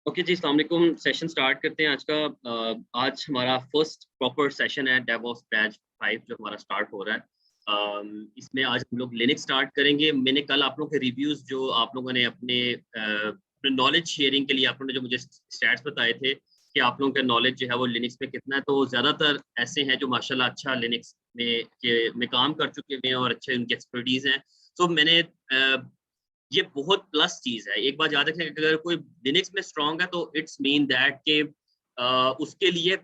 Okay जी, अस्सलाम वालेकुम। Session start करते हैं आज का। आज हमारा फर्स्ट प्रॉपर सेशन है डेवऑप्स बैच 5 जो हमारा स्टार्ट हो रहा है। इसमें आज हम लोग लिनक्स स्टार्ट करेंगे। मैंने कल आप लोगों के रिव्यूज़ जो आप लोगों ने अपने नॉलेज शेयरिंग के लिए आप लोगों ने जो मुझे स्टैट्स बताए थे कि आप लोगों का नॉलेज जो है वो लिनक्स में कितना है, तो ज़्यादातर ऐसे हैं जो माशाल्लाह अच्छा लिनक्स में काम कर चुके हुए हैं और अच्छे उनकी एक्सपर्टीज़ हैं। तो मैंने ये बहुत प्लस चीज़ है। एक बात याद रखें कि अगर कोई लिनक्स में स्ट्रॉन्ग है तो इट्स मीन दैट कि उसके लिए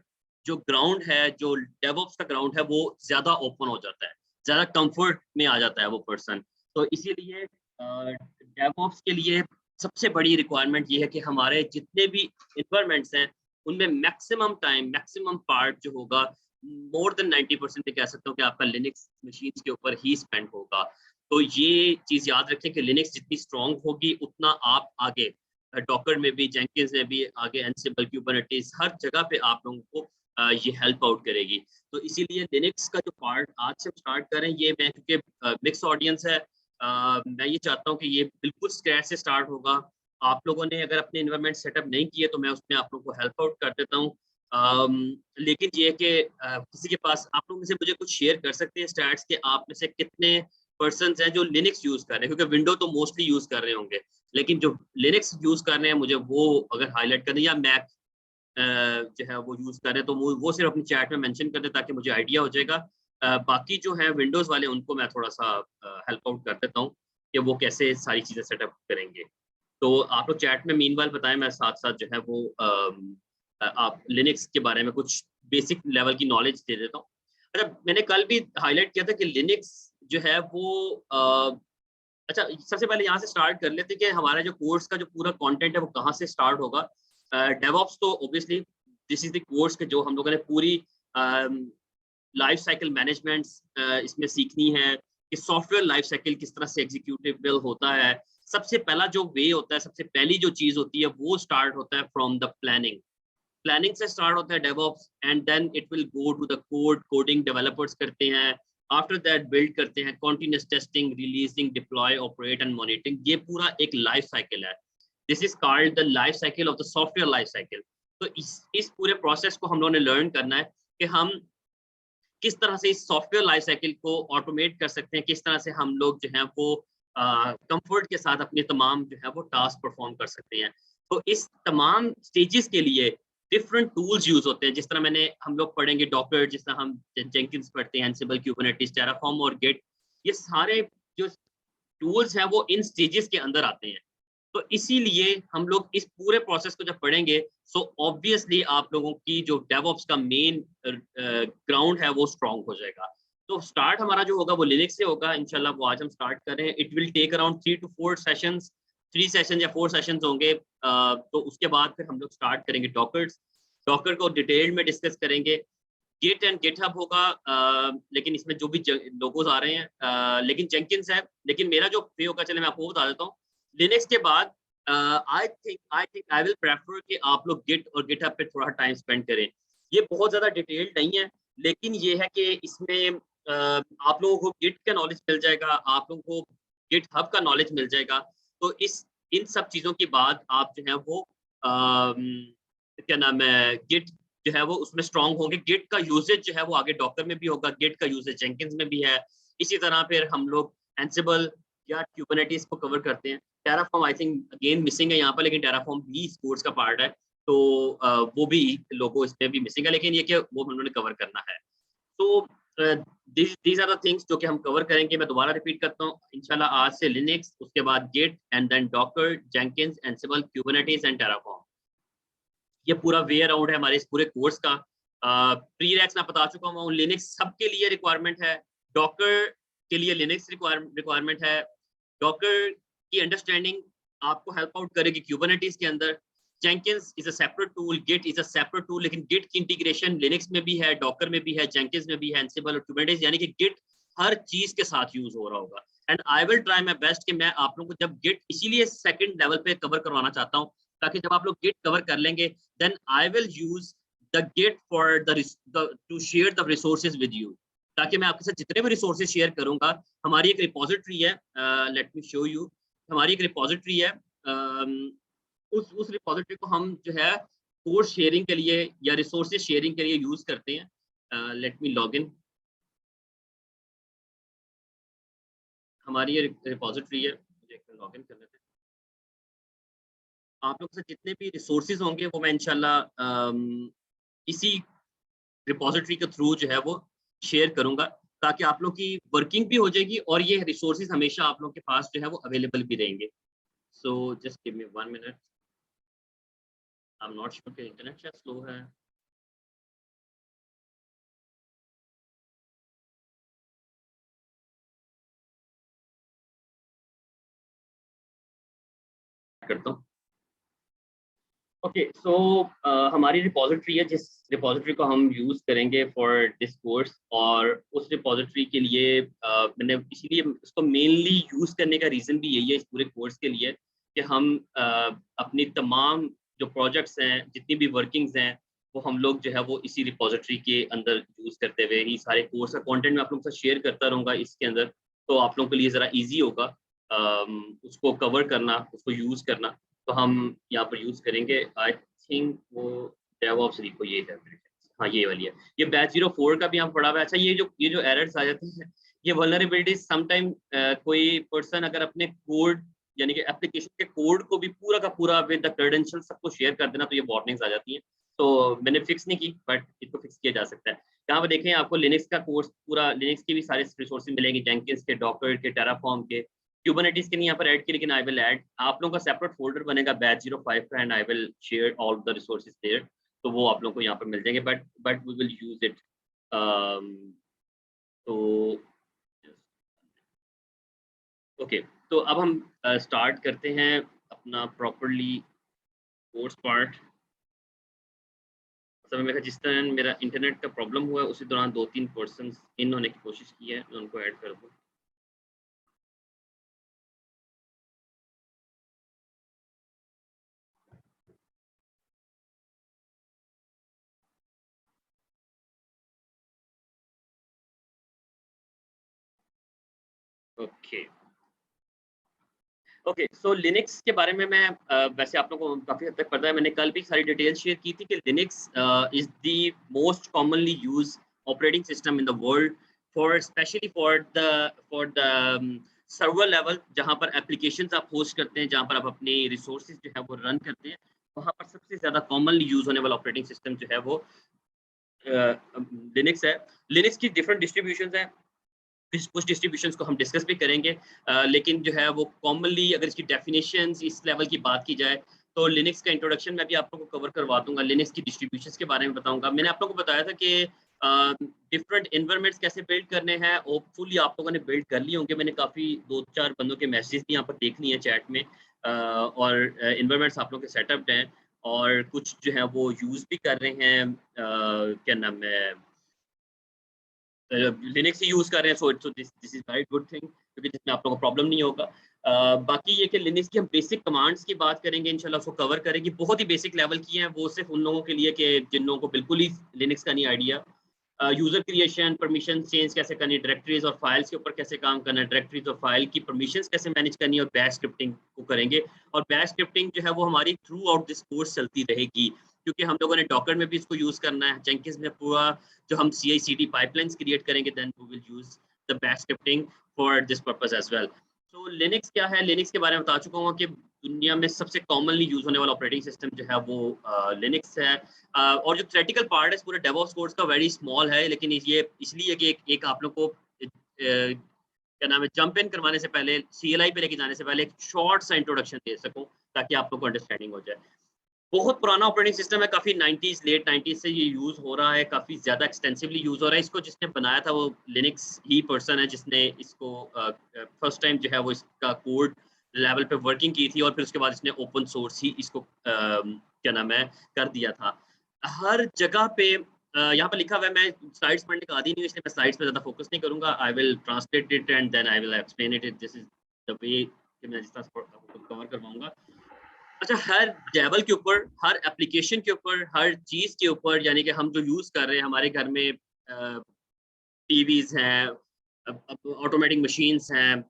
जो ग्राउंड है, जो डेवऑप्स का ग्राउंड है वो ज़्यादा ओपन हो जाता है, ज़्यादा कम्फर्ट में आ जाता है वो पर्सन। तो इसीलिए डेवऑप्स के लिए सबसे बड़ी रिक्वायरमेंट ये है कि हमारे जितने भी एनवायरनमेंट्स हैं, उनमें मैक्सिमम टाइम, मैक्सिमम पार्ट जो होगा, मोर देन 90% मैं कह सकता हूँ कि आपका लिनक्स मशीन्स के ऊपर ही स्पेंड होगा। तो ये चीज़ याद रखें कि लिनक्स जितनी स्ट्रॉन्ग होगी उतना आप आगे डॉकर में भी, जेंकिंस में भी आगे, एंसिबल, कुबरनेटिस हर जगह पे आप लोगों को ये हेल्प आउट करेगी। तो इसीलिए लिनक्स का जो पार्ट आज से स्टार्ट करें, ये मैं क्योंकि मिक्स ऑडियंस है, मैं ये चाहता हूँ कि ये बिल्कुल स्क्रैच से स्टार्ट होगा। आप लोगों ने अगर अपने एनवायरनमेंट सेटअप नहीं किए तो मैं उसमें आप लोगों को हेल्प आउट कर देता हूँ। लेकिन ये है कि किसी के पास आप लोग में से मुझे कुछ शेयर कर सकते हैं स्टैट्स के आप में से कितने पर्सन्स हैं जो लिनक्स यूज़ कर रहे हैं, क्योंकि विंडो तो मोस्टली यूज़ कर रहे होंगे, लेकिन जो लिनक्स यूज़ कर रहे हैं मुझे वो अगर हाइलाइट कर दें, या मैक जो है वो यूज़ कर रहे हैं तो वो सिर्फ अपनी चैट में मेंशन कर दें ताकि मुझे आइडिया हो जाएगा। बाकी जो है विंडोज़ वाले उनको मैं थोड़ा-सा हेल्प आउट कर देता हूँ कि वो कैसे सारी चीज़ें सेटअप करेंगे। तो आप लोग चैट में मीनवाइल बताएँ, मैं साथ-साथ जो है वो आप लिनक्स के बारे में कुछ बेसिक लेवल की नॉलेज दे देता हूँ। अच्छा, मैंने कल भी हाइलाइट किया था कि लिनक्स जो है वो अच्छा, सबसे पहले यहाँ से स्टार्ट कर लेते हैं कि हमारा जो कोर्स का जो पूरा कंटेंट है वो कहाँ से स्टार्ट होगा। डेवऑप्स तो obviously this is the course के जो हम लोगों ने पूरी लाइफ साइकिल मैनेजमेंट्स इसमें सीखनी है कि सॉफ्टवेयर लाइफ साइकिल किस तरह से एग्जीक्यूटिबल होता है। सबसे पहला जो वे होता है, सबसे पहली जो चीज़ होती है वो स्टार्ट होता है फ्रॉम द प्लानिंग। प्लानिंग से स्टार्ट होता है DevOps, and then it will go to the code. Coding developers करते हैं, आफ्टर दैट बिल्ड करते हैं, continuous testing, releasing, deploy, operate and monitoring. ये पूरा एक लाइफ साइकिल है। This is called the life cycle of the software life cycle. तो इस पूरे प्रोसेस को हम लोगों ने लर्न करना है कि हम किस तरह से इस सॉफ्टवेयर लाइफ साइकिल को ऑटोमेट कर सकते हैं, किस तरह से हम लोग जो है वो कंफर्ट के साथ अपने तमाम जो है वो टास्क परफॉर्म कर सकते हैं। तो इस तमाम स्टेजेस के लिए डिफरेंट टूल्स यूज होते हैं। जिस तरह हम लोग पढ़ेंगे डॉकर, जिस तरह हम जेंकिंस पढ़ते हैं, एंसिबल, क्यूबरनेटिस, टेराफॉर्म और गिट। ये सारे जो टूल्स हैं वो इन स्टेजेस के अंदर आते हैं। तो इसीलिए हम लोग इस पूरे प्रोसेस को जब पढ़ेंगे, सो ऑब्वियसली आप लोगों की जो डेवऑप्स का मेन ग्राउंड है वो स्ट्रांग हो जाएगा। तो स्टार्ट हमारा जो होगा वो लिनक्स से होगा इंशाल्लाह। वो आज हम स्टार्ट कर रहे हैं। It will take around 3 to 4 sessions, 3 session या 4 सेशंस होंगे। तो उसके बाद फिर हम लोग स्टार्ट करेंगे डॉकर्स। डॉकर को डिटेल में डिस्कस करेंगे। गिट एंड गिटहब होगा, लेकिन इसमें जो भी लोगोस आ रहे हैं, लेकिन जेंकिंस है। लेकिन मेरा जो वे होगा, चले मैं आपको बता देता हूँ। लिनक्स के बाद I think I will prefer कि आप लोग गिट और गिटहब पे थोड़ा टाइम स्पेंड करें। ये बहुत ज़्यादा डिटेल्ड नहीं है, लेकिन ये है कि इसमें आप लोगों को गिट का नॉलेज मिल जाएगा, आप लोगों को गिटहब का नॉलेज मिल जाएगा। तो इन सब चीज़ों के बाद आप जो है वो क्या नाम है, गिट जो है वो उसमें स्ट्रांग होंगे। गिट का यूसेज जो है वो आगे डॉकर में भी होगा, गिट का यूसेज जेंकिंस में भी है। इसी तरह फिर हम लोग एंसिबल या क्यूबरनेटिस को कवर करते हैं। Terraform I think again missing है यहाँ पर, लेकिन टेराफॉर्म भी इस कोर्स का पार्ट है। तो वो भी लोगो इसमें भी मिसिंग है, लेकिन ये कि वो हम लोगों ने कवर करना है। तो दीज आर द थिंग्स जो कि हम कवर करेंगे। मैं दोबारा रिपीट करता हूँ, इंशाल्लाह आज से लिनक्स, उसके बाद Git and then Docker, Jenkins, Ansible, Kubernetes and Terraform. ये पूरा वे अराउंड है हमारे इस पूरे कोर्स का। प्री रैक्स मैं बता चुका हूँ, लिनक्स सबके लिए रिक्वायरमेंट है। डॉकर के लिए लिनक्स रिक्वायरमेंट है। डॉकर की अंडरस्टैंडिंग आपको हेल्प आउट करेगी क्यूबरनेटिस के अंदर। Jenkins is a separate tool, Git is a separate tool, लेकिन गिट की इंटीग्रेशन लिनक्स में भी है, डॉकर में भी है, जेंकिंस में भी है, एंसिबल और क्यूबरनेटिस, यानी कि गिट हर चीज के साथ यूज हो रहा होगा। And I will try my best कि मैं आप लोगों को जब गिट इसीलिए सेकंड लेवल पे कवर करवाना चाहता हूँ, ताकि जब आप लोग गिट कवर कर लेंगे, then I will use the Git for to share the resources with you, ताकि मैं आपके साथ जितने भी रिसोर्सेज शेयर करूंगा। हमारी एक रिपोजिटरी है, लेट मी शो यू। हमारी एक रिपोजिटरी है, उस रिपॉजिटरी को हम जो है कोर्स शेयरिंग के लिए या रिसोर्सेज शेयरिंग के लिए यूज करते हैं। Let me log in. हमारी ये रिपॉजिटरी है, मुझे लॉग इन कर लेते हैं। आप लोग से जितने भी रिसोर्सेज होंगे वो मैं इंशाल्लाह इसी रिपॉजिटरी के थ्रू जो है वो शेयर करूंगा, ताकि आप लोग की वर्किंग भी हो जाएगी और ये रिसोर्सेज हमेशा आप लोग के पास जो है वो अवेलेबल भी रहेंगे। So just give me 1 minute. I am not sure कि इंटरनेट शायद स्लो है। करता हूँ। ओके सो हमारी रिपॉजिटरी है, जिस रिपॉजिटरी को हम यूज़ करेंगे फॉर दिस कोर्स, और उस रिपॉजिटरी के लिए मैंने इसीलिए उसको मेनली यूज़ करने का रीज़न भी यही है इस पूरे कोर्स के लिए, कि हम अपनी तमाम जो प्रोजेक्ट्स हैं, जितनी भी वर्किंग्स हैं, वो हम लोग जो है वो इसी रिपॉजिटरी के अंदर यूज़ करते हुए ही सारे कोर्स का कंटेंट मैं आप लोगों के साथ शेयर करता रहूँगा इसके अंदर। तो आप लोगों के लिए ज़रा ईज़ी होगा उसको कवर करना, उसको यूज़ करना। तो हम यहाँ पर यूज़ करेंगे, आई थिंक वो डेवऑप्स रिपो ये है मेरे ख्याल से। हाँ, ये वाली है। ये बैच 04 का भी हम पढ़ा हुआ है। अच्छा, ये जो एरर्स आ जाते हैं, ये वल्नरेबिलिटीज़ समटाइम कोई पर्सन अगर अपने कोड यानी कि एप्लीकेशन के कोड को भी पूरा का पूरा विद द क्रेडेंशियल सबको शेयर कर देना, तो ये वार्निंग्स आ जाती हैं। तो मैंने फिक्स नहीं की, बट इसको फिक्स किया जा सकता है। यहाँ पे देखें, आपको लिनक्स का कोर्स पूरा, लिनक्स के भी सारे रिसोर्सेज मिलेंगे, जेंकिन्स के, डॉकर के, टेराफॉर्म के, क्यूबरनेटिस के नहीं यहाँ पर ऐड किए, लेकिन आई विल ऐड। आप लोगों का सेपरेट फोल्डर बनेगा बैच 05 का, and I will share all the resources there. तो वो आप लोगों को यहाँ पर मिल जाएंगे, but we will use it. तो ओके, तो अब हम स्टार्ट करते हैं अपना प्रॉपरली कोर्स पार्ट। समय में जिस तरह मेरा इंटरनेट का प्रॉब्लम हुआ है, उसी दौरान 2-3 पर्सन इन होने की कोशिश की है, मैं उनको ऐड कर दूँ। ओके ओके, सो लिनक्स के बारे में मैं वैसे आप लोगों को काफ़ी हद तक पता है, मैंने कल भी सारी डिटेल शेयर की थी कि Linux is the most commonly used operating system in the world, for specially for the server level, जहाँ पर एप्लीकेशंस आप होस्ट करते हैं, जहाँ पर आप अपनी रिसोर्सेज जो है वो रन करते हैं, वहाँ पर सबसे ज़्यादा कॉमनली यूज़ होने वाला ऑपरेटिंग सिस्टम जो है वो लिनक्स है। लिनक्स की डिफरेंट डिस्ट्रीब्यूशंस हैं, कुछ डिस्ट्रीब्यूशंस को हम डिस्कस भी करेंगे, लेकिन जो है वो कॉमनली अगर इसकी डेफिनेशंस इस लेवल की बात की जाए, तो लिनक्स का इंट्रोडक्शन मैं भी आप लोगों को कवर करवा दूंगा, लिनक्स की डिस्ट्रीब्यूशंस के बारे में बताऊंगा। मैंने आप लोगों को बताया था कि डिफरेंट एनवायरनमेंट्स कैसे बिल्ड करने हैं, होपफुली आप लोगों ने बिल्ड कर लिए होंगे। मैंने काफ़ी 2-4 बंदों के मैसेज भी यहाँ पर देख लिए हैं चैट में, और एनवायरनमेंट्स आप लोग के सेटअप हैं, और कुछ जो है वो यूज़ भी कर रहे हैं, क्या नाम है, लिनक्स ही यूज़ कर रहे हैं। So this this is very good thing, क्योंकि जिसमें आप लोगों को प्रॉब्लम नहीं होगा। बाकी ये कि लिनक्स की हम बेसिक कमांड्स की बात करेंगे, इंशाल्लाह उसको कवर करेंगे। बहुत ही बेसिक लेवल की हैं वो, सिर्फ उन लोगों के लिए कि जिन लोगों को बिल्कुल ही लिनक्स का नहीं idea. User creation, permission change कैसे करनी, डायरेक्टरीज़ और फाइल्स के ऊपर कैसे काम करना है, डायरेक्टरीज़ और फाइल की परमिशंस कैसे मैनेज करनी है, और बैश स्क्रिप्टिंग को करेंगे। और बैश स्क्रिप्टिंग जो है वो हमारी थ्रू आउट दिस कोर्स चलती रहेगी, क्योंकि हम लोगों ने डॉकर में भी इसको यूज़ करना है, जेंकिन्स में पूरा जो हम CI/CD पाइपलाइंस क्रिएट करेंगे, then we will use the bash scripting for this purpose as well. तो लिनक्स क्या है? लिनक्स के बारे में बता चुका हूँ कि दुनिया में सबसे कॉमनली यूज़ होने वाला ऑपरेटिंग सिस्टम जो है वो लिनक्स है। और जो थ्योरेटिकल पार्ट है इस पूरे डेवऑप्स कोर्स का, वेरी स्मॉल है, लेकिन ये इसलिए कि एक आप लोग को क्या नाम है, जंप इन करवाने से पहले, CLI पे लेके जाने से पहले एक शॉर्ट सा इंट्रोडक्शन दे सकूँ, ताकि आप लोग को अंडरस्टैंडिंग हो जाए। बहुत पुराना ऑपरेटिंग सिस्टम है, काफ़ी 90s, लेट 90s से ये यूज़ हो रहा है, काफ़ी ज़्यादा एक्सटेंसिवली यूज़ हो रहा है। इसको जिसने बनाया था वो लिनक्स ही पर्सन है, जिसने इसको फर्स्ट टाइम जो है वो इसका कोड लेवल पे वर्किंग की थी, और फिर उसके बाद इसने ओपन सोर्स ही इसको क्या नाम है, कर दिया था। हर जगह पे यहाँ पे लिखा हुआ है, मैं स्लाइड्स पढ़ने का आदी नहीं हूँ, इसलिए मैं स्लाइड्स पे ज़्यादा फोकस नहीं करूँगा। I will translate it and then I will explain it. This is the way कि मैं जिस तरह से कवर करवाऊँगा। अच्छा, हर डेवल के ऊपर, हर एप्लीकेशन के ऊपर, हर चीज़ के ऊपर, यानी कि हम जो यूज़ कर रहे हैं, हमारे घर में टीवीज़ हैं, अब ऑटोमेटिक मशीन्स हैं,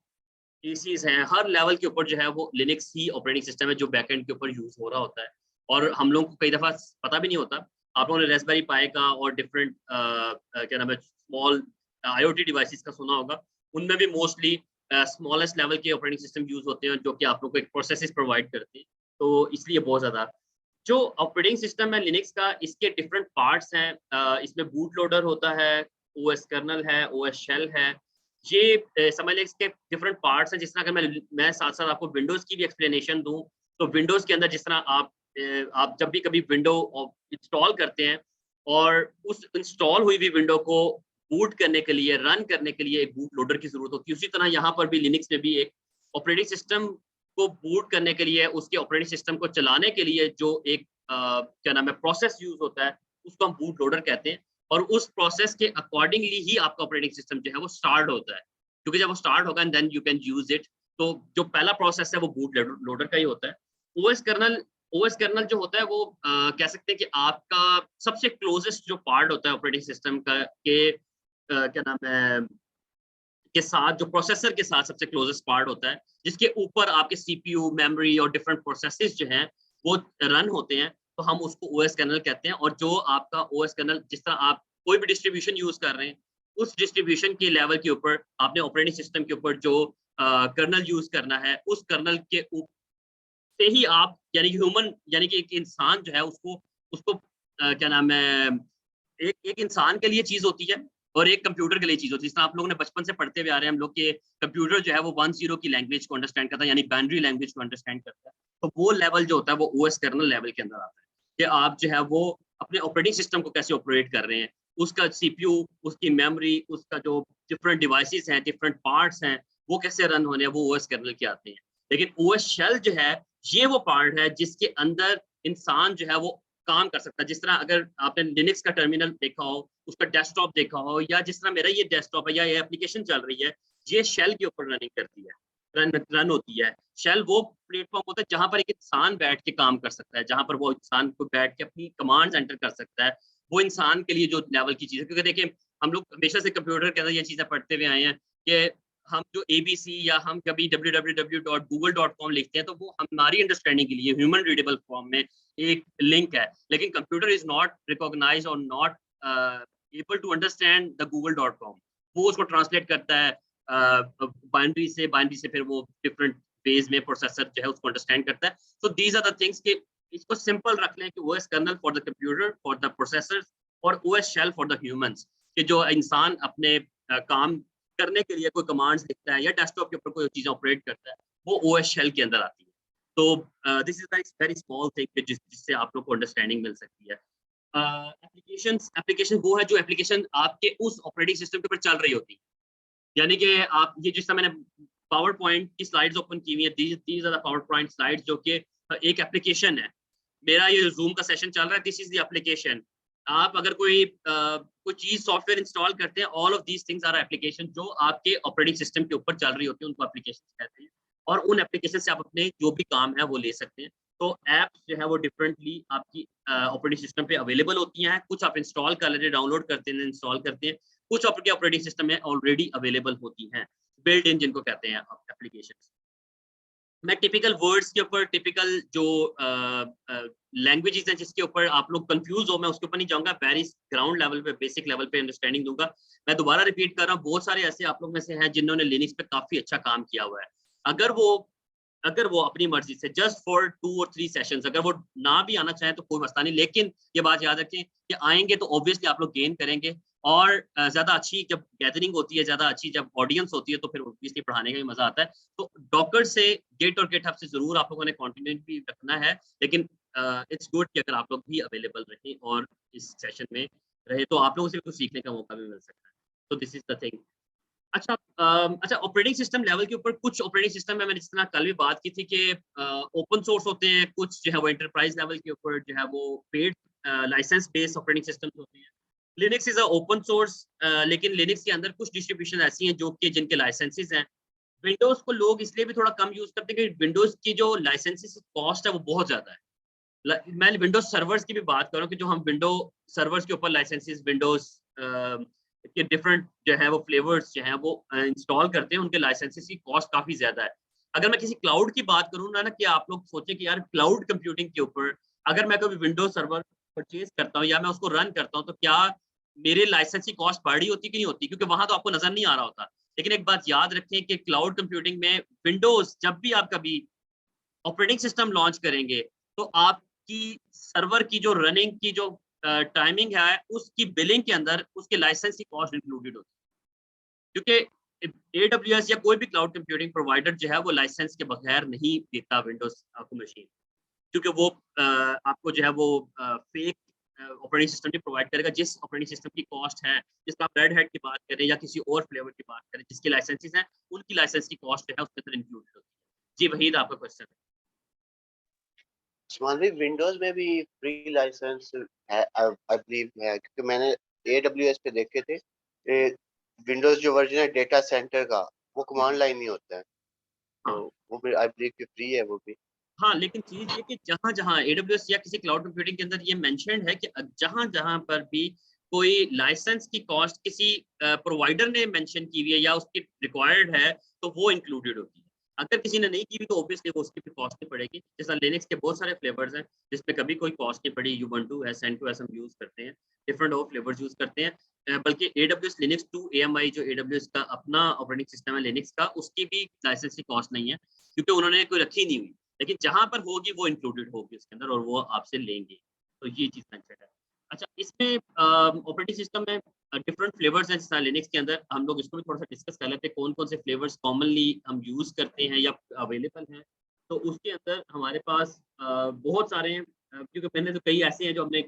पीसीज हैं, हर लेवल के ऊपर जो है वो लिनक्स ही ऑपरेटिंग सिस्टम है जो बैकएंड के ऊपर यूज हो रहा होता है। और हम लोगों को कई दफ़ा पता भी नहीं होता। आप लोगों ने रास्पबेरी पाई का और डिफरेंट क्या नाम है स्मॉल आईओटी डिवाइसेस का सुना होगा, उनमें भी मोस्टली स्मॉलेस्ट लेवल के ऑपरेटिंग सिस्टम यूज होते हैं जो कि आप लोग को एक प्रोसेसेस प्रोवाइड करते हैं। तो इसलिए बहुत ज़्यादा जो ऑपरेटिंग सिस्टम है लिनक्स का, इसके डिफरेंट पार्ट्स हैं। इसमें बूट लोडर होता है, ओएस कर्नल है, ओएस शेल है। ये समझ लें इसके डिफरेंट पार्ट्स हैं। जिस तरह अगर मैं साथ-साथ आपको विंडोज़ की भी एक्सप्लेनेशन दूँ, तो विंडोज़ के अंदर जिस तरह आप जब भी कभी विंडो इंस्टॉल करते हैं और उस इंस्टॉल हुई हुई विंडो को बूट करने के लिए, रन करने के लिए एक बूट लोडर की ज़रूरत होती है। उसी तरह यहाँ पर भी लिनक्स में भी एक ऑपरेटिंग सिस्टम को बूट करने के लिए, उसके ऑपरेटिंग सिस्टम को चलाने के लिए जो एक क्या नाम है प्रोसेस यूज़ होता है, उसको हम बूट लोडर कहते हैं। और उस प्रोसेस के अकॉर्डिंगली ही आपका ऑपरेटिंग सिस्टम जो है वो स्टार्ट होता है। क्योंकि जब वो स्टार्ट होगा and then you can use it. तो जो पहला प्रोसेस है वो बूट लोडर का ही होता है। ओएस कर्नल ओएस कर्नल जो होता है वो कह सकते हैं कि आपका सबसे क्लोज़ेस्ट जो पार्ट होता है ऑपरेटिंग सिस्टम का के क्या नाम है के साथ, जो प्रोसेसर के साथ सबसे क्लोज़ेस्ट पार्ट होता है, जिसके ऊपर आपके सीपीयू, मेमोरी और डिफरेंट प्रोसेसेस जो हैं, वो रन होते हैं, तो हम उसको ओएस कर्नल कहते हैं। और जो आपका ओएस कर्नल, जिस तरह आप कोई भी डिस्ट्रीब्यूशन यूज़ कर रहे हैं, उस डिस्ट्रीब्यूशन के लेवल के ऊपर आपने ऑपरेटिंग सिस्टम के ऊपर जो कर्नल यूज़ करना है, उस कर्नल के से ही आप यानी कि ह्यूमन यानी कि एक इंसान जो है उसको उसको क्या नाम है एक एक इंसान के लिए चीज़ होती है और एक कंप्यूटर के लिए चीज़ होती है। जिस तरह आप लोगों ने बचपन से पढ़ते हुए आ रहे हैं हम लोग के कंप्यूटर जो है वो 10 की लैंग्वेज को अंडरस्टैंड करता है, यानी बाइनरी लैंग्वेज को अंडरस्टैंड करता है। तो वो लेवल जो होता है वो ओएस कर्नेल लेवल के अंदर आता है कि आप जो है वो अपने ऑपरेटिंग सिस्टम को कैसे ऑपरेट कर रहे हैं। उसका सीपीयू, उसकी मेमोरी, उसका जो डिफरेंट डिवाइसेस हैं, डिफरेंट पार्ट्स हैं, वो कैसे रन होने हैं, वो ओएस कर्नेल के आते हैं। लेकिन ओएस शेल जो है, ये वो पार्ट है जिसके अंदर इंसान जो है वो काम कर सकता है। जिस तरह अगर आपने लिनक्स का टर्मिनल देखा हो, उसका डेस्कटॉप देखा हो, या जिस तरह मेरा ये डेस्कटॉप है या ये एप्लीकेशन चल रही है, ये शेल के ऊपर रनिंग करती है, रन होती है। शेल वो प्लेटफ़ॉर्म होता है जहाँ पर एक इंसान बैठ के काम कर सकता है, जहाँ पर वो इंसान को बैठ के अपनी कमांड्स एंटर कर सकता है। वो इंसान के लिए जो लेवल की चीज़ है, क्योंकि देखिए हम लोग हमेशा से कंप्यूटर के अंदर ये चीज़ें पढ़ते हुए आए हैं कि हम जो एबीसी या हम कभी www.google.com लिखते हैं, तो वो हमारी अंडरस्टैंडिंग के लिए ह्यूमन रीडेबल फॉर्म में एक लिंक है। लेकिन कंप्यूटर इज़ नॉट रिकॉग्नाइज्ड और not able to understand the google.com। वो उसको ट्रांसलेट करता है बाइनरी से फिर वो डिफरेंट वेज़ में प्रोसेसर जो है उसको अंडरस्टैंड करता है। So these are the things कि इसको सिंपल रख लें कि OS kernel for the computer, for the processors, और OS shell for the humans, कि जो इंसान अपने काम करने के लिए कोई कमांड्स लिखता है या डेस्कटॉप के ऊपर कोई चीज़ें ऑपरेट करता है, वो ओएस शेल के अंदर आती है। तो this is very small thing जिससे आप लोग को अंडरस्टैंडिंग मिल सकती है। एप्लीकेशन वो है जो एप्लीकेशन आपके उस ऑपरेटिंग सिस्टम के ऊपर चल रही होती है। यानी कि आप ये जिस तरह मैंने पावर पॉइंट की स्लाइड्स ओपन की हुई है, these are the power point slides जो कि एक एप्लीकेशन है। मेरा ये ज़ूम का सेशन चल रहा है, दिस इज़ द एप्लीकेशन। आप अगर कोई चीज़ सॉफ्टवेयर इंस्टॉल करते हैं, all of these things are application जो आपके ऑपरेटिंग सिस्टम के ऊपर चल रही होती है, उनको एप्लीकेशंस कहते हैं। और उन एप्लीकेशन से आप अपने जो भी काम है वो ले सकते हैं। तो ऐप्स जो है वो डिफरेंटली आपकी ऑपरेटिंग सिस्टम पे अवेलेबल होती हैं। कुछ आप इंस्टॉल कर लेते हैं, डाउनलोड करते हैं, इंस्टॉल करते हैं। कुछ आपके ऑपरेटिंग सिस्टम में ऑलरेडी अवेलेबल होती हैं, बिल्ट इन जिनको कहते हैं एप्लीकेशंस। मैं टिपिकल वर्ड्स के ऊपर, टिपिकल जो लैंग्वेजेज़ हैं जिसके ऊपर आप लोग कन्फ्यूज़ हो, मैं उसके ऊपर नहीं जाऊँगा। वेरी ग्राउंड लेवल पे, बेसिक लेवल पे अंडरस्टैंडिंग दूँगा। मैं दोबारा रिपीट कर रहा हूँ, बहुत सारे ऐसे आप लोग में से हैं जिन्होंने लिनक्स पे काफ़ी अच्छा काम किया हुआ है। अगर वो अगर वो अपनी मर्ज़ी से जस्ट फॉर 2 और 3 सेशंस अगर वो ना भी आना चाहें तो कोई मसला नहीं, लेकिन ये बात याद रखें कि आएँगे तो ऑब्वियसली आप लोग गेन करेंगे। और ज़्यादा अच्छी जब गैदरिंग होती है, ज़्यादा अच्छी जब ऑडियंस होती है, तो फिर ऑब्वियसली पढ़ाने का भी मज़ा आता है। तो डॉकर से, गिट और गिटहब से ज़रूर आप लोगों ने कंटिन्यूटी रखना है, लेकिन इट्स गुड कि अगर आप लोग भी अवेलेबल रहें और इस सेशन में रहे, तो आप लोगों से भी कुछ सीखने का मौका भी मिल सकता है। तो दिस इज़ द थिंग। अच्छा ऑपरेटिंग सिस्टम लेवल के ऊपर कुछ ऑपरेटिंग सिस्टम में मैंने जिस तरह कल भी बात की थी कि ओपन सोर्स होते हैं, कुछ जो है वो एंटरप्राइज़ लेवल के ऊपर जो है वो paid licence based operating systems होते हैं। Linux is a open source, लेकिन लिनक्स के अंदर कुछ डिस्ट्रीब्यूशन ऐसी हैं जो कि जिनके लाइसेंसेस हैं। विंडोज़ को लोग इसलिए भी थोड़ा कम यूज़ करते हैं कि विंडोज़ की जो लाइसेंसेस कॉस्ट है वो बहुत ज़्यादा है। मैं विंडोज़ सर्वर्स की भी बात कर रहा हूँ कि जो हम विंडो सर्वर्स के ऊपर लाइसेंसेस, विंडोज़ कि डिफरेंट जो है वो फ्लेवर्स जो हैं वो इंस्टॉल करते हैं, उनके लाइसेंसेस की कॉस्ट काफ़ी ज़्यादा है। अगर मैं किसी क्लाउड की बात करूँ ना कि आप लोग सोचें कि यार क्लाउड कंप्यूटिंग के ऊपर अगर मैं कभी विंडोज़ सर्वर परचेज़ करता हूँ या मैं उसको रन करता हूँ, तो क्या मेरे लाइसेंस की कॉस्ट बड़ी होती कि नहीं होती? क्योंकि वहाँ तो आपको नज़र नहीं आ रहा होता। लेकिन एक बात याद रखें कि क्लाउड कंप्यूटिंग में विंडोज़ जब भी आप कभी ऑपरेटिंग सिस्टम लॉन्च करेंगे, तो आपकी सर्वर की जो रनिंग की जो टाइमिंग है, उसकी बिलिंग के अंदर उसके लाइसेंस की कॉस्ट इंक्लूडेड होती है। क्योंकि एडब्ल्यूएस या कोई भी क्लाउड कंप्यूटिंग प्रोवाइडर जो है, वो लाइसेंस के बगैर नहीं देता विंडोज़ को मशीन। क्योंकि वो आपको जो है वो फेक ऑपरेटिंग सिस्टम भी प्रोवाइड करेगा, जिस ऑपरेटिंग सिस्टम की कॉस्ट है, जिसका आप रेड हैट की बात करें या किसी और फ्लेवर की बात करें, जिसके लाइसेंसेस हैं, उनकी लाइसेंस की कॉस्ट जो है उसके अंदर इंक्लूडेड होती है। जी, वहीद आपका क्वेश्चन है। उस्मान भाई विंडोज में भी फ्री लाइसेंस है, आई बिलीव है, क्योंकि मैंने AWS पे देखे थे। विंडोज जो वर्जन है डेटा सेंटर का, वो हुँ, कमांड हुँ। लाइन ही होता है, तो हाँ। वो भी आई बिलीव कि फ्री है वो भी। हाँ, लेकिन चीज़ ये कि जहाँ-जहाँ एडब्ल्यूएस या किसी क्लाउड कंप्यूटिंग के अंदर ये मेंशन्ड है कि जहाँ-जहाँ पर भी कोई लाइसेंस की कॉस्ट किसी प्रोवाइडर ने मेंशन की हुई है या उसकी रिक्वायर्ड है, तो वो इंक्लूडेड होती है। अगर किसी ने नहीं की हुई तो ऑब्वियसली वो उसकी भी कॉस्ट नहीं पड़ेगी। जैसा लिनक्स के बहुत सारे फ्लेवर्स हैं, जिसमें कभी कोई कॉस्ट नहीं पड़ी, यूबंटू है, सेंटोस हम यूज़ करते हैं, डिफरेंट और फ्लेवर्स यूज़ करते हैं। बल्कि एडब्ल्यूएस लिनक्स 2 एएमआई जो एडब्ल्यूएस का अपना ऑपरेटिंग सिस्टम है लिनक्स का, उसकी भी लाइसेंस की कॉस्ट नहीं है, क्योंकि उन्होंने कोई रखी नहीं हुई। लेकिन जहाँ पर होगी वो इंक्लूडेड होगी उसके अंदर और वो आपसे लेंगे। तो ये चीज़ मेंशन है। अच्छा इसमें ऑपरेटिंग सिस्टम में डिफरेंट फ्लेवर्स हैं जैसे लिनक्स के अंदर हम लोग इसको भी थोड़ा-सा डिस्कस कर लेते हैं कौन-कौन से फ्लेवर्स कॉमनली हम यूज़ करते हैं या अवेलेबल हैं। तो उसके अंदर हमारे पास बहुत सारे हैं क्योंकि मैंने तो कई ऐसे हैं जो हमने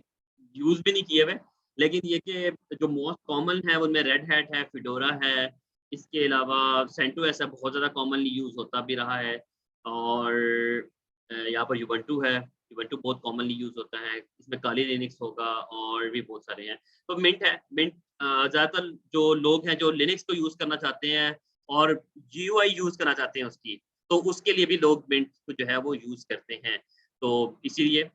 यूज़ भी नहीं किए हुए। लेकिन ये कि जो मोस्ट कॉमन है उनमें रेड हैट है, फिडोरा है, इसके अलावा सेंटोस है बहुत ज़्यादा कॉमनली यूज़ होता भी रहा है। और यहाँ पर यूबंटू है, यूबंटू बहुत कॉमनली यूज़ होता है, इसमें काली लिनक्स होगा और भी बहुत सारे हैं। तो मिंट है, मिंट ज़्यादातर जो लोग हैं जो लिनक्स को यूज़ करना चाहते हैं और जीयूआई यूज़ करना चाहते हैं उसकी, तो उसके लिए भी लोग मिंट को जो है वो यूज़ करते हैं। तो इसीलिए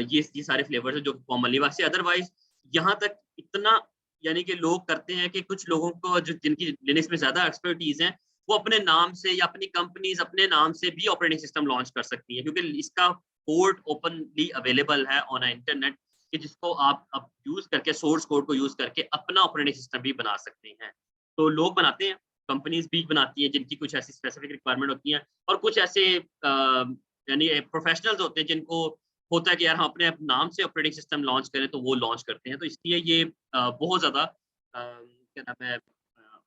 ये सारे फ्लेवर्स हैं जो कॉमनली वैसे अदरवाइज़ यहाँ तक इतना यानी कि लोग करते हैं कि कुछ लोगों को जो जिनकी लिनक्स में ज़्यादा एक्सपर्टीज़ है, वो अपने नाम से या अपनी कंपनीज़ अपने नाम से भी ऑपरेटिंग सिस्टम लॉन्च कर सकती हैं क्योंकि इसका कोड ओपनली अवेलेबल है ऑन इंटरनेट कि जिसको आप अब यूज़ करके सोर्स कोड को यूज़ करके अपना ऑपरेटिंग सिस्टम भी बना सकते हैं। तो लोग बनाते हैं, कंपनीज़ भी बनाती हैं जिनकी कुछ ऐसी स्पेसिफिक रिक्वायरमेंट होती हैं और कुछ ऐसे यानी प्रोफेशनल्स होते हैं जिनको होता है कि यार हम अपने नाम से ऑपरेटिंग सिस्टम लॉन्च करें तो वो लॉन्च करते हैं। तो इसलिए ये बहुत ज़्यादा क्या नाम है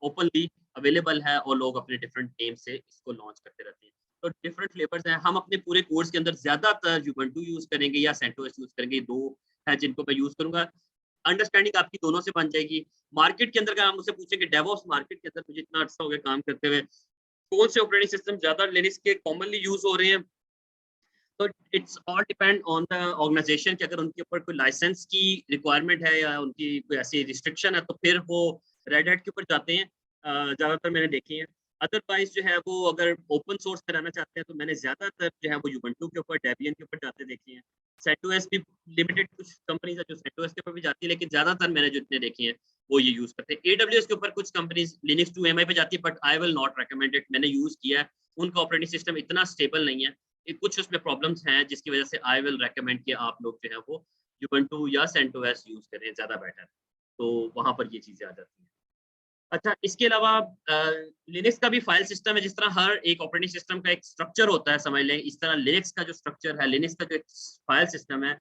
ओपनली अवेलेबल है और लोग अपने डिफरेंट नेम से इसको लॉन्च करते रहते हैं। तो डिफरेंट फ्लेवर्स हैं। हम अपने पूरे कोर्स के अंदर ज़्यादातर यूबंटू यूज़ करेंगे या सेंटोस यूज़ करेंगे। 2 हैं जिनको मैं यूज़ करूँगा। अंडरस्टैंडिंग आपकी दोनों से बन जाएगी। मार्केट के अंदर अगर आप मुझसे पूछें कि डेवऑप्स मार्केट के अंदर मुझे इतना अर्सा हो गया काम करते हुए, कौन से ऑपरेटिंग सिस्टम ज़्यादा लिनक्स के कॉमनली यूज़ हो रहे हैं? तो it's all depend on the organisation कि अगर उनके ऊपर कोई लाइसेंस की रिक्वायरमेंट है या उनकी कोई ऐसी रिस्ट्रिक्शन है तो फिर वो रेड हैट के ऊपर जाते हैं ज़्यादातर मैंने देखे हैं। अदरवाइज़ जो है वो अगर ओपन सोर्स पे रहना चाहते हैं तो मैंने ज़्यादातर जो है वो यूबंटू के ऊपर, डेबियन के ऊपर जाते देखे हैं। सेंटोस भी लिमिटेड कुछ कंपनीज़ है जो सेंटोस के ऊपर भी जाती है लेकिन ज़्यादातर मैंने जितने देखे हैं वो ये यूज़ करते हैं। एडब्ल्यूएस के ऊपर कुछ कंपनीज़ लिनक्स 2 एमआई पे जाती है but I will not recommend it मैंने यूज़ किया है। उनका ऑपरेटिंग सिस्टम इतना स्टेबल नहीं है। कुछ उसमें प्रॉब्लम्स हैं जिसकी वजह से आई विल रिकमेंड कि आप लोग जो है वो यूबंटू या सेंटोस यूज़ करें ज़्यादा बेटर है। तो वहाँ पर ये चीज़ें आ जाती हैं। अच्छा इसके अलावा लिनक्स का भी फाइल सिस्टम है जिस तरह हर एक ऑपरेटिंग सिस्टम का एक स्ट्रक्चर होता है समझ लें इस तरह लिनक्स का जो स्ट्रक्चर है लिनक्स का जो एक फाइल सिस्टम है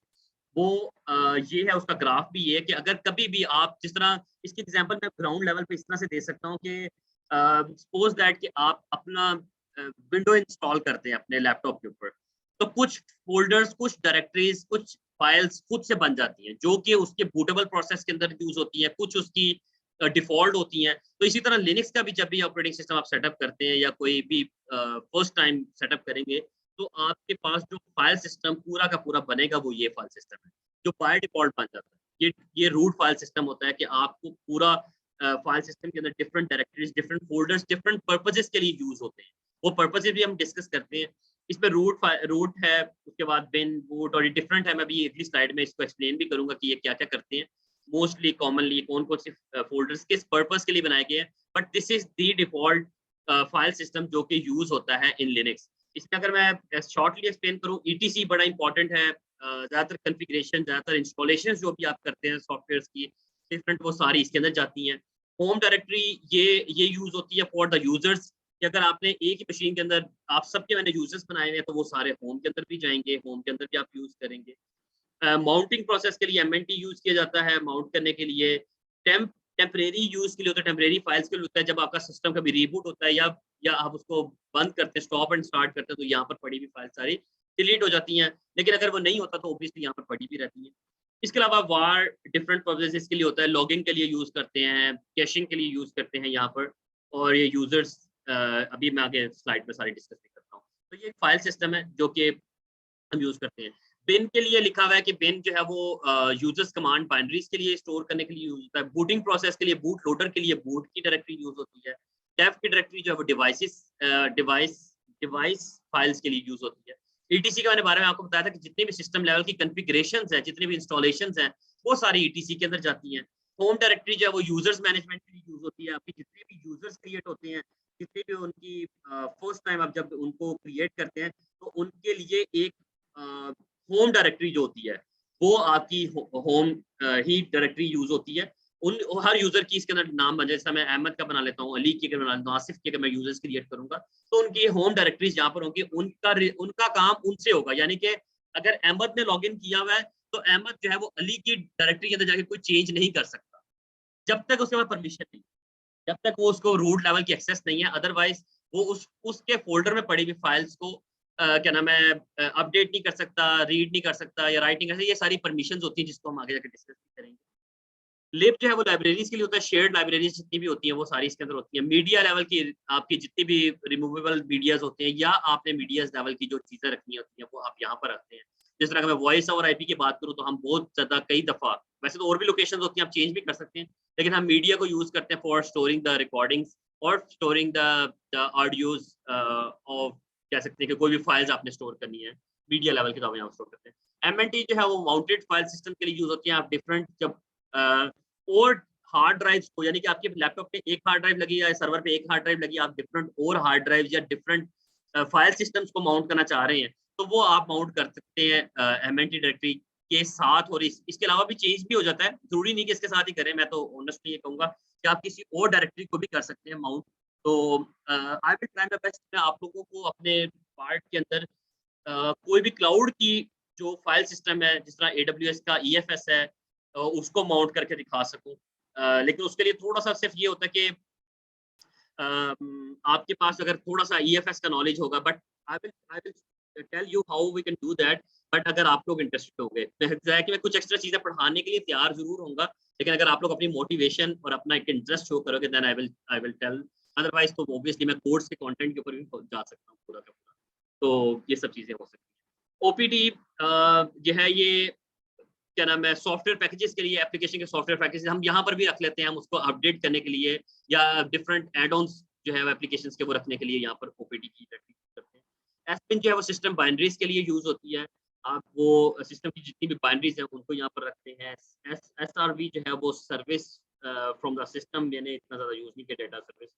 वो ये है उसका ग्राफ भी ये है कि अगर कभी भी आप जिस तरह इसकी एग्जांपल मैं ग्राउंड लेवल पे इस तरह से दे सकता हूँ कि सपोज दैट कि आप अपना विंडो इंस्टॉल करते हैं अपने लैपटॉप के ऊपर तो कुछ फ़ोल्डर्स, कुछ डायरेक्टरीज़, कुछ फाइल्स खुद से बन जाती हैं, जो कि उसके बूटेबल प्रोसेस के अंदर यूज़ होती हैं, कुछ उसकी डिफ़ॉल्ट होती हैं। तो इसी तरह लिनक्स का भी जब भी ऑपरेटिंग सिस्टम आप सेटअप करते हैं या कोई भी फर्स्ट टाइम सेटअप करेंगे, तो आपके पास जो फाइल सिस्टम पूरा का पूरा बनेगा, वो ये फाइल सिस्टम है, जो बाय डिफ़ॉल्ट बन जाता है। ये रूट फाइल सिस्टम होता है कि आपको पूरा फाइल सिस्टम के अंदर different directories, different folders, different purposes के लिए यूज़ होते हैं। वो पर्पसेज़ भी हम डिस्कस करते हैं। इसमें रूट है, उसके बाद बिन, बूट और ये डिफरेंट है। मैं अभी अगली स्लाइड में इसको एक्सप्लेन भी करूँगा कि ये क्या-क्या करते हैं। मोस्टली कॉमनली कौन कौन से फोल्डर्स किस पर्पस के लिए बनाए गए हैं, but this is the default file system जो कि यूज होता है इन लिनक्स। इसमें अगर मैं शॉर्टली एक्सप्लेन करूं, ईटीसी बड़ा इंपॉर्टेंट है। ज़्यादातर कॉन्फ़िगरेशन, ज़्यादातर इंस्टॉलेशन जो भी आप करते हैं सॉफ्टवेयर्स की डिफरेंट, वो सारी इसके अंदर जाती हैं। होम डायरेक्टरी ये यूज होती है फॉर द यूजर्स, कि अगर आपने एक ही मशीन के अंदर आप सबके मैंने यूजर्स बनाए हुए हैं तो वो सारे होम के अंदर भी जाएंगे, होम के अंदर भी आप यूज करेंगे। माउंटिंग प्रोसेस के लिए एमएनटी यूज किया जाता है माउंट करने के लिए। टेम्परेरी यूज के लिए होता है, टेम्परेरी फाइल्स के लिए होता है जब आपका सिस्टम कभी रीबूट होता है या आप उसको बंद करते हैं, स्टॉप एंड स्टार्ट करते हैं, तो यहाँ पर पड़ी हुई फाइल सारी डिलीट हो जाती हैं। लेकिन अगर वो नहीं होता तो ऑब्वियसली यहाँ पर पड़ी भी रहती है। इसके अलावा वार डिफरेंट पर्पसेस के लिए होता है, लॉगिंग के लिए यूज करते हैं, कैशिंग के लिए यूज करते हैं यहाँ पर। और ये यूजर्स अभी मैं आगे स्लाइड में सारी डिस्कस भी करता हूँ। तो ये एक फाइल सिस्टम है जो कि हम यूज करते हैं। बिन के लिए लिखा हुआ है कि बिन जो है वो यूजर्स कमांड बाइनरीज के लिए स्टोर करने के लिए यूज होता है। बूटिंग प्रोसेस के लिए, बूट लोडर के लिए बूट की डायरेक्टरी यूज होती है। डेव की डायरेक्टरी जो है वो डिवाइस फाइल्स के लिए यूज होती है। ईटीसी के बारे में आपको बताया था कि जितने भी सिस्टम लेवल की कॉन्फ़िगरेशंस हैं, जितने भी इंस्टॉलेशंस हैं, वो सारी ईटीसी के अंदर जाती हैं। होम डायरेक्टरी जो है वो यूजर्स मैनेजमेंट के लिए यूज होती है। आपके जितने भी यूजर्स क्रिएट होते हैं, जितने भी उनकी फर्स्ट टाइम आप जब उनको क्रिएट करते हैं, तो उनके लिए एक होम डायरेक्टरी जो होती है वो आपकी होम ही डायरेक्टरी यूज होती है। उन हर यूजर की इसके अंदर नाम बन जाए, जैसे मैं अहमद का बना लेता हूँ, अली की अगर बना लेता हूँ, आसिफ की अगर मैं यूजर्स क्रिएट करूंगा, तो उनकी होम डायरेक्टरीज जहाँ पर होंगी उनका काम उनसे होगा। यानी कि अगर अहमद ने लॉग इन किया हुआ है तो अहमद जो है वो अली की डायरेक्टरी के अंदर जाके कोई चेंज नहीं कर सकता जब तक उसके पास परमिशन नहीं, जब तक वो उसको रूट लेवल की एक्सेस नहीं है। अदरवाइज वो उसके फोल्डर में पड़ी हुई फाइल्स को क्या नाम है अपडेट नहीं कर सकता, रीड नहीं कर सकता या राइट नहीं कर सकता। ये सारी परमिशंस होती हैं जिसको हम आगे जाकर डिस्कस करेंगे। लिब जो है वो लाइब्रेरीज के लिए होता है, शेयर्ड लाइब्रेरीज जितनी भी होती हैं वो सारी इसके अंदर होती हैं। मीडिया लेवल की आपकी जितनी भी रिमूवेबल मीडियाज होते हैं या आपने मीडियाज लेवल की जो चीजें रखनी होती हैं वो आप यहाँ पर रखते हैं। जिस तरह अगर मैं वॉइस ओवर आईपी की बात करूँ तो हम बहुत ज्यादा कई दफा, वैसे तो और भी लोकेशन होती हैं आप चेंज भी कर सकते हैं, लेकिन हम मीडिया को यूज करते हैं फॉर स्टोरिंग द रिकॉर्डिंग्स और स्टोरिंग द ऑडियोज ऑफ, कह सकते हैं कि कोई भी फाइल्स आपने स्टोर करनी है मीडिया लेवल की तो हम यहाँ स्टोर करते हैं। एमएनटी जो है वो माउंटेड फाइल सिस्टम के लिए यूज होती है। आप डिफरेंट जब और हार्ड ड्राइव्स को, यानी कि आपके लैपटॉप पे एक हार्ड ड्राइव लगी है, सर्वर पे एक हार्ड ड्राइव लगी है, आप डिफरेंट और हार्ड ड्राइव या डिफरेंट फाइल सिस्टम्स को माउंट करना चाह रहे हैं, तो वो आप माउंट कर सकते हैं एमएनटी डायरेक्टरी के साथ। और इसके अलावा भी चेंज भी हो जाता है, जरूरी नहीं कि इसके साथ ही करें। मैं तो ऑनेस्टली ये कहूंगा कि आप किसी और डायरेक्टरी को भी कर सकते हैं माउंट। तो I will try my best, मैं आप लोगों को अपने पार्ट के अंदर कोई भी क्लाउड की जो फाइल सिस्टम है, जिस तरह AWS का EFS है, उसको माउंट करके दिखा सकूं। लेकिन उसके लिए थोड़ा सा सिर्फ ये होता है कि आपके पास अगर थोड़ा सा EFS का नॉलेज होगा, but I will tell you how we can do that. But अगर आप लोग इंटरेस्टेड हो गए तो कि मैं कुछ एक्स्ट्रा चीजें पढ़ाने के लिए तैयार जरूर होऊंगा, लेकिन अगर आप लोग अपनी मोटिवेशन और अपना एक इंटरेस्ट शो करोगे then I will tell. Otherwise तो ऑब्वियसली मैं कोर्स के कंटेंट के ऊपर भी जा सकता हूँ पूरा का पूरा। तो ये सब चीजें हो सकती हैं। ओपीटी जो है ये क्या नाम है सॉफ्टवेयर पैकेजेस के लिए, एप्लीकेशन के सॉफ्टवेयर पैकेजेस हम यहाँ पर भी रख लेते हैं, हम उसको अपडेट करने के लिए या डिफरेंट एड ऑन्स जो है एप्लीकेशंस के वो रखने के लिए यहाँ पर ओपीडी की करते हैं। एसपिन जो है वो सिस्टम बाइनरीज के लिए यूज होती है। आप वो सिस्टम की जितनी भी बाइनरीज हैं उनको यहाँ पर रखते हैं। एसआरवी जो है वो सर्विस फ्रॉम द सिस्टम, मैंने इतना ज्यादा यूज नहीं किया डेटा सर्विस।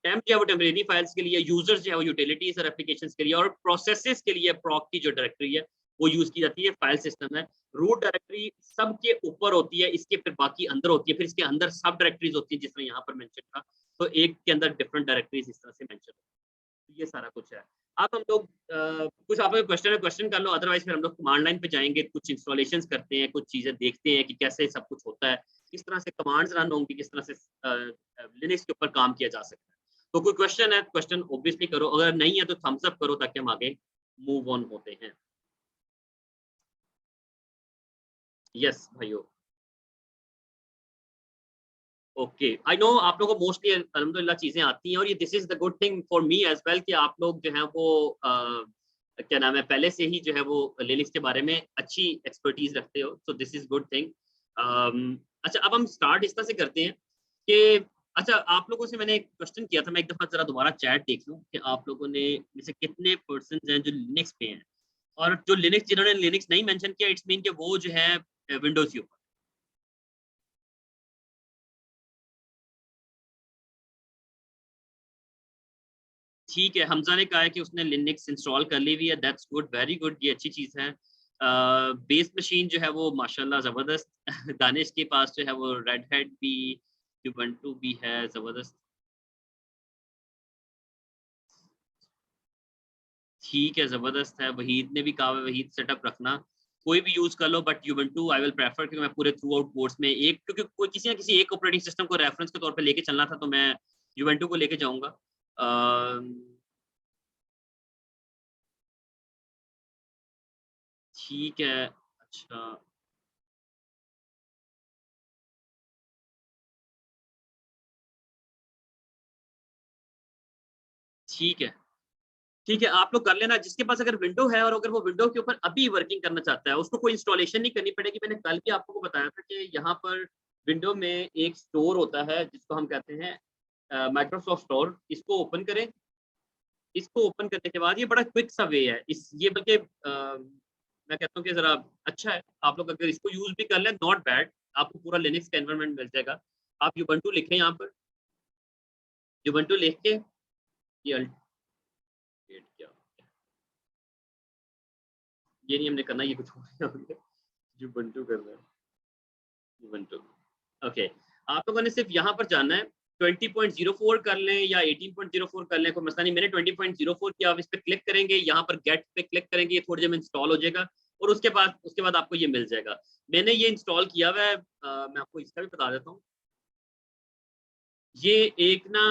टेम्प जो है वो टेम्परेरी फाइल्स के लिए, यूजर्स जो है वो यूटिलिटीज और एप्लीकेशंस के लिए, और प्रोसेसेस के लिए प्रॉक की जो डायरेक्टरी है वो यूज की जाती है। फाइल सिस्टम है, रूट डायरेक्टरी सबके ऊपर होती है, इसके फिर बाकी अंदर होती है, फिर इसके अंदर सब डायरेक्टरीज होती है जिस तरह यहाँ पर मेंशन था। तो एक के अंदर डिफरेंट डायरेक्टरीज इस तरह से मेंशन होती है। ये सारा कुछ है। अब हम लोग कुछ आप क्वेश्चन कर लो, अदरवाइज फिर हम लोग कमांड लाइन पे जाएंगे, कुछ इंस्टॉलेशन करते हैं, कुछ चीजें देखते हैं कि कैसे सब कुछ होता है, किस तरह से कमांड्स रन होंगी, किस तरह से लिनक्स के ऊपर काम किया जा सकता है। तो कोई क्वेश्चन है, क्वेश्चन ऑब्वियसली करो, अगर नहीं है तो थम्स अप करो ताकि हम आगे मूव ऑन होते हैं। यस भाइयों। ओके, आई नो आप लोगों को मोस्टली अल्हम्दुलिल्लाह चीजें आती हैं, और ये this is the good thing for me as well कि आप लोग जो है वो क्या नाम है पहले से ही जो है वो लिनक्स के बारे में अच्छी एक्सपर्टीज रखते हो, so this is good thing. अच्छा, अब हम स्टार्ट इस तरह से करते हैं कि अच्छा, आप लोगों से मैंने एक क्वेश्चन किया था, मैं एक दफा जरा दोबारा चैट देख लूं कि आप लोगों ने में से कितने पर्सन हैं जो लिनक्स पे हैं, और जो लिनक्स जिन्होंने लिनक्स नहीं मेंशन किया इट्स मीन कि वो जो है विंडोज के ऊपर। ठीक है, हमजा ने कहा है कि उसने लिनक्स इंस्टॉल कर ली हुई है, दैट्स गुड, वेरी गुड, ये अच्छी चीज़ है। बेस मशीन जो है वो माशाल्लाह ज़बरदस्त दानिश के पास जो है वो रेड हैट भी, उबंटू भी है, ज़बरदस्त। ठीक है, ज़बरदस्त है। वहीद ने भी कहा है वहीद सेटअप रखना, कोई भी यूज़ कर लो but Ubuntu I will prefer, क्योंकि मैं पूरे थ्रू आउट कोर्स में एक, क्योंकि कोई किसी न किसी एक ऑपरेटिंग सिस्टम को रेफरेंस के तौर पे लेके चलना था, तो मैं उबंटू को लेके जाऊँगा। ठीक है, अच्छा, ठीक है। ठीक है, आप लोग कर लेना, जिसके पास अगर विंडो है और अगर वो विंडो के ऊपर अभी वर्किंग करना चाहता है, उसको कोई इंस्टॉलेशन नहीं करनी पड़ेगी। मैंने कल भी आपको बताया था कि यहाँ पर विंडो में एक स्टोर होता है जिसको हम कहते हैं माइक्रोसॉफ्ट स्टोर। इसको ओपन करें, इसको ओपन करने के बाद ये बड़ा क्विक सा वे है, इस ये बल्कि मैं कहता हूँ कि ज़रा अच्छा है, आप लोग अगर इसको यूज़ भी कर लें, नॉट बैड, आपको पूरा लिनक्स का एनवायरनमेंट मिल जाएगा। आप उबंटू लिखें यहाँ पर, उबंटू लिख के ये अल्ट क्या, ये नहीं हमने करना, ये कुछ और है हमने उबंटू करना है, उबंटू। ओके, आप लोगों ने सिर्फ यहाँ पर जाना है, 20.04 कर लें या 18.04 कर लें, कोई मसला नहीं। मैंने 20.04 किया, आप इस पे क्लिक करेंगे, यहाँ पर गेट पे क्लिक करेंगे, ये थोड़ी देर में इंस्टॉल हो जाएगा और उसके बाद आपको ये मिल जाएगा। मैंने ये इंस्टॉल किया हुआ है, मैं आपको इसका भी बता देता हूँ। ये एक ना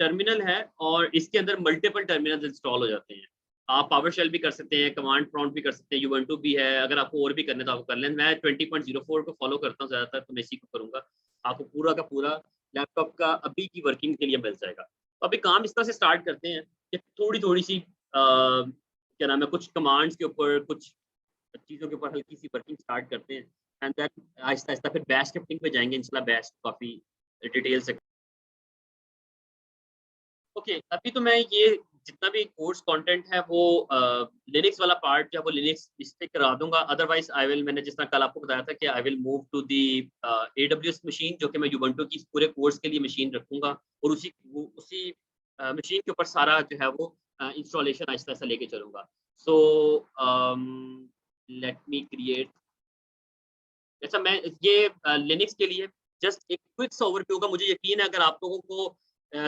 टर्मिनल है और इसके अंदर मल्टीपल टर्मिनल्स इंस्टॉल हो जाते हैं। आप पावर शेल भी कर सकते हैं, कमांड प्रॉम्प्ट भी कर सकते हैं, उबंटू भी है। अगर आपको और भी करने तो आप कर लें। मैं 20.04 को फॉलो करता हूँ ज़्यादातर, तो मैं इसी को करूँगा। आपको पूरा का पूरा लैपटॉप का अभी की वर्किंग के लिए मिल जाएगा। तो अभी काम इस तरह से स्टार्ट करते हैं कि थोड़ी-थोड़ी सी क्या नाम है, कुछ कमांड्स के ऊपर, कुछ चीज़ों के ऊपर हल्की सी वर्किंग स्टार्ट करते हैं एंड देन आहिस्ता-आहिस्ता फिर बैश स्क्रिप्टिंग पे जाएँगे इंशाल्लाह। बैश काफ़ी डिटेल से। ओके, अभी तो मैं ये जितना भी कोर्स कंटेंट है वो लिनक्स वाला पार्ट जो है वो लिनक्स इस पे करा दूँगा। अदरवाइज़ आई विल, मैंने जिस तरह कल आपको बताया था कि I will move to the AWS machine, जो कि मैं उबंटू की इस पूरे कोर्स के लिए मशीन रखूँगा और उसी मशीन के ऊपर सारा जो है वो इंस्टॉलेशन आहिस्ता-आहिस्ता लेके चलूँगा। सो लेट मी क्रिएट, अच्छा मैं ये लिनक्स के लिए जस्ट एक क्विक सा ओवरव्यू होगा। मुझे यकीन है अगर आप लोगों को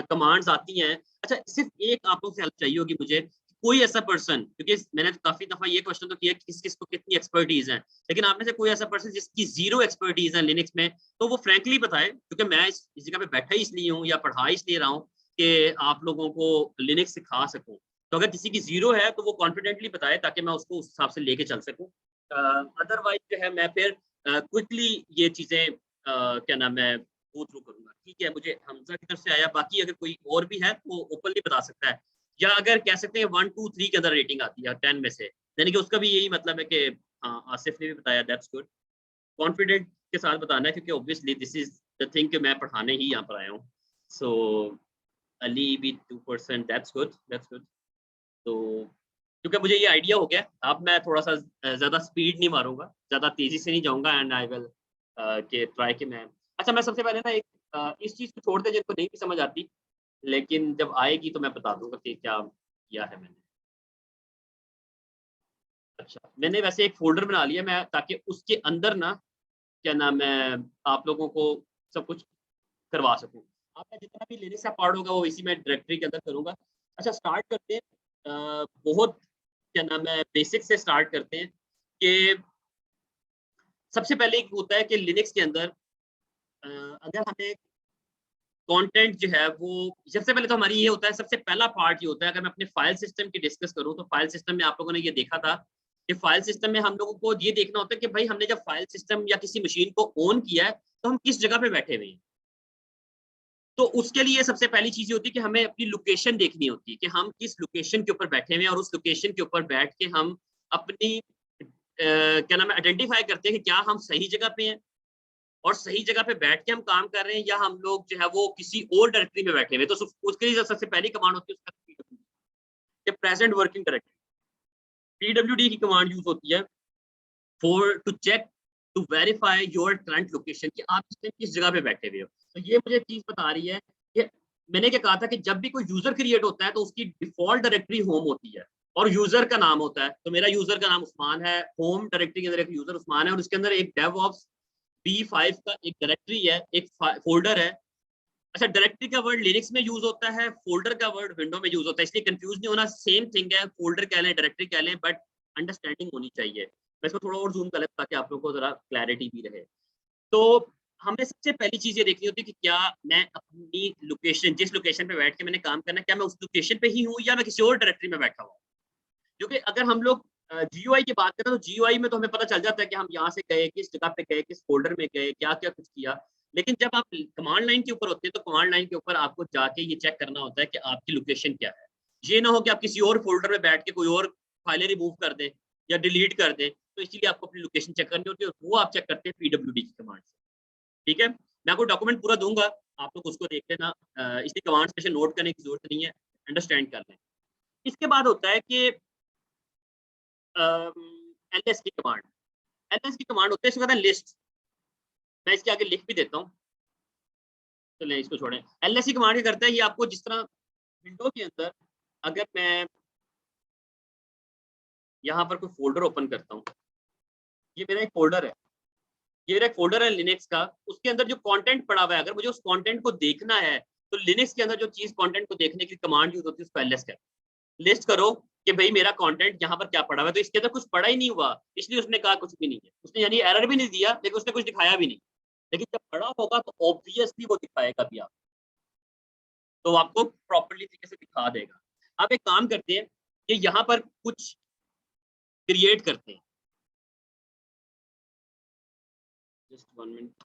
कमांड्स आती हैं, अच्छा सिर्फ एक आप लोगों से हेल्प चाहिए होगी मुझे, कोई ऐसा पर्सन, क्योंकि मैंने काफ़ी दफ़ा ये क्वेश्चन तो किया कि किस-किस को कितनी एक्सपर्टीज़ है, लेकिन आप में से कोई ऐसा पर्सन जिसकी ज़ीरो एक्सपर्टीज़ है लिनक्स में, तो वो फ्रैंकली बताए, क्योंकि मैं इस जगह पे बैठा ही इसलिए हूँ या पढ़ा इसलिए रहा हूँ कि आप लोगों को लिनक्स सिखा सकूँ। तो अगर किसी की ज़ीरो है तो वो कॉन्फिडेंटली बताए ताकि मैं उसको उस हिसाब से लेके चल सकूँ। अदरवाइज़ जो है मैं फिर क्विकली ये चीज़ें क्या नाम है गो थ्रू करूँगा। ठीक है, मुझे हमज़ा की तरफ से आया, बाकी अगर कोई और भी है तो ओपनली बता सकता है। या अगर कह सकते हैं 1, 2, 3 के अंदर रेटिंग आती है 10 में से, यानी कि उसका भी यही मतलब है कि हाँ, आसिफ ने भी बताया, दैट्स गुड। कॉन्फिडेंट के साथ बताना है, क्योंकि obviously this is the thing कि मैं पढ़ाने ही यहाँ पर आया हूँ। सो अली भी 2%, दैट्स गुड, दैट्स गुड। तो क्योंकि मुझे ये आइडिया हो गया, अब मैं थोड़ा-सा ज़्यादा स्पीड नहीं मारूँगा, ज़्यादा तेज़ी से नहीं जाऊँगा एंड आई विल कि ट्राई कि मैं, अच्छा मैं सबसे पहले ना एक इस चीज़ को छोड़ दें जिनको नहीं भी समझ आती, लेकिन जब आएगी तो मैं बता दूँगा कि क्या किया है मैंने। अच्छा, मैंने वैसे एक फ़ोल्डर बना लिया मैं, ताकि उसके अंदर ना क्या नाम है, आप लोगों को सब कुछ करवा सकूँ। आपका जितना भी लिनक्स का पार्ट होगा वो इसी में डायरेक्टरी के अंदर करूँगा। अच्छा स्टार्ट करते हैं, बहुत क्या नाम है बेसिक से स्टार्ट करते हैं कि सबसे पहले एक होता है कि लिनक्स के अंदर अगर हमें कंटेंट जो है वो, सबसे पहले तो हमारी ये होता है, सबसे पहला पार्ट ये होता है, अगर मैं अपने फाइल सिस्टम की डिस्कस करूँ तो फाइल सिस्टम में आप लोगों ने ये देखा था कि फाइल सिस्टम में हम लोगों को ये देखना होता है कि भाई हमने जब फाइल सिस्टम या किसी मशीन को ऑन किया है तो हम किस जगह पे बैठे हुए हैं। तो उसके लिए सबसे पहली चीज़ ये होती है कि हमें अपनी लोकेशन देखनी होती है कि हम किस लोकेशन के ऊपर बैठे हुए हैं और उस लोकेशन के ऊपर बैठ के हम अपनी क्या नाम है आइडेंटिफ़ाई करते हैं कि क्या हम सही जगह पे हैं और सही जगह पे बैठ के हम काम कर रहे हैं या हम लोग जो है वो किसी और डायरेक्टरी में बैठे हुए हैं। तो उसके लिए जो सबसे पहली कमांड होती है उसका पीडब्ल्यूडी, ये प्रेजेंट वर्किंग डायरेक्टरी। पीडब्ल्यूडी की कमांड यूज़ होती है for to check, to verify your current location कि आप इस टाइम किस जगह पे बैठे हुए हो। तो ये मुझे चीज़ बता रही है कि मैंने क्या कहा था कि जब भी कोई यूजर क्रिएट होता है तो उसकी डिफॉल्ट डायरेक्टरी होम होती है और यूजर का नाम होता है। तो मेरा यूजर का नाम उस्मान है, होम डायरेक्टरी के अंदर एक यूजर उस्मान है और उसके अंदर एक DevOps B5 का एक डायरेक्टरी है, एक फोल्डर है। अच्छा, डायरेक्टरी का वर्ड लिनक्स में यूज होता है, फोल्डर का वर्ड विंडो में यूज होता है, इसलिए कंफ्यूज नहीं होना, सेम थिंग है, फोल्डर कह लें डायरेक्टरी कह लें, बट अंडरस्टैंडिंग होनी चाहिए। मैं इसको थोड़ा और जूम कर लेता ताकि आप लोगों को जरा क्लैरिटी भी रहे। तो हमें सबसे पहली चीज ये देखनी होती है कि क्या मैं अपनी लोकेशन, जिस लोकेशन पे बैठ के मैंने काम करना है, क्या मैं उस लोकेशन पे ही हूँ या मैं किसी और डायरेक्टरी में बैठा हुआ हूँ। क्योंकि अगर हम लोग GUI की बात करें तो GUI में तो हमें पता चल जाता है कि हम यहाँ से गए, किस जगह पे गए, किस फोल्डर में गए, क्या क्या कुछ किया। लेकिन जब आप कमांड लाइन के ऊपर होते हैं तो कमांड लाइन के ऊपर आपको जाके ये चेक करना होता है कि आपकी लोकेशन क्या है। ये ना हो कि आप किसी और फोल्डर में बैठ के कोई और फाइलें रिमूव कर दें या डिलीट कर दें, तो इसीलिए आपको अपनी लोकेशन चेक करनी होती है, वो आप चेक करते हैं PWD की कमांड से। ठीक है, मैं आपको डॉक्यूमेंट पूरा दूंगा, आप लोग उसको देख लेना, इसलिए कमांड स्पेशल नोट करने की जरूरत नहीं है, अंडरस्टैंड कर लें। इसके बाद होता है कि LS की कमांड। LS की कमांड होती है, इसको कहते हैं लिस्ट। मैं इसके आगे लिख भी देता हूँ, चलिए इसको छोड़ें। LS की कमांड क्या करता है, ये आपको जिस तरह विंडो के अंदर अगर मैं यहाँ पर कोई फोल्डर ओपन करता हूँ, ये मेरा एक फोल्डर है, ये मेरा एक फोल्डर है लिनक्स का, उसके अंदर जो कंटेंट पड़ा हुआ है, अगर मुझे उस कंटेंट को देखना है तो लिनक्स के अंदर जो चीज कंटेंट को देखने की कमांड यूज होती है उसको LS कहते हैं। लिस्ट करो कि भाई मेरा कंटेंट यहाँ पर क्या पड़ा हुआ है, तो इसके अंदर कुछ पड़ा ही नहीं हुआ, इसलिए उसने कहा कुछ भी नहीं है, उसने यानी एरर भी नहीं दिया लेकिन उसने कुछ दिखाया भी नहीं। लेकिन जब पड़ा होगा तो ऑब्वियसली वो दिखाएगा भी, आप तो आपको प्रॉपर्ली तरीके से दिखा देगा। आप एक काम करते हैं कि यहाँ पर कुछ क्रिएट करते हैं, जस्ट 1 मिनट।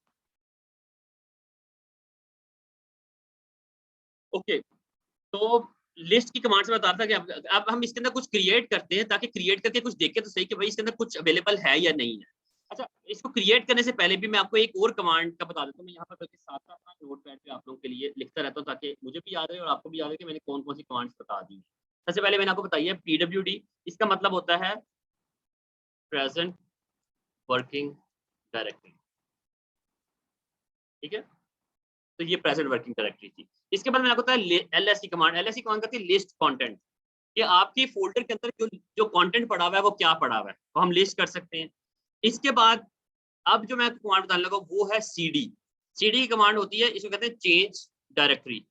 ओके, तो लिस्ट की कमांड से बता रहा था कि अब हम इसके अंदर कुछ क्रिएट करते हैं ताकि क्रिएट करके कुछ देखें तो सही कि भाई इसके अंदर कुछ अवेलेबल है या नहीं है। अच्छा, इसको क्रिएट करने से पहले भी मैं आपको एक और कमांड का बता देता हूँ। मैं यहाँ पर बल्कि साथ साथ नोट पैड पे आप लोगों के लिए लिखता रहता हूँ ताकि मुझे भी याद रहे और आपको भी याद रहे कि मैंने कौन कौन सी कमांड्स बता दी है। सबसे पहले मैंने आपको बताई है PWD, इसका मतलब होता है प्रेजेंट वर्किंग डायरेक्टरी। ठीक है, तो ये प्रेजेंट वर्किंग डायरेक्टरी थी। इसके बाद मैंने आपको बताया LSC कमांड। LSC कमांड करती है लिस्ट कंटेंट, कि आपके फोल्डर के अंदर जो जो कंटेंट पड़ा हुआ है वो क्या पड़ा हुआ है, तो हम लिस्ट कर सकते हैं। इसके बाद अब जो मैं कमांड बताने लगा वो है CD। CD की कमांड होती है, इसको कहते हैं चेंज डायरेक्टरी।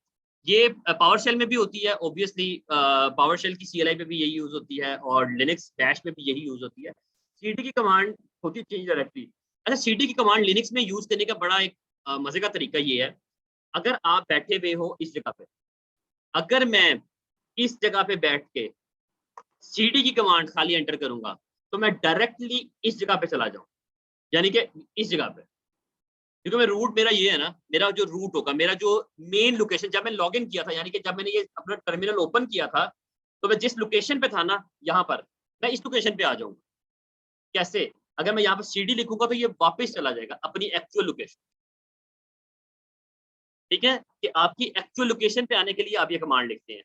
ये पावर शेल में भी होती है, ऑब्वियसली पावर शेल की CLI पे भी यही यूज होती है और लिनक्स बैश में भी यही यूज होती है। CD की कमांड होती है चेंज डायरेक्टरी। अच्छा, CD की कमांड लिनक्स में यूज करने का बड़ा एक मजे का तरीका ये है, अगर आप बैठे हुए हो इस जगह पे, अगर मैं इस जगह पे बैठ के CD की कमांड खाली एंटर करूंगा तो मैं डायरेक्टली इस जगह पे चला जाऊं, यानी कि इस जगह पे, क्योंकि मैं रूट मेरा ये है ना, मेरा जो रूट होगा, मेरा जो मेन लोकेशन, जब मैं लॉग इन किया था, यानी कि जब मैंने ये अपना टर्मिनल ओपन किया था, तो मैं जिस लोकेशन पे था ना, यहाँ पर मैं इस लोकेशन पे आ जाऊंगा। कैसे? अगर मैं यहाँ पर CD लिखूंगा तो ये वापस चला जाएगा अपनी एक्चुअल लोकेशन। ठीक है, कि आपकी एक्चुअल लोकेशन पे आने के लिए आप ये कमांड लिखते हैं।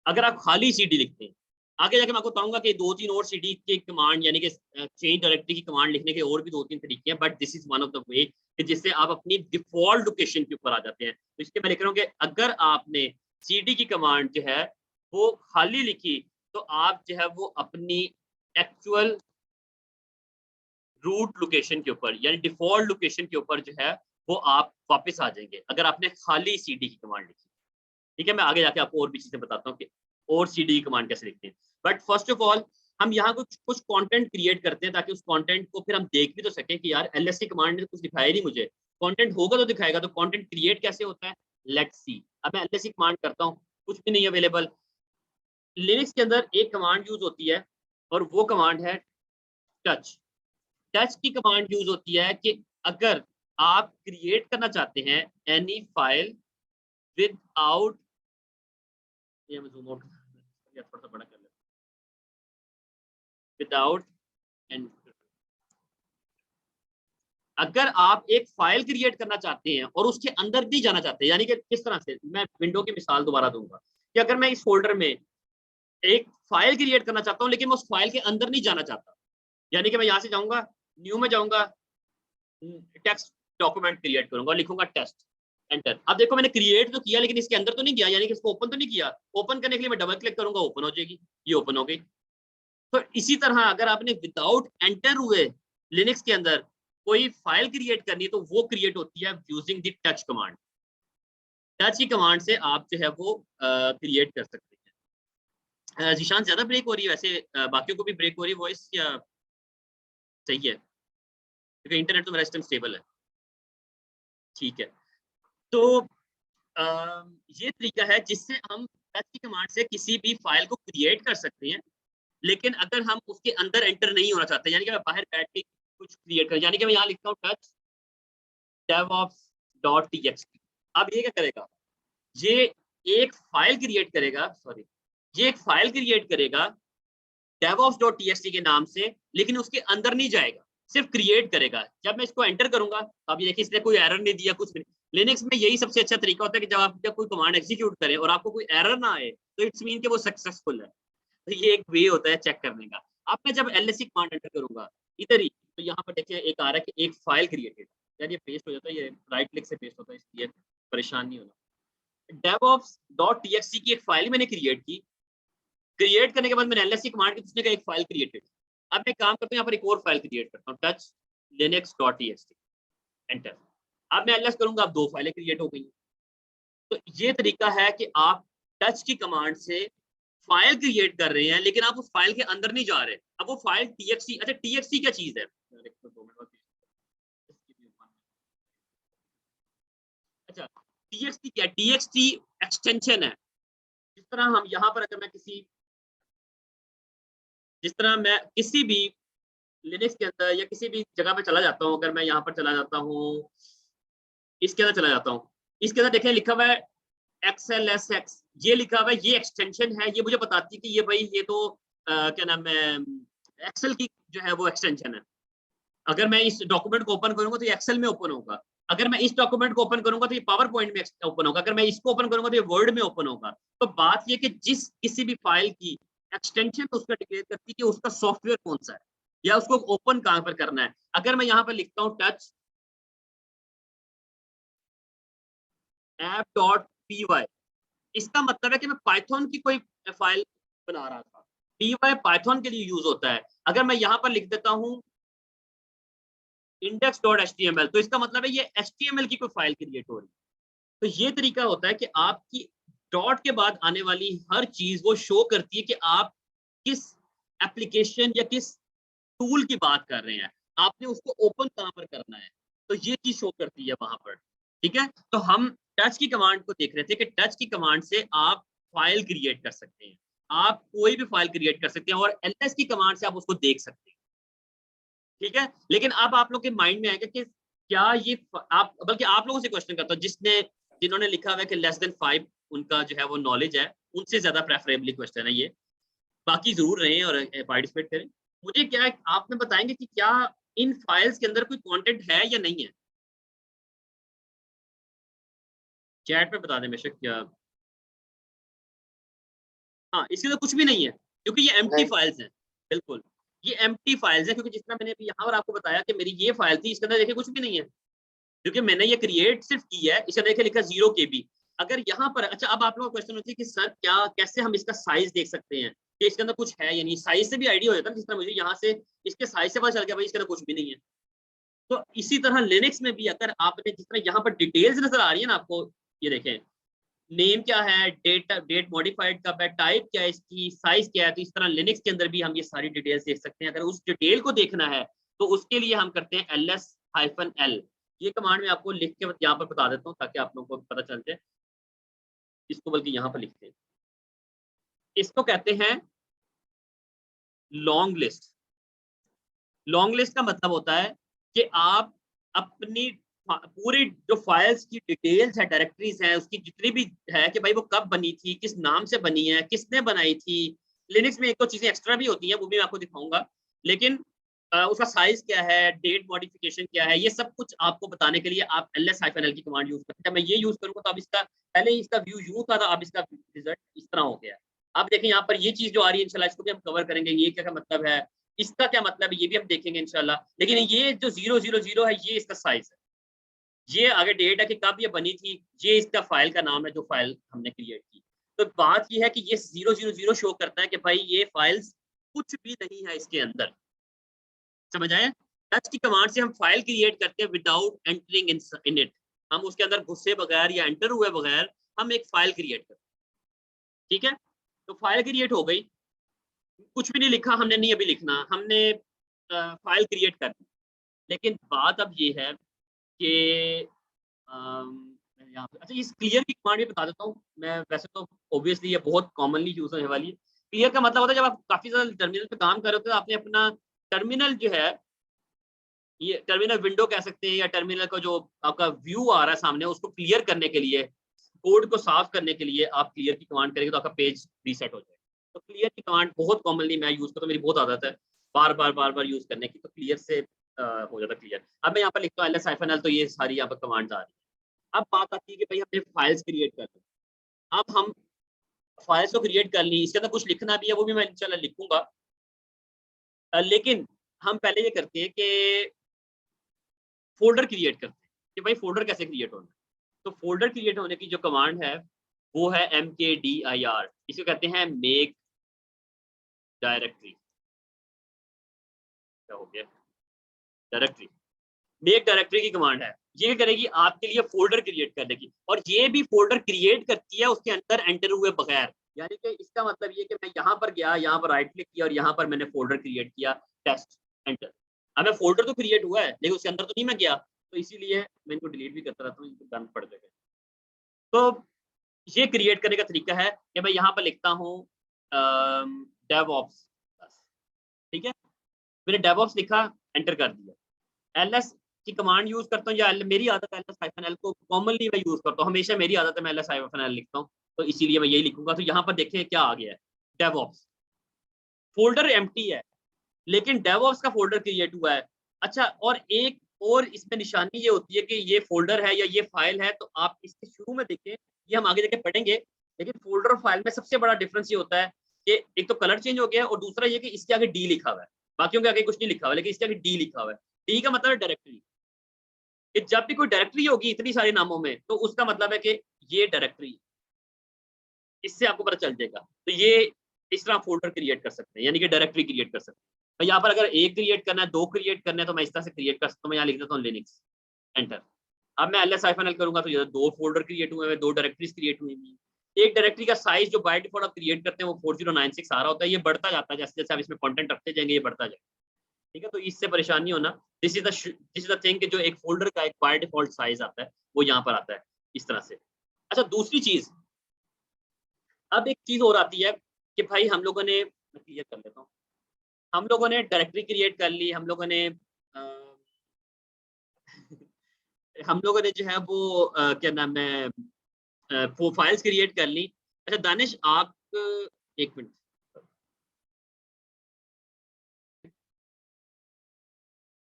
अगर आप खाली CD लिखते हैं, आगे जाके मैं आपको बताऊंगा कि 2-3 और CD की कमांड, यानी कि चेंज डायरेक्टरी की कमांड लिखने के और भी 2-3 तरीके हैं, but this is one of the way कि जिससे आप अपनी डिफॉल्ट लोकेशन के ऊपर आ जाते हैं। तो इसके मैं लिख रहा हूँ कि अगर आपने CD की कमांड जो है वो खाली लिखी तो आप जो है वो अपनी एक्चुअल रूट लोकेशन के ऊपर, यानी डिफॉल्ट लोकेशन के ऊपर जो है वो आप वापस आ जाएंगे, अगर आपने खाली CD की कमांड लिखी। ठीक है, मैं आगे जाके आपको और भी चीजें बताता हूँ कि और CD की कमांड कैसे लिखते हैं। बट फर्स्ट ऑफ ऑल हम यहाँ कुछ कंटेंट क्रिएट करते हैं ताकि उस कंटेंट को फिर हम देख भी तो सकें कि यार LS की कमांड ने कुछ दिखाया नहीं मुझे, कंटेंट होगा तो दिखाएगा। तो कंटेंट क्रिएट कैसे होता है, लेट्स सी। अब मैं LS की कमांड करता हूँ, कुछ भी नहीं अवेलेबल। लिनक्स के अंदर एक कमांड यूज होती है और वो कमांड है टच। टच की कमांड यूज होती है कि अगर आप क्रिएट करना चाहते हैं एनी फाइल विदाउट, ये मैं जूम आउट थोड़ा सा बड़ा कर लेता, विदाउट एंड, अगर आप एक फाइल क्रिएट करना चाहते हैं और उसके अंदर नहीं जाना चाहते, यानी कि किस तरह से, मैं विंडो की मिसाल दोबारा दूंगा कि अगर मैं इस फोल्डर में एक फाइल क्रिएट करना चाहता हूं लेकिन मैं उस फाइल के अंदर नहीं जाना चाहता, यानी कि मैं यहां से जाऊंगा, न्यू में जाऊंगा, टेक्स्ट डॉक्यूमेंट क्रिएट करूंगा और लिखूंगा टेस्ट। एंटर। अब देखो मैंने क्रिएट तो किया लेकिन इसके अंदर तो नहीं गया, यानी कि इसको ओपन तो नहीं किया। ओपन करने के लिए मैं डबल क्लिक करूंगा, ओपन हो जाएगी, ये ओपन हो गई। तो इसी तरह अगर आपने विदाउट एंटर हुए लिनक्स के अंदर कोई फाइल क्रिएट करनी है तो वो क्रिएट होती है using the touch command. Touch की कमांड से आप जो है वो क्रिएट कर सकते हैं। जीशान ज्यादा ब्रेक हो रही है वैसे, बाकियों को भी ब्रेक हो रही है वॉइस या सही है? क्योंकि इंटरनेट तो मेरा सिस्टम स्टेबल है। ठीक है, तो ये तरीका है जिससे हम टच की कमांड से किसी भी फाइल को क्रिएट कर सकते हैं, लेकिन अगर हम उसके अंदर एंटर नहीं होना चाहते, यानी कि मैं बाहर बैठ के कुछ क्रिएट कर, यानी कि मैं यहाँ लिखता हूँ टच devops.txt। अब ये क्या करेगा, ये एक फाइल क्रिएट करेगा, सॉरी ये एक फाइल क्रिएट करेगा devops.txt के नाम से, लेकिन उसके अंदर नहीं जाएगा, सिर्फ क्रिएट करेगा। जब मैं इसको एंटर करूंगा, अब ये देखिए इसने कोई एरर नहीं दिया, कुछ नहीं। लिनक्स में यही सबसे अच्छा तरीका होता है कि जब कोई कमांड एग्जीक्यूट करे और आपको कोई एरर ना आए तो इट्स मीन कि वो सक्सेसफुल है। तो ये एक वे होता है चेक करने का। अब मैं जब एलएससी कमांड एंटर करूंगा इधर ही, तो यहाँ पर देखिए एक आ रहा है कि एक फाइल क्रिएटेड, यार ये पेस्ट हो जाता है, ये राइट क्लिक से पेस्ट होता है, इसलिए परेशान नहीं होना। devops.txt की एक फाइल मैंने क्रिएट की, क्रिएट करने के बाद मैंने एलएससी कमांड की, उसने का एक फाइल क्रिएटेड। अब मैं काम करता हूँ यहाँ पर एक और फाइल क्रिएट करता हूँ, टच linux.txt, एंटर। अब मैं एलएस करूंगा, अब 2 फाइलें क्रिएट हो गई। तो ये तरीका है कि आप टच की कमांड से फाइल क्रिएट कर रहे हैं लेकिन आप उस फाइल के अंदर नहीं जा रहे। अब वो फाइल txt, अच्छा txt क्या चीज है, अच्छा txt क्या, txt एक्सटेंशन है। जिस तरह हम यहाँ पर अगर मैं जिस तरह मैं किसी भी लिनक्स के अंदर या किसी भी जगह पे चला जाता हूँ, अगर मैं यहाँ पर चला जाता हूँ, इसके अंदर चला जाता हूँ, इसके अंदर देखें लिखा हुआ है XLSX, ये लिखा हुआ है, ये एक्सटेंशन है, ये मुझे बताती है कि ये भाई ये तो क्या नाम है, एक्सेल की जो है वो एक्सटेंशन है। अगर मैं इस डॉक्यूमेंट को ओपन करूंगा तो ये एक्सेल में ओपन होगा, अगर मैं इस डॉक्यूमेंट को ओपन करूंगा तो ये पावर पॉइंट में ओपन होगा, अगर मैं इसको ओपन करूंगा तो ये वर्ड में ओपन होगा। तो बात ये कि जिस किसी भी फाइल की एक्सटेंशन तो उसका डिक्लेयर करती है कि उसका सॉफ्टवेयर कौन सा है या उसको ओपन कहां पर करना है। अगर मैं यहाँ पर लिखता हूँ टच app.py, इसका मतलब है कि मैं पाइथन की कोई फाइल बना रहा था, py पाइथन के लिए यूज होता है। अगर मैं यहाँ पर लिख देता हूँ index.html, तो इसका मतलब है ये html की कोई फाइल क्रिएट हो रही है। तो ये तरीका होता है कि आपकी डॉट के बाद आने वाली हर चीज वो शो करती है कि आप किस एप्लीकेशन या किस टूल की बात कर रहे हैं, आपने उसको ओपन कहां पर करना है, तो ये चीज शो करती है वहां पर। ठीक है, तो हम टच की कमांड को देख रहे थे कि टच की कमांड से आप फाइल क्रिएट कर सकते हैं, आप कोई भी फाइल क्रिएट कर सकते हैं और एलएस की कमांड से आप उसको देख सकते हैं। ठीक है, लेकिन अब आप लोग के माइंड में आएगा कि क्या ये आप, बल्कि आप लोगों से क्वेश्चन करता हूँ जिन्होंने लिखा हुआ है कि लेस देन 5 उनका जो है वो नॉलेज है, उनसे ज्यादा प्रेफरेबली क्वेश्चन है ये, बाकी जरूर रहें और पार्टिसिपेट करें। मुझे क्या आप में बताएंगे कि क्या इन फाइल्स के अंदर कोई कंटेंट है या नहीं है? चैट में बता दें बेशक। क्या हाँ, इसके अंदर कुछ भी नहीं है क्योंकि ये एम्प्टी फाइल्स हैं। बिल्कुल, ये एम्प्टी फाइल्स हैं क्योंकि जिस तरह मैंने अभी यहाँ पर आपको बताया कि मेरी ये फाइल थी, इसके अंदर देखिए कुछ भी नहीं है क्योंकि मैंने ये क्रिएट सिर्फ की है। इसके अंदर लिखा 0 KB। अगर यहाँ पर, अच्छा अब आप लोगों का क्वेश्चन होती है कि सर क्या कैसे हम इसका साइज देख सकते हैं कि इसके अंदर कुछ है या नहीं? साइज से भी आइडिया हो जाता है, जिस तरह मुझे यहाँ से इसके साइज से पता चल गया भाई इसके अंदर कुछ भी नहीं है। तो इसी तरह लिनक्स में भी अगर आपने जिस तरह यहाँ पर डिटेल्स नजर आ रही है ना आपको, ये देखें नेम क्या है, डेट मॉडिफाइड कब है, टाइप क्या है इसकी, साइज क्या है, तो इस तरह लिनक्स के अंदर भी हम ये सारी डिटेल्स देख सकते हैं। अगर उस डिटेल को देखना है तो उसके लिए हम करते हैं ls-l। ये कमांड में आपको लिख के यहाँ पर बता देता हूँ ताकि आप लोगों को पता चल जाए। इसको बल्कि यहाँ पर लिखते हैं, इसको कहते हैं लॉन्ग लिस्ट। लॉन्ग लिस्ट का मतलब होता है कि आप अपनी पूरी जो फाइल्स की डिटेल्स है, डायरेक्टरीज है, उसकी जितनी भी है कि भाई वो कब बनी थी, किस नाम से बनी है, किसने बनाई थी। लिनक्स में एक दो चीजें एक्स्ट्रा भी होती हैं, वो भी मैं आपको दिखाऊंगा, लेकिन उसका साइज क्या है, डेट मॉडिफिकेशन क्या है, ये सब कुछ आपको बताने के लिए आप ls-l की कमांड यूज करते हैं। मैं ये यूज करूंगा तो अब इसका पहले इसका व्यू यूं था, अब इसका रिजल्ट इस तरह हो गया। अब देखें यहाँ पर ये चीज जो आ रही है इंशाल्लाह इसको भी हम कवर करेंगे, ये क्या मतलब है, इसका क्या मतलब है, ये भी हम देखेंगे इंशाल्लाह। लेकिन ये जो 000 है ये इसका साइज है। ये आगे डेट है कि कब ये बनी थी, ये इसका फाइल का नाम है जो फाइल हमने क्रिएट की। तो बात ये है कि ये 000 शो करता है कि भाई ये फाइल्स कुछ भी नहीं है इसके अंदर। समझ आया? टच की कमांड से हम फाइल क्रिएट करते हैं विदाउट एंटरिंग इन इट। हम उसके अंदर घुसे बगैर या एंटर हुए बगैर हम एक फाइल क्रिएट करते हैं। ठीक है? तो फाइल क्रिएट हो गई, कुछ भी नहीं लिखा हमने, नहीं अभी लिखना, हमने फाइल क्रिएट कर दी। लेकिन बात अब ये है कि मैं यहाँ पे अच्छा इस क्लियर की कमांड भी बता देता हूँ। मैं वैसे तो ऑब्वियसली ये बहुत कॉमनली यूज़ होने वाली है। क्लियर का मतलब होता है जब आप काफ़ी ज़्यादा टर्मिनल पे काम कर रहे होते हो, आपने अपना टर्मिनल जो है, ये टर्मिनल विंडो कह सकते हैं या टर्मिनल का जो आपका व्यू आ रहा है सामने, उसको क्लियर करने के लिए, कोड को साफ करने के लिए आप क्लियर की कमांड करेंगे तो आपका पेज रीसेट हो जाएगा। तो क्लियर की कमांड बहुत कॉमनली मैं यूज़ करता हूँ, मेरी बहुत आदत है बार-बार यूज़ करने की, तो क्लियर से हो जाता है क्लियर। अब मैं यहाँ पर लिखता हूँ ls-l, तो ये सारी यहाँ पर कमांड्स आ रही हैं। अब बात आती है कि भई हमने फाइल्स क्रिएट करनी है। अब हम फाइल्स तो क्रिएट कर ली, इसके अंदर कुछ लिखना भी है, वो भी मैं इंशाल्लाह लिखूँगा। लेकिन हम पहले ये करते हैं कि फ़ोल्डर क्रिएट करते हैं कि भाई फ़ोल्डर कैसे क्रिएट होना है। तो फ़ोल्डर क्रिएट होने की जो कमांड है, वो है mkdir, इसे कहते हैं मेक डायरेक्टरी। क्या हो गया? डायरेक्टरी। मेक डायरेक्टरी की कमांड है। ये करेगी आपके लिए फ़ोल्डर क्रिएट करने की, और ये भी फ़ोल्डर क्रिएट करती है उसके अंदर एंटर हुए बगैर। यानी कि इसका मतलब ये कि मैं यहाँ पर गया, यहाँ पर राइट क्लिक किया और यहाँ पर मैंने फ़ोल्डर क्रिएट किया, टेस्ट, एंटर। अब मैं फ़ोल्डर तो क्रिएट हुआ है, लेकिन उसके अंदर तो नहीं मैं गया, तो इसीलिए मैं इनको डिलीट भी करता रहता हूँ, इनको गंद पड़ जाएगा। तो ये क्रिएट करने का तरीका है कि मैं यहाँ पर लिखता हूँ डेवऑप्स, बस, ठीक है? मैंने डेवऑप्स लिखा, एंटर कर दिया। एलएस की कमांड यूज़ करता हूँ, या मेरी आदत है ls-l को कॉमनली मैं यूज़ करता हूँ, हमेशा मेरी आदत है मैं ls-l लिखता हूँ, तो इसीलिए मैं यही लिखूँगा। तो यहाँ पर देखें क्या आ गया है, डेवऑप्स। फ़ोल्डर एम्प्टी है, लेकिन डेवऑप्स का फ़ोल्डर क्रिएट हुआ है। अच्छा, और एक और इसमें निशानी ये होती है कि ये फ़ोल्डर है या ये फ़ाइल है, तो आप इसके शुरू में देखें, ये हम आगे जाके पढ़ेंगे, लेकिन फ़ोल्डर और फ़ाइल में सबसे बड़ा डिफ़रेंस ये होता है कि एक तो कलर चेंज हो गया है और दूसरा ये कि इसके आगे डी लिखा हुआ है। बाकियों के आगे कुछ नहीं लिखा हुआ है, लेकिन इसके आगे डी लिखा हुआ है। डी का मतलब है डायरेक्टरी। कि जब भी कोई डायरेक्टरी होगी इतनी सारे नामों में, तो उसका मतलब है कि ये डायरेक्टरी, इससे आपको पता चल जाएगा। तो ये इस तरह फ़ोल्डर क्रिएट कर सकते हैं, यानी कि डायरेक्टरी क्रिएट कर सकते हैं। तो यहाँ पर अगर 1 क्रिएट करना है, 2 क्रिएट करना है, तो मैं इस तरह से क्रिएट कर सकता हूँ। मैं यहाँ लिख देता हूँ लिनक्स, एंटर। अब मैं ls-l करूँगा तो ये 2 फ़ोल्डर क्रिएट हुए हैं, 2 डायरेक्टरीज़ क्रिएट हुई हैं। एक डायरेक्टरी का साइज़ जो बाय डिफ़ॉल्ट आप क्रिएट करते हैं, वो 4096 आ रहा होता है, ये बढ़ता जाता है, जैसे-जैसे आप इसमें कंटेंट रखते जाएँगे, ये बढ़ता जाएगा। ठीक है? तो इससे परेशान नहीं होना। दिस इज़ द थिंग कि जो एक फ़ोल्डर का एक बाय डिफ़ॉल्ट साइज़ आता है, वो यहाँ पर आता है, इस तरह से। अच्छा, दूसरी चीज़, अब एक चीज़ और आती है कि भाई हम लोगों ने, मैं क्लियर कर लेता हूँ। हम लोगों ने डायरेक्टरी क्रिएट कर ली, हम लोगों ने हम लोगों ने जो है वो क्या नाम है, वो फाइल्स क्रिएट कर ली। अच्छा दानिश, आप 1 मिनट।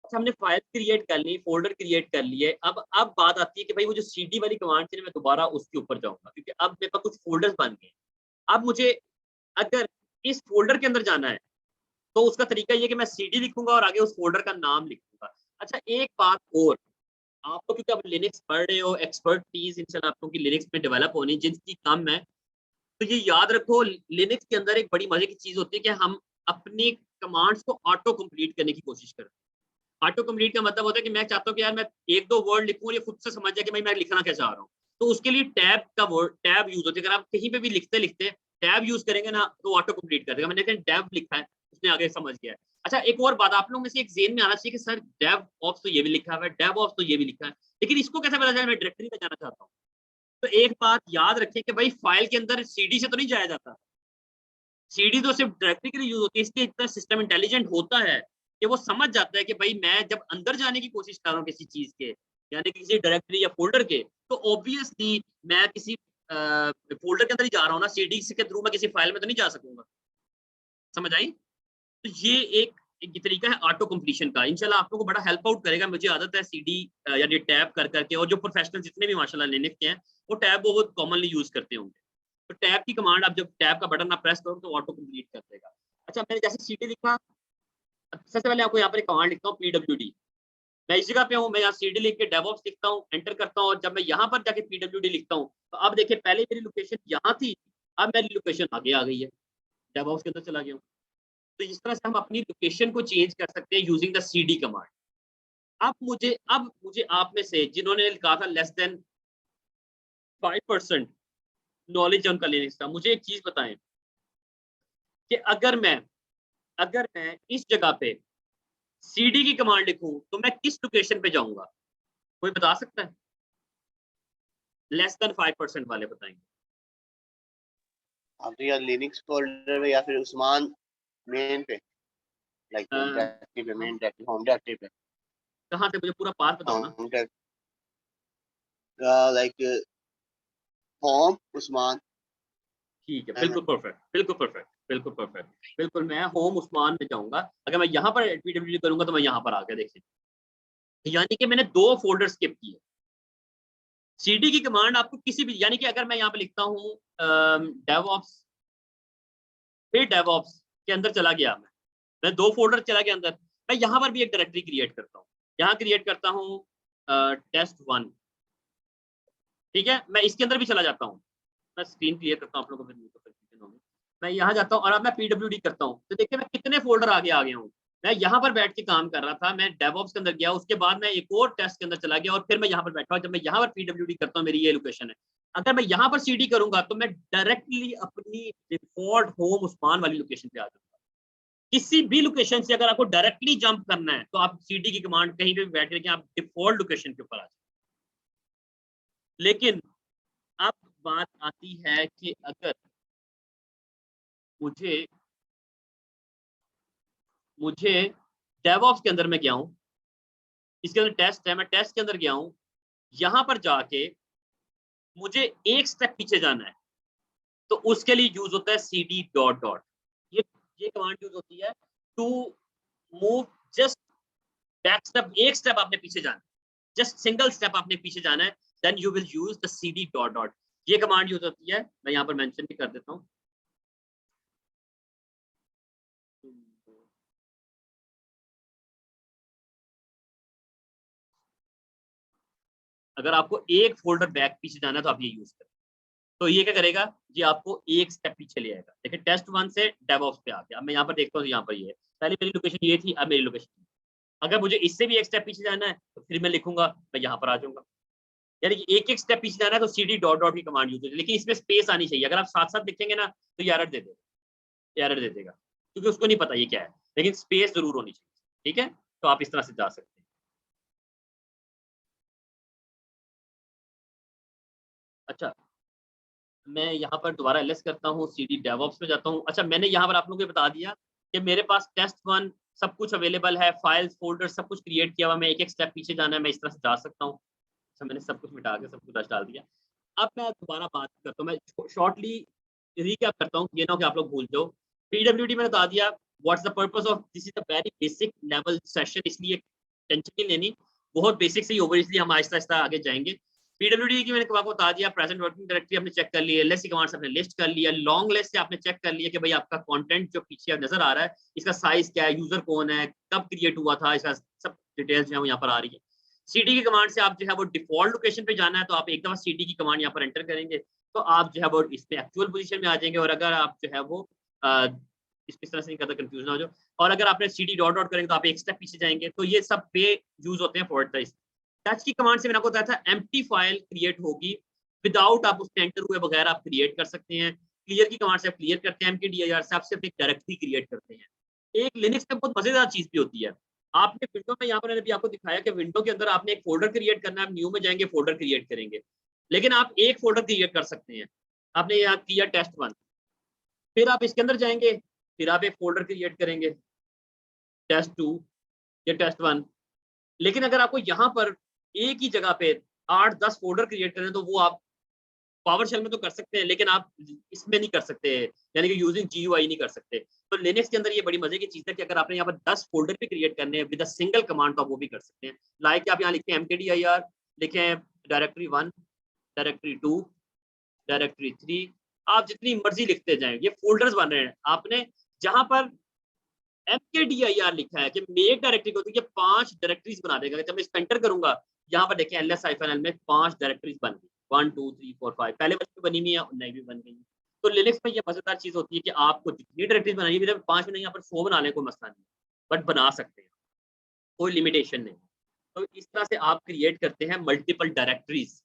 अच्छा, हमने फाइल क्रिएट कर ली, फ़ोल्डर क्रिएट कर लिए। अब बात आती है कि भाई वो जो सीडी वाली कमांड थी ना, मैं दोबारा उसके ऊपर जाऊँगा, क्योंकि अब मेरे पास कुछ फ़ोल्डर्स बन गए। अब मुझे अगर इस फ़ोल्डर के अंदर जाना है, तो उसका तरीका ये है कि मैं सीडी लिखूँगा और आगे उस फ़ोल्डर का नाम लिखूँगा। अच्छा, एक बात और, आप तो क्योंकि आप लिनक्स पढ़ रहे हो, एक्सपर्टीज़ इंशाल्लाह आप लोगों की लिनक्स में डेवलप होनी, जिनकी कम है, तो ये याद रखो, लिनक्स के अंदर एक बड़ी मज़े की चीज़ होती है कि हम अपनी कमांड्स को ऑटो कंप्लीट करने की कोशिश करते हैं। ऑटो कंप्लीट का मतलब होता है कि मैं चाहता हूँ कि यार मैं 1-2 वर्ड लिखूँ और ये खुद से समझ जाए कि भाई मैं लिखना क्या चाह रहा हूँ। तो उसके लिए टैब यूज़ होती है। अगर आप कहीं पे भी लिखते-लिखते टैब यूज़ करेंगे ना, तो ऑटो कंप्लीट कर देगा। मैंने देखा टैब लिखा है, उसने आगे समझ गया है। अच्छा, एक और बात आप लोगों में से एक ज़हन में आना चाहिए कि सर डेव ऑप्स तो ये भी लिखा हुआ है, डेव ऑप्स तो ये भी लिखा है। लेकिन इसको कैसे पता चला मैं डायरेक्टरी में जाना चाहता हूँ? तो एक बात याद रखें कि भाई फाइल के अंदर सीडी से तो नहीं जाया जाता। सीडी तो सिर्फ़ डायरेक्टरी के लिए यूज़ होती है, इसलिए इतना सिस्टम इंटेलिजेंट होता है कि वो समझ जाता है कि भई मैं जब अंदर जाने की कोशिश कर रहा हूँ किसी चीज़ के, यानी कि किसी डायरेक्टरी या फ़ोल्डर के, तो ऑब्वियसली मैं किसी फ़ोल्डर के अंदर ही जा रहा हूँ ना, सीडी से के थ्रू मैं किसी फाइल में तो नहीं जा सकूँगा। समझ आई? तो ये एक तरीका है ऑटो कंप्लीशन का। इंशाल्लाह आप लोगों को बड़ा हेल्प आउट करेगा। मुझे आदत है सीडी यानी टैब कर के, और जो प्रोफेशनल जितने भी माशाल्लाह लिनक्स के हैं, वो टैब बहुत कॉमनली यूज़ करते होंगे। तो टैब की कमांड, आप जब टैब का बटन आप प्रेस करो तो ऑटो कंप्लीट कर देगा। अच्छा, मैंने जैसे सीडी लिखा, सबसे पहले आपको यहाँ पर एक कमांड लिखता हूँ पीडब्ल्यूडी। मैं इस जगह पे हूँ, मैं यहाँ cd लिख के डेवऑप्स लिखता हूँ, एंटर करता हूँ, और जब मैं यहाँ पर जाके pwd लिखता हूँ तो अब देखिए पहले मेरी लोकेशन यहाँ थी, अब मेरी लोकेशन आगे आ गई है, डेवऑप्स के अंदर चला गया हूँ। तो इस तरह से हम अपनी लोकेशन को चेंज कर सकते हैं यूजिंग द cd कमांड। अब मुझे आप में से जिन्होंने लिखा था लेस देन 5% नॉलेज है उनका लिनक्स का, मुझे एक चीज बताएं कि अगर मैं इस जगह पे cd की कमांड लिखूं तो मैं किस लोकेशन पे जाऊंगा? कोई बता सकता है? लेस देन 5% वाले बताएंगे। आप तो या लिनक्स फोल्डर में या फिर उस्मान मेन पे, लाइक डायरेक्टरी पे, मेन डायरेक्टरी, होम डायरेक्टरी पे, कहाँ से? मुझे पूरा पाथ बताओ ना। होम लाइक होम उस्मान, ठीक है, है ना? बिल्कुल परफेक्ट, बिल्कुल परफेक्ट, बिल्कुल परफेक्ट। बिल्कुल मैं होम उस्मान में जाऊंगा। अगर मैं यहाँ पर pwd करूंगा तो मैं यहाँ पर आके देखिए, यानी कि मैंने 2 फोल्डर स्किप किए। cd की कमांड आपको किसी भी, यानी कि अगर मैं यहाँ पे लिखता हूँ डेवऑप्स, फिर डेवऑप्स के अंदर चला गया, मैं 2 फोल्डर चला गया अंदर, मैं यहाँ पर भी एक डायरेक्टरी क्रिएट करता हूँ। यहाँ क्रिएट करता हूँ test1, ठीक है? मैं इसके अंदर भी चला जाता हूँ। मैं स्क्रीन क्लियर करता हूँ आप लोगों को, फिर कंफ्यूजन होगी। मैं यहाँ जाता हूँ और अब मैं pwd करता हूँ, तो देखिए मैं कितने फोल्डर आगे आ गया हूँ। मैं यहाँ पर बैठ के काम कर रहा था, मैं डेवऑप्स के अंदर गया, उसके बाद मैं एक और टेस्ट के अंदर चला गया, और फिर मैं यहाँ पर बैठा हूँ। जब मैं यहाँ पर pwd करता हूँ, मेरी ये लोकेशन है। अगर मैं यहाँ पर cd करूंगा तो मैं डायरेक्टली अपनी डिफॉल्ट होम उस्मान वाली लोकेशन पे आ जाऊंगा। किसी भी लोकेशन से अगर आपको डायरेक्टली जंप करना है तो आप cd की कमांड कहीं पे भी बैठ करके आप डिफॉल्ट लोकेशन के ऊपर आ जाए। लेकिन अब बात आती है कि अगर मुझे मुझे डेवऑप्स के अंदर मैं गया हूँ, इसके अंदर टेस्ट है, मैं टेस्ट के अंदर गया हूँ, यहाँ पर जाके मुझे एक स्टेप पीछे जाना है, तो उसके लिए यूज होता है cd डॉट डॉट। ये कमांड यूज होती है to move just back step, एक स्टेप आपने पीछे जाना है, जस्ट सिंगल स्टेप आपने पीछे जाना है, then you will use the cd dot dot. ये कमांड यूज होती है, मैं यहाँ पर मेंशन भी कर देता हूँ। अगर आपको एक फोल्डर बैक पीछे जाना है तो आप ये यूज करें, तो ये क्या करेगा, ये आपको एक स्टेप पीछे ले आएगा। देखिए test1 से डेवऑप्स पे आ गया। अब मैं यहाँ पर देखता हूँ, यहाँ पर ये है, पहले मेरी लोकेशन ये थी, अब मेरी लोकेशन, अगर मुझे इससे भी एक स्टेप पीछे जाना है तो फिर मैं लिखूंगा, मैं यहाँ पर आ जाऊंगा। यानी कि एक एक स्टेप पीछे जाना है तो cd डॉट डॉट की कमांड यूज होती है, लेकिन इसमें स्पेस आनी चाहिए। अगर आप साथ साथ लिखेंगे ना तो ये एरर दे देगा, क्योंकि उसको नहीं पता ये क्या है, लेकिन स्पेस जरूर होनी चाहिए। ठीक है, तो आप इस तरह से जा सकते हैं। अच्छा, मैं यहाँ पर दोबारा ls करता हूँ, cd DevOps में जाता हूँ। अच्छा, मैंने यहाँ पर आप लोगों को बता दिया कि मेरे पास test1 सब कुछ अवेलेबल है, फाइल्स फोल्डर सब कुछ क्रिएट किया हुआ, मैं एक एक स्टेप पीछे जाना है, मैं इस तरह से जा सकता हूँ। अच्छा, मैंने सब कुछ मिटा के सब कुछ डाल दिया। अब मैं दोबारा बात करता हूँ, मैं शॉर्टली रिकैप करता हूँ, ये ना हो कि आप लोग भूल जाओ। pwd मैंने बता दिया, what's the purpose of this, is a very basic level session, इसलिए टेंशन नहीं लेनी, बहुत बेसिक से ही होगा, इसलिए हम आहिस्ता आहिस्ता आगे जाएंगे। pwd की मैंने आपको बता दिया, प्रेजेंट वर्किंग डायरेक्टरी आपने चेक कर लिया, ls कमांड से आपने लिस्ट कर लिया, लॉन्ग लिस्ट से आपने चेक कर लिया कि भाई आपका कंटेंट जो पीछे नजर आ रहा है इसका साइज क्या है, यूजर कौन है, कब क्रिएट हुआ था, इसका सब डिटेल्स जो है यहाँ पर आ रही है। cd की कमांड से आप जो है वो डिफॉल्ट लोकेशन पे जाना है, तो आप एक दफा cd की कमांड यहाँ पर एंटर करेंगे तो आप जो है वो इसमें एक्चुअल पोजीशन में आ जाएंगे। और अगर आप जो है वो इस तरह से नहीं करता, कंफ्यूज ना हो जाओ। और अगर आपने cd डॉट डॉट करेंगे तो आप एक स्टेप पीछे जाएंगे। तो ये सब पे यूज होते हैं फॉरवर्ड स्लैश। टच की कमांड से मैंने आपको बताया था एम्प्टी फाइल क्रिएट होगी विदाउट आप उसमें एंटर हुए बगैर आप क्रिएट कर सकते हैं। क्लियर की कमांड से आप क्लियर करते हैं, mkdir से आप सिर्फ एक डायरेक्टरी क्रिएट करते हैं। एक लिनक्स में बहुत मजेदार चीज भी होती है, आपने विंडो में, यहाँ पर मैंने भी आपको दिखाया कि विंडो के अंदर आपने एक फोल्डर क्रिएट करना है, आप न्यू में जाएंगे फोल्डर क्रिएट करेंगे, लेकिन आप एक फोल्डर क्रिएट कर सकते हैं। आपने यहाँ किया test1, फिर आप इसके अंदर जाएंगे, फिर आप एक फोल्डर क्रिएट करेंगे test2 या test1। लेकिन अगर आपको यहाँ पर एक ही जगह पे 8-10 फोल्डर क्रिएट करें तो वो आप पावर शेल में तो कर सकते हैं, लेकिन आप इसमें नहीं कर सकते, यानी कि यूजिंग GUI नहीं कर सकते। तो लिनक्स के अंदर ये बड़ी मजे की चीज है कि अगर आपने यहाँ पर 10 फोल्डर भी क्रिएट करने हैं विद अ सिंगल कमांड तो आप वो भी कर सकते हैं। लाइक आप यहाँ लिखते हैं mkdir, लिखें डायरेक्टरी 1, डायरेक्टरी 2, डायरेक्टरी 3, आप जितनी मर्जी लिखते जाएं, ये फोल्डर्स बन रहे हैं। आपने जहां पर mkdir लिखा है कि मेक डायरेक्टरी को, तो ये 5 डायरेक्टरीज बना देगा। जब मैं इसको एंटर करूंगा, यहाँ पर देखें ls-l में 5 डायरेक्टरीज बन गई, 1 2 3 4 5, पहले वाली भी बनी हुई है और नई भी बन गई। तो लिनक्स में ये मजेदार चीज होती है कि आपको जितनी डायरेक्टरीज बनानी है, 5 में नहीं, यहाँ पर 100 बना लें, कोई मसला नहीं, बट बना सकते हैं, कोई लिमिटेशन नहीं। तो इस तरह से आप क्रिएट करते हैं मल्टीपल डायरेक्टरीज,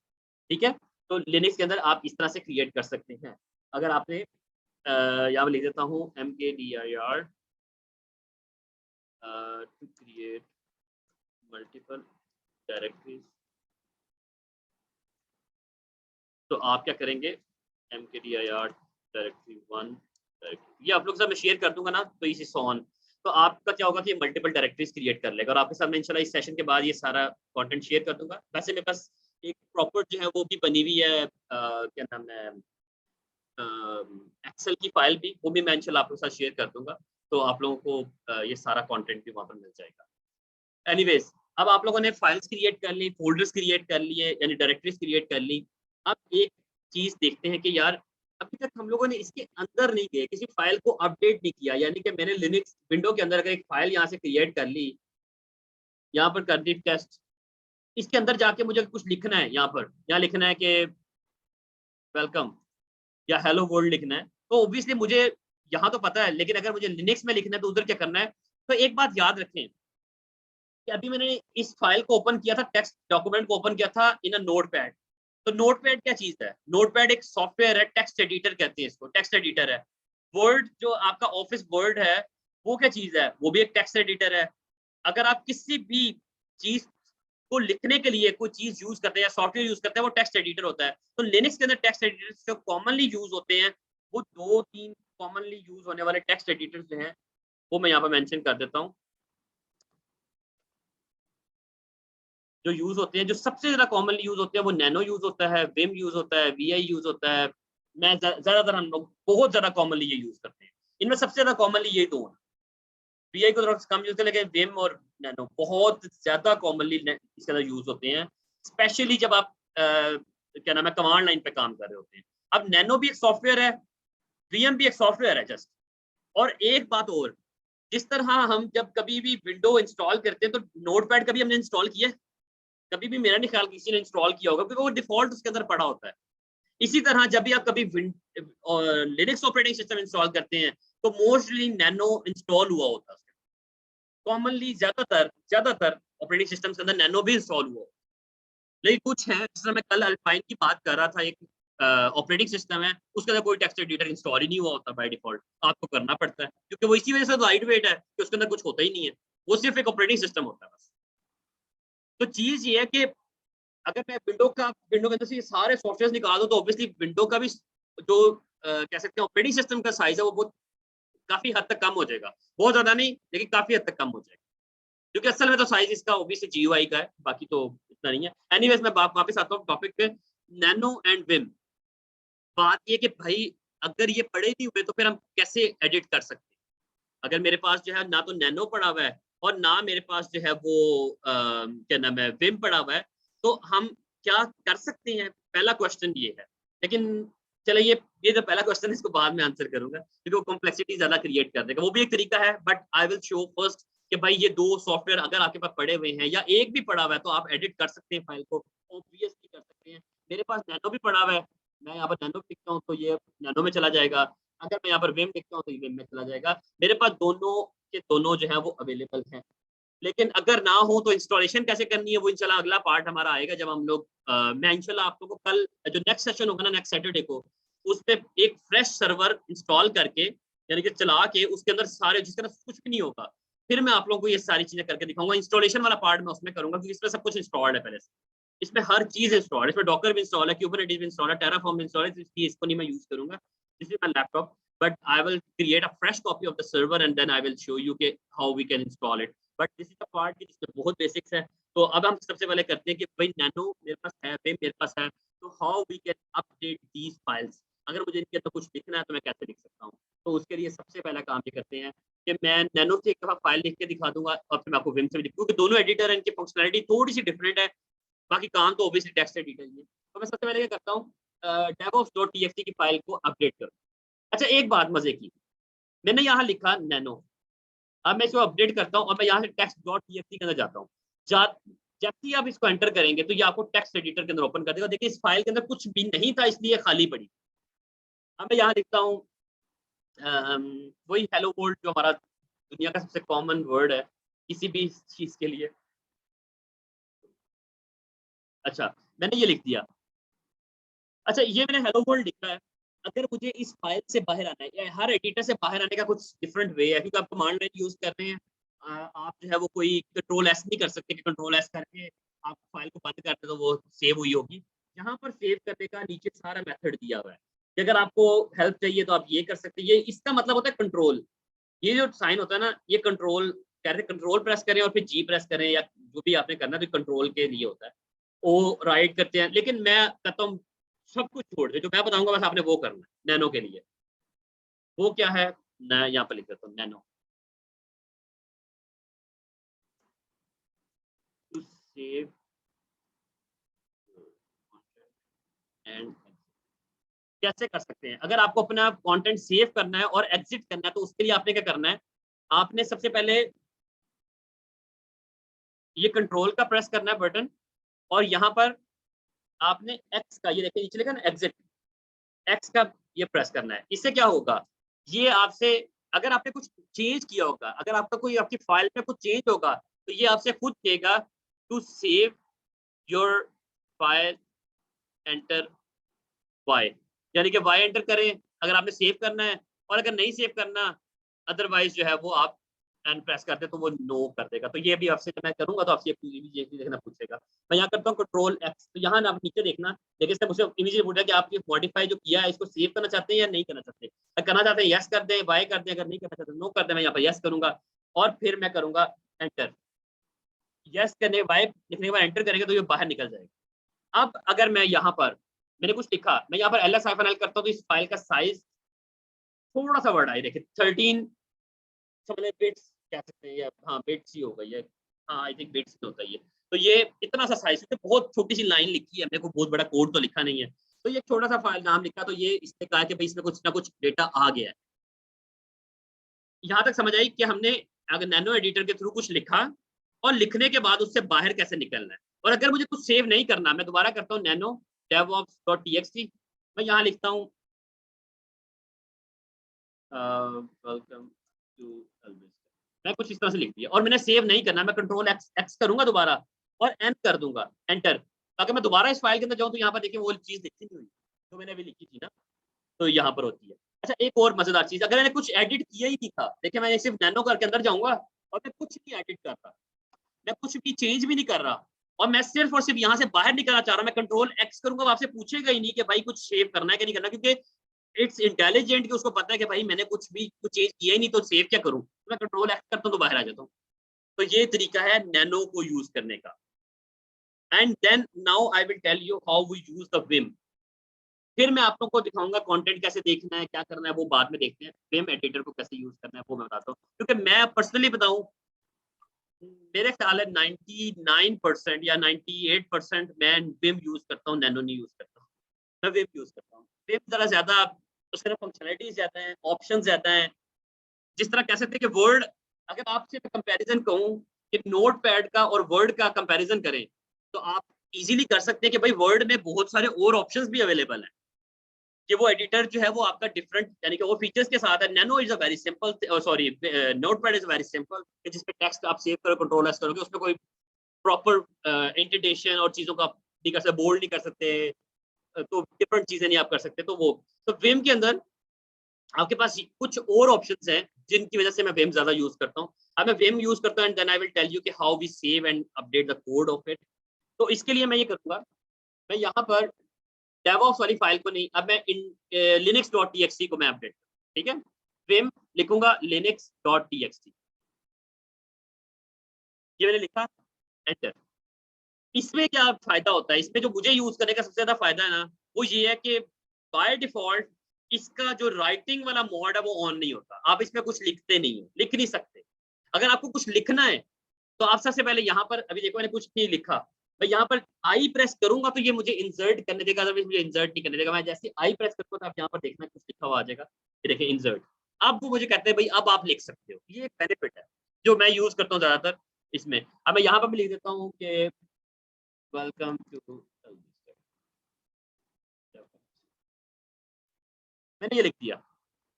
ठीक है। तो लिनक्स के अंदर आप इस तरह से क्रिएट कर सकते हैं। अगर आपने यहाँ पर लिख देता हूँ mkdir to create multiple directories, तो आप क्या करेंगे, mkdir डायरेक्टरी 1 डायरेक्टरी, ये आप लोग के साथ मैं शेयर कर दूंगा ना, तो इसी सॉन, तो आपका क्या होगा कि मल्टीपल डायरेक्टरीज क्रिएट कर लेगा। और आपके साथ मैं इंशाल्लाह इस सेशन के बाद ये सारा कंटेंट शेयर कर दूंगा। वैसे मेरे पास एक प्रॉपर जो है वो भी बनी हुई है, क्या नाम है, एक्सेल की फाइल भी, वो भी मैं इंशाल्लाह आपके साथ शेयर कर दूंगा, तो आप लोगों को ये सारा कंटेंट भी वहाँ पर मिल जाएगा। एनीवेज, अब आप लोगों ने फाइल्स क्रिएट कर ली, फोल्डर्स क्रिएट कर लिए, यानी डायरेक्टरीज क्रिएट कर ली। अब एक चीज देखते हैं कि यार अभी तक हम लोगों ने इसके अंदर नहीं गए, किसी फाइल को अपडेट नहीं किया, यानी कि मैंने लिनक्स विंडो के अंदर अगर एक फाइल यहाँ से क्रिएट कर ली, यहाँ पर कर दी टेस्ट, इसके अंदर जाके मुझे कुछ लिखना है, यहाँ लिखना है कि वेलकम या हेलो वर्ल्ड लिखना है, तो ऑब्वियसली मुझे यहाँ तो पता है, लेकिन अगर मुझे लिनक्स में लिखना है तो उधर क्या करना है। तो एक बात याद रखें कि अभी मैंने इस फाइल को ओपन किया था, टेक्स्ट डॉक्यूमेंट को ओपन किया था इन अ नोटपैड। तो नोटपैड क्या चीज है, नोटपैड एक सॉफ्टवेयर है, टेक्स्ट एडिटर कहते हैं इसको, टेक्स्ट एडिटर है। वर्ड जो आपका ऑफिस वर्ड है, वो क्या चीज है, वो भी एक टेक्स्ट एडिटर है। अगर आप किसी भी चीज को लिखने के लिए कोई चीज यूज करते हैं या सॉफ्टवेयर यूज करते हैं, वो टेक्स्ट एडिटर होता है। तो लिनक्स के अंदर टेक्स्ट एडिटर्स जो कॉमनली यूज होते हैं, वो 2-3 कॉमनली यूज होने वाले टेक्स्ट एडिटर्स जो हैं, वो मैं यहाँ पर मेंशन कर देता हूँ। जो यूज होते हैं, जो सबसे ज्यादा कॉमनली यूज होते हैं, वो नैनो यूज होता है, विम यूज होता है, वी यूज होता है। मैं ज्यादातर हम लोग बहुत ज्यादा कॉमनली ये यूज करते हैं। इनमें सबसे ज्यादा कॉमनली ये दो हैं। वी को थोड़ा कम यूज है, लेकिन विम और नैनो बहुत ज्यादा कॉमनली इसके अंदर यूज होते हैं, स्पेशली जब आप क्या नाम है, कमांड लाइन पे काम कर रहे होते हैं। अब नैनो भी एक सॉफ्टवेयर है, वीएम भी एक सॉफ्टवेयर है जस्ट। और एक बात और, जिस तरह हम जब कभी भी विंडो इंस्टॉल करते हैं, तो नोटपैड कभी हमने इंस्टॉल किया है, कभी भी मेरा नहीं ख्याल किसी ने इंस्टॉल किया होगा, क्योंकि वो डिफॉल्ट उसके अंदर पड़ा होता है। इसी तरह जब भी आप कभी लिनक्स ऑपरेटिंग सिस्टम इंस्टॉल करते हैं, तो मोस्टली नैनो इंस्टॉल हुआ होता है। कॉमनली ज्यादातर ऑपरेटिंग सिस्टम के अंदर नैनो भी इंस्टॉल हुआ, लेकिन कुछ है, जिस तरह मैं कल अल्पाइन की बात कर रहा था, एक ऑपरेटिंग सिस्टम है, उसके अंदर कोई टेक्स्ट एडिटर इंस्टॉल ही नहीं हुआ होता बाय डिफॉल्ट, आपको करना पड़ता है, क्योंकि वो इसी वजह से लाइट वेट है कि उसके अंदर कुछ होता ही नहीं है, वो सिर्फ एक ऑपरेटिंग सिस्टम होता है बस। तो चीज ये है कि अगर मैं विंडो के अंदर से ये सारे सॉफ्टवेयर निकाल दूं, तो ऑब्वियसली विंडो का भी जो कह सकते हैं ऑपरेटिंग सिस्टम का साइज है, वो बहुत काफी हद तक कम हो जाएगा, बहुत ज्यादा नहीं लेकिन काफी हद तक कम हो जाएगा, क्योंकि असल में तो साइज इसका ऑब्वियसली जीयूआई का है, बाकी तो इतना नहीं है। एनीवेज, मैं वापस आता हूँ टॉपिक पे, नैनो एंड विम। बात ये कि भाई अगर ये पड़े नहीं हुए, तो फिर हम कैसे एडिट कर सकते हैं। अगर मेरे पास जो है ना तो नैनो पड़ा हुआ है, और ना मेरे पास जो है वो क्या नाम है, विम पड़ा हुआ है, तो हम क्या कर सकते हैं, पहला क्वेश्चन ये है। लेकिन चले, ये जो पहला क्वेश्चन है, इसको बाद में आंसर करूंगा, क्योंकि वो कॉम्प्लेक्सिटी ज्यादा क्रिएट कर देगा। वो भी एक तरीका है, but I will show first कि भाई ये 2 सॉफ्टवेयर अगर आपके पास पड़े हुए हैं, या एक भी पड़ा हुआ है, तो आप एडिट कर सकते हैं फाइल को, ऑब्वियसली कर सकते हैं। मेरे पास नैनो भी पड़ा हुआ है, मैं यहाँ पर नैनो लिखता हूँ तो ये नैनो में चला जाएगा, अगर मैं यहाँ पर विम लिखता हूँ तो ये विम में चला जाएगा। मेरे पास दोनों के दोनों जो है वो अवेलेबल हैं। लेकिन अगर ना हो तो इंस्टॉलेशन कैसे करनी है, वो इंशाल्लाह अगला पार्ट हमारा आएगा, जब हम लोग मैं इंशाल्लाह आप लोगों को कल जो नेक्स्ट सेशन होगा ना, नेक्स्ट सैटरडे को, उस पे एक फ्रेश सर्वर इंस्टॉल करके, यानी कि चला के उसके अंदर सारे, जिसके अंदर कुछ भी नहीं होगा, फिर मैं आप लोगों को ये सारी चीजें करके दिखाऊंगा। इंस्टॉलेशन वाला पार्ट मैं उसमें करूंगा, क्योंकि इसमें सब कुछ इंस्टॉल्ड है पहले से, इसमें हर चीज इंस्टॉल है, इसमें डॉकर भी इंस्टॉल है, क्यूबरनेटिस भी इंस्टॉल है, टेराफॉर्म भी इंस्टॉल है, इसलिए इसको नहीं मैं यूज करूंगा, this is my laptop, but I will create a fresh copy of the server and then I will show you के how we can install it. But this is the part जिसमें बहुत basics है। तो अब हम सबसे पहले करते हैं कि भाई नैनो मेरे पास है, विम मेरे पास है, तो how we can update these files. अगर मुझे इनके अंदर कुछ लिखना है तो मैं कैसे लिख सकता हूँ। तो उसके लिए सबसे पहला काम ये करते हैं कि मैं नैनो से एक दफा फाइल लिख के दिखा दूंगा, और फिर मैं आपको विम से भी लिख, क्योंकि दोनों एडिटर है, इनकी फंक्शनलिटी थोड़ी सी डिफरेंट है, बाकी काम तो ऑब्वियसली टेक्स्ट एडिटर ही है। तो मैं सबसे पहले क्या करता हूँ, devops.txt की फाइल को अपडेट करूँ। अच्छा, एक बात मजे की, मैंने यहाँ लिखा नैनो, अब मैं इसको अपडेट करता हूँ और मैं यहाँ से text.txt के अंदर जाता हूँ। जैसे ही आप इसको एंटर करेंगे तो ये आपको टेक्स्ट एडिटर के अंदर ओपन कर देगा। देखिए इस फाइल के अंदर कुछ भी नहीं था, इसलिए खाली पड़ी। अब मैं यहाँ लिखता हूँ वही हेलो वर्ल्ड, जो हमारा दुनिया का सबसे कॉमन वर्ड है किसी भी चीज के लिए। अच्छा, मैंने ये लिख दिया। अच्छा, ये मैंने हेलो वर्ल्ड लिखा है। अगर मुझे इस फाइल से बाहर आना है, या हर एडिटर से बाहर आने का कुछ डिफरेंट वे है, क्योंकि आप कमांड लाइन यूज कर रहे हैं। आप जो है वो कोई कंट्रोल एस नहीं कर सकते कि कंट्रोल एस करके आप फाइल को बंद करते तो वो सेव हुई होगी। यहाँ पर सेव करने का नीचे सारा मेथड दिया हुआ है कि अगर आपको हेल्प चाहिए तो आप ये कर सकते हैं। ये इसका मतलब होता है कंट्रोल। ये जो साइन होता है ना, ये कंट्रोल कह रहे, कंट्रोल प्रेस करें और फिर जी प्रेस करें या जो भी आपने करना है, तो कंट्रोल के लिए होता है। वो राइट करते हैं, लेकिन मैं कहता हूँ सब कुछ छोड़ दे, जो मैं बताऊंगा बस आपने वो करना है नैनो के लिए। वो क्या है, मैं यहाँ पर लिख देता हूँ नैनो टू सेव एंड। कैसे कर सकते हैं, अगर आपको अपना कंटेंट सेव करना है और एग्जिट करना है तो उसके लिए आपने क्या करना है, आपने सबसे पहले ये कंट्रोल का प्रेस करना है बटन, और यहाँ पर आपने एक्स का, ये देखिए नीचे लिखा ना एग्जिट, एक्स का ये प्रेस करना है। इससे क्या होगा, ये आपसे अगर आपने कुछ चेंज किया होगा, अगर आपका कोई आपकी फाइल में कुछ चेंज होगा तो ये आपसे खुद कहेगा to save your file enter Y, यानी कि वाई एंटर करें अगर आपने सेव करना है, और अगर नहीं सेव करना अदरवाइज जो है वो आप एंड प्रेस करते तो वो नो कर देगा। तो ये भी आपसे मैं करूंगा तो आपसे ये देखना पूछेगा। मैं यहाँ करता हूँ कंट्रोल एक्स, तो यहाँ ना आप नीचे देखना, देखिए इससे मुझे इमीडिएट पूछा कि आप ये मॉडिफाई जो किया है इसको सेव करना चाहते हैं या नहीं करना चाहते। अगर करना चाहते हैं यस कर दें, वाई कर दें, अगर नहीं करना चाहते नो कर दें। मैं यहाँ पर यस करूंगा और फिर मैं करूंगा एंटर। यस करने वाई लिखने के बाद एंटर करेंगे तो ये बाहर निकल जाएगा। अब अगर मैं यहाँ पर मैंने कुछ लिखा, मैं यहाँ पर एल एस हाइफन एल करता हूँ तो इस फाइल का साइज थोड़ा सा बड़ा है। देखिए 13 बिट्स कह सकते हैं, या हाँ बिट्स ही होगा ये, हाँ आई थिंक बिट्स होता है ये। तो ये इतना सा साइज, बहुत छोटी सी लाइन लिखी है हमने, को बहुत बड़ा कोड तो लिखा नहीं है। तो ये छोटा सा फाइल नाम लिखा, तो ये इसने कहा कि भाई इसमें कुछ ना कुछ डेटा आ गया है। यहाँ तक समझ आई कि हमने अगर नैनो एडिटर के थ्रू कुछ लिखा और लिखने के बाद उससे बाहर कैसे निकलना है। और अगर मुझे कुछ सेव नहीं करना, मैं दोबारा करता हूँ नैनो devops.txt, मैं यहाँ लिखता हूँ वेलकम टू एल्विस, मैं कुछ इस तरह से लिख दिया और मैंने सेव नहीं करना, मैं कंट्रोल एक्स एक्स करूंगा दोबारा और एन कर दूंगा एंटर। अगर मैं दोबारा इस फाइल के अंदर जाऊँ तो यहाँ पर देखिए वो चीज लिखी नहीं हुई तो मैंने अभी लिखी थी ना, तो यहाँ पर होती है। अच्छा, एक और मजेदार चीज, अगर मैंने कुछ एडिट किया ही नहीं था, देखिए मैं सिर्फ नैनो करके अंदर जाऊंगा और मैं कुछ नहीं एडिट कर रहा, मैं कुछ भी चेंज भी नहीं कर रहा, और मैं सिर्फ और सिर्फ यहाँ से बाहर निकलना चाह रहा हूँ, मैं कंट्रोल एक्स करूंगा, वो आपसे पूछेगा ही नहीं कि भाई कुछ सेव करना है कि नहीं करना, क्योंकि इट्स इंटेलिजेंट कि उसको पता है कि भाई मैंने कुछ चेंज किया ही नहीं तो सेव क्या करूं। तो मैं कंट्रोल एक्स करता हूँ तो बाहर आ जाता हूँ। तो ये तरीका है नैनो को यूज करने का। And then now I will tell you how we use the Vim. फिर मैं आप लोग को दिखाऊंगा कंटेंट कैसे देखना है, क्या करना है, वो बाद में देखते हैं। विम एडिटर को कैसे यूज करना है वो मैं बताता हूँ, क्योंकि मैं पर्सनली बताऊं, मेरे ख्याल है 99% या 98% मैं विम यूज करता हूँ, नैनो नहीं यूज करता हूँ। मैं विम यूज करता हूँ। विम जरा ज्यादा, उसके अंदर फंक्शनलिटी ज्यादा है, ऑप्शन ज्यादा है। जिस तरह कह सकते हैं कि वर्ड, अगर आपसे कंपैरिजन कहूँ कि नोट पैड का और वर्ड का कंपैरिजन करें तो आप इजीली कर सकते हैं कि भाई वर्ड में बहुत सारे और ऑप्शंस भी अवेलेबल हैं, कि वो एडिटर जो है वो आपका डिफरेंट यानी कि वो फीचर्स के साथ है। Nano is a very simple, sorry notepad is very simple, जिसपे टेक्स्ट आप सेव करो, कंट्रोल एस करोगे, उसमें कोई प्रॉपर इंटेंटेशन और चीजों का आप नहीं कर सकते, बोल्ड नहीं कर सकते, तो डिफरेंट चीजें नहीं आप कर सकते। तो वो तो विम के अंदर आपके पास कुछ और ऑप्शंस हैं जिनकी वजह से मैं विम ज्यादा यूज करता हूँ। अब मैं विम यूज करता हूँ and then I will tell you कि how we save and update the code of it. तो इसके लिए मैं ये करूंगा, मैं यहाँ पर DevOps वाली फाइल को नहीं, अब मैं इन linux.txt को मैं अपडेट, ठीक है, विम लिखूंगा linux.txt, ये मैंने लिखा, एंटर। इसमें क्या फायदा होता है, इसमें जो मुझे यूज करने का सबसे ज्यादा फायदा है ना, वो ये है कि बाय डिफॉल्ट इसका जो राइटिंग वाला मोड है वो ऑन नहीं होता। आप इसमें कुछ लिखते नहीं हो, लिख नहीं सकते। अगर आपको कुछ लिखना है तो आप सबसे पहले यहाँ पर, अभी देखो मैंने कुछ नहीं लिखा, मैं यहाँ पर आई प्रेस करूंगा तो ये मुझे इंसर्ट करने देगा, अदरवाइज मुझे इंसर्ट नहीं करने देगा। मैं जैसे आई प्रेस करूंगा तो आप यहाँ पर देखना कुछ लिखा हुआ आ जाएगा, ये देखिए इंसर्ट। अब वो मुझे कहते हैं भाई अब आप लिख सकते हो, ये एक बेनिफिट है। जो मैं यूज करता हूँ ज्यादातर इसमें। अब मैं यहाँ पर भी लिख देता हूँ कि वेलकम टू, मैंने ये लिख दिया।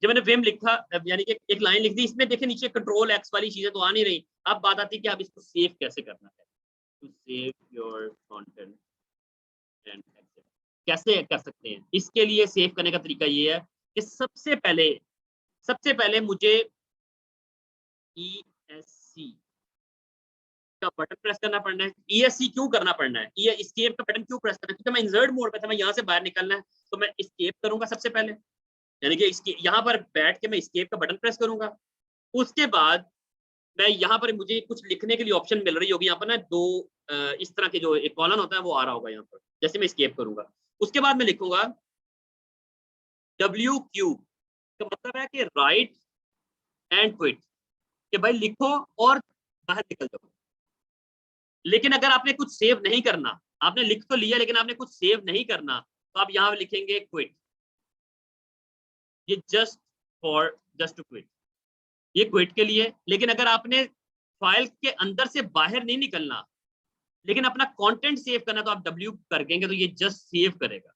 जब मैंने विम लिखा यानी कि एक लाइन लिख दी, इसमें देखे नीचे कंट्रोल एक्स वाली चीजें तो आ नहीं रही। अब बात आती है कि आप इसको सेव कैसे करना है, to save your content and कैसे कर सकते हैं। इसके लिए सेव करने का तरीका ये है कि सबसे पहले मुझे ESC का बटन प्रेस करना पड़ना है। ESC क्यों करना पड़ना है, ये एस्केप का बटन क्यों प्रेस करना है, क्योंकि मैं इंसर्ट मोड पे था, मैं यहाँ से बाहर निकलना है, तो मैं एस्केप करूंगा सबसे पहले, यानी कि इसके यहाँ पर बैठ के मैं एस्केप का बटन प्रेस करूंगा। उसके बाद मैं यहाँ पर मुझे कुछ लिखने के लिए ऑप्शन मिल रही होगी, यहाँ पर ना दो इस तरह के जो एक कॉलन होता है वो आ रहा होगा यहाँ पर, जैसे मैं एस्केप करूंगा। उसके बाद मैं लिखूंगा WQ का मतलब है कि राइट एंड क्विट, कि भाई लिखो और बाहर निकल जाओ। लेकिन अगर आपने कुछ सेव नहीं करना, आपने लिख तो लिया लेकिन आपने कुछ सेव नहीं करना, तो आप यहाँ लिखेंगे क्विट, ये जस्ट टू क्विट, ये क्विट के लिए। लेकिन अगर आपने फाइल के अंदर से बाहर नहीं निकलना लेकिन अपना कंटेंट सेव करना, तो आप W कर देंगे तो ये जस्ट सेव करेगा,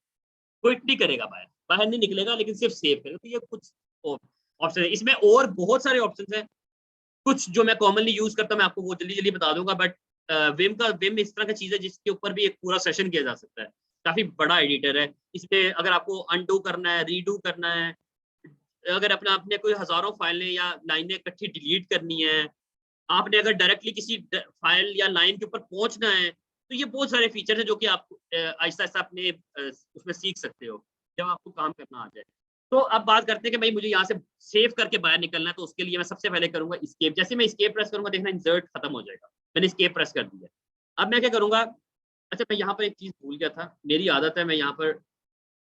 क्विट नहीं करेगा, बाहर नहीं निकलेगा लेकिन सिर्फ सेव करेगा। तो ये कुछ ऑप्शन है इसमें, और बहुत सारे ऑप्शन हैं। कुछ जो मैं कॉमनली यूज करता हूँ मैं आपको वो जल्दी बता दूंगा, बट विम इस तरह की चीज है जिसके ऊपर भी एक पूरा सेशन किया जा सकता है। काफी बड़ा एडिटर है, इसमें अगर आपको अनडू करना है, रीडू करना है, अगर अपने कोई हजारों फाइलें या लाइनें इकट्ठी डिलीट करनी है, आपने अगर डायरेक्टली किसी फाइल या लाइन के ऊपर पहुंचना है, तो ये बहुत सारे फीचर है जो कि आप आहिस्ता आहिस्ता अपने उसमें सीख सकते हो जब आपको काम करना आ जाए। तो अब बात करते हैं कि भाई मुझे यहाँ से सेव करके बाहर निकलना है, तो उसके लिए मैं सबसे पहले करूंगा एस्केप। जैसे मैं एस्केप प्रेस करूंगा, देखना इंसर्ट खत्म हो जाएगा, मैंने एस्केप प्रेस कर दिया। अब मैं क्या करूंगा, अच्छा मैं यहाँ पर एक चीज भूल गया था, मेरी आदत है मैं यहाँ पर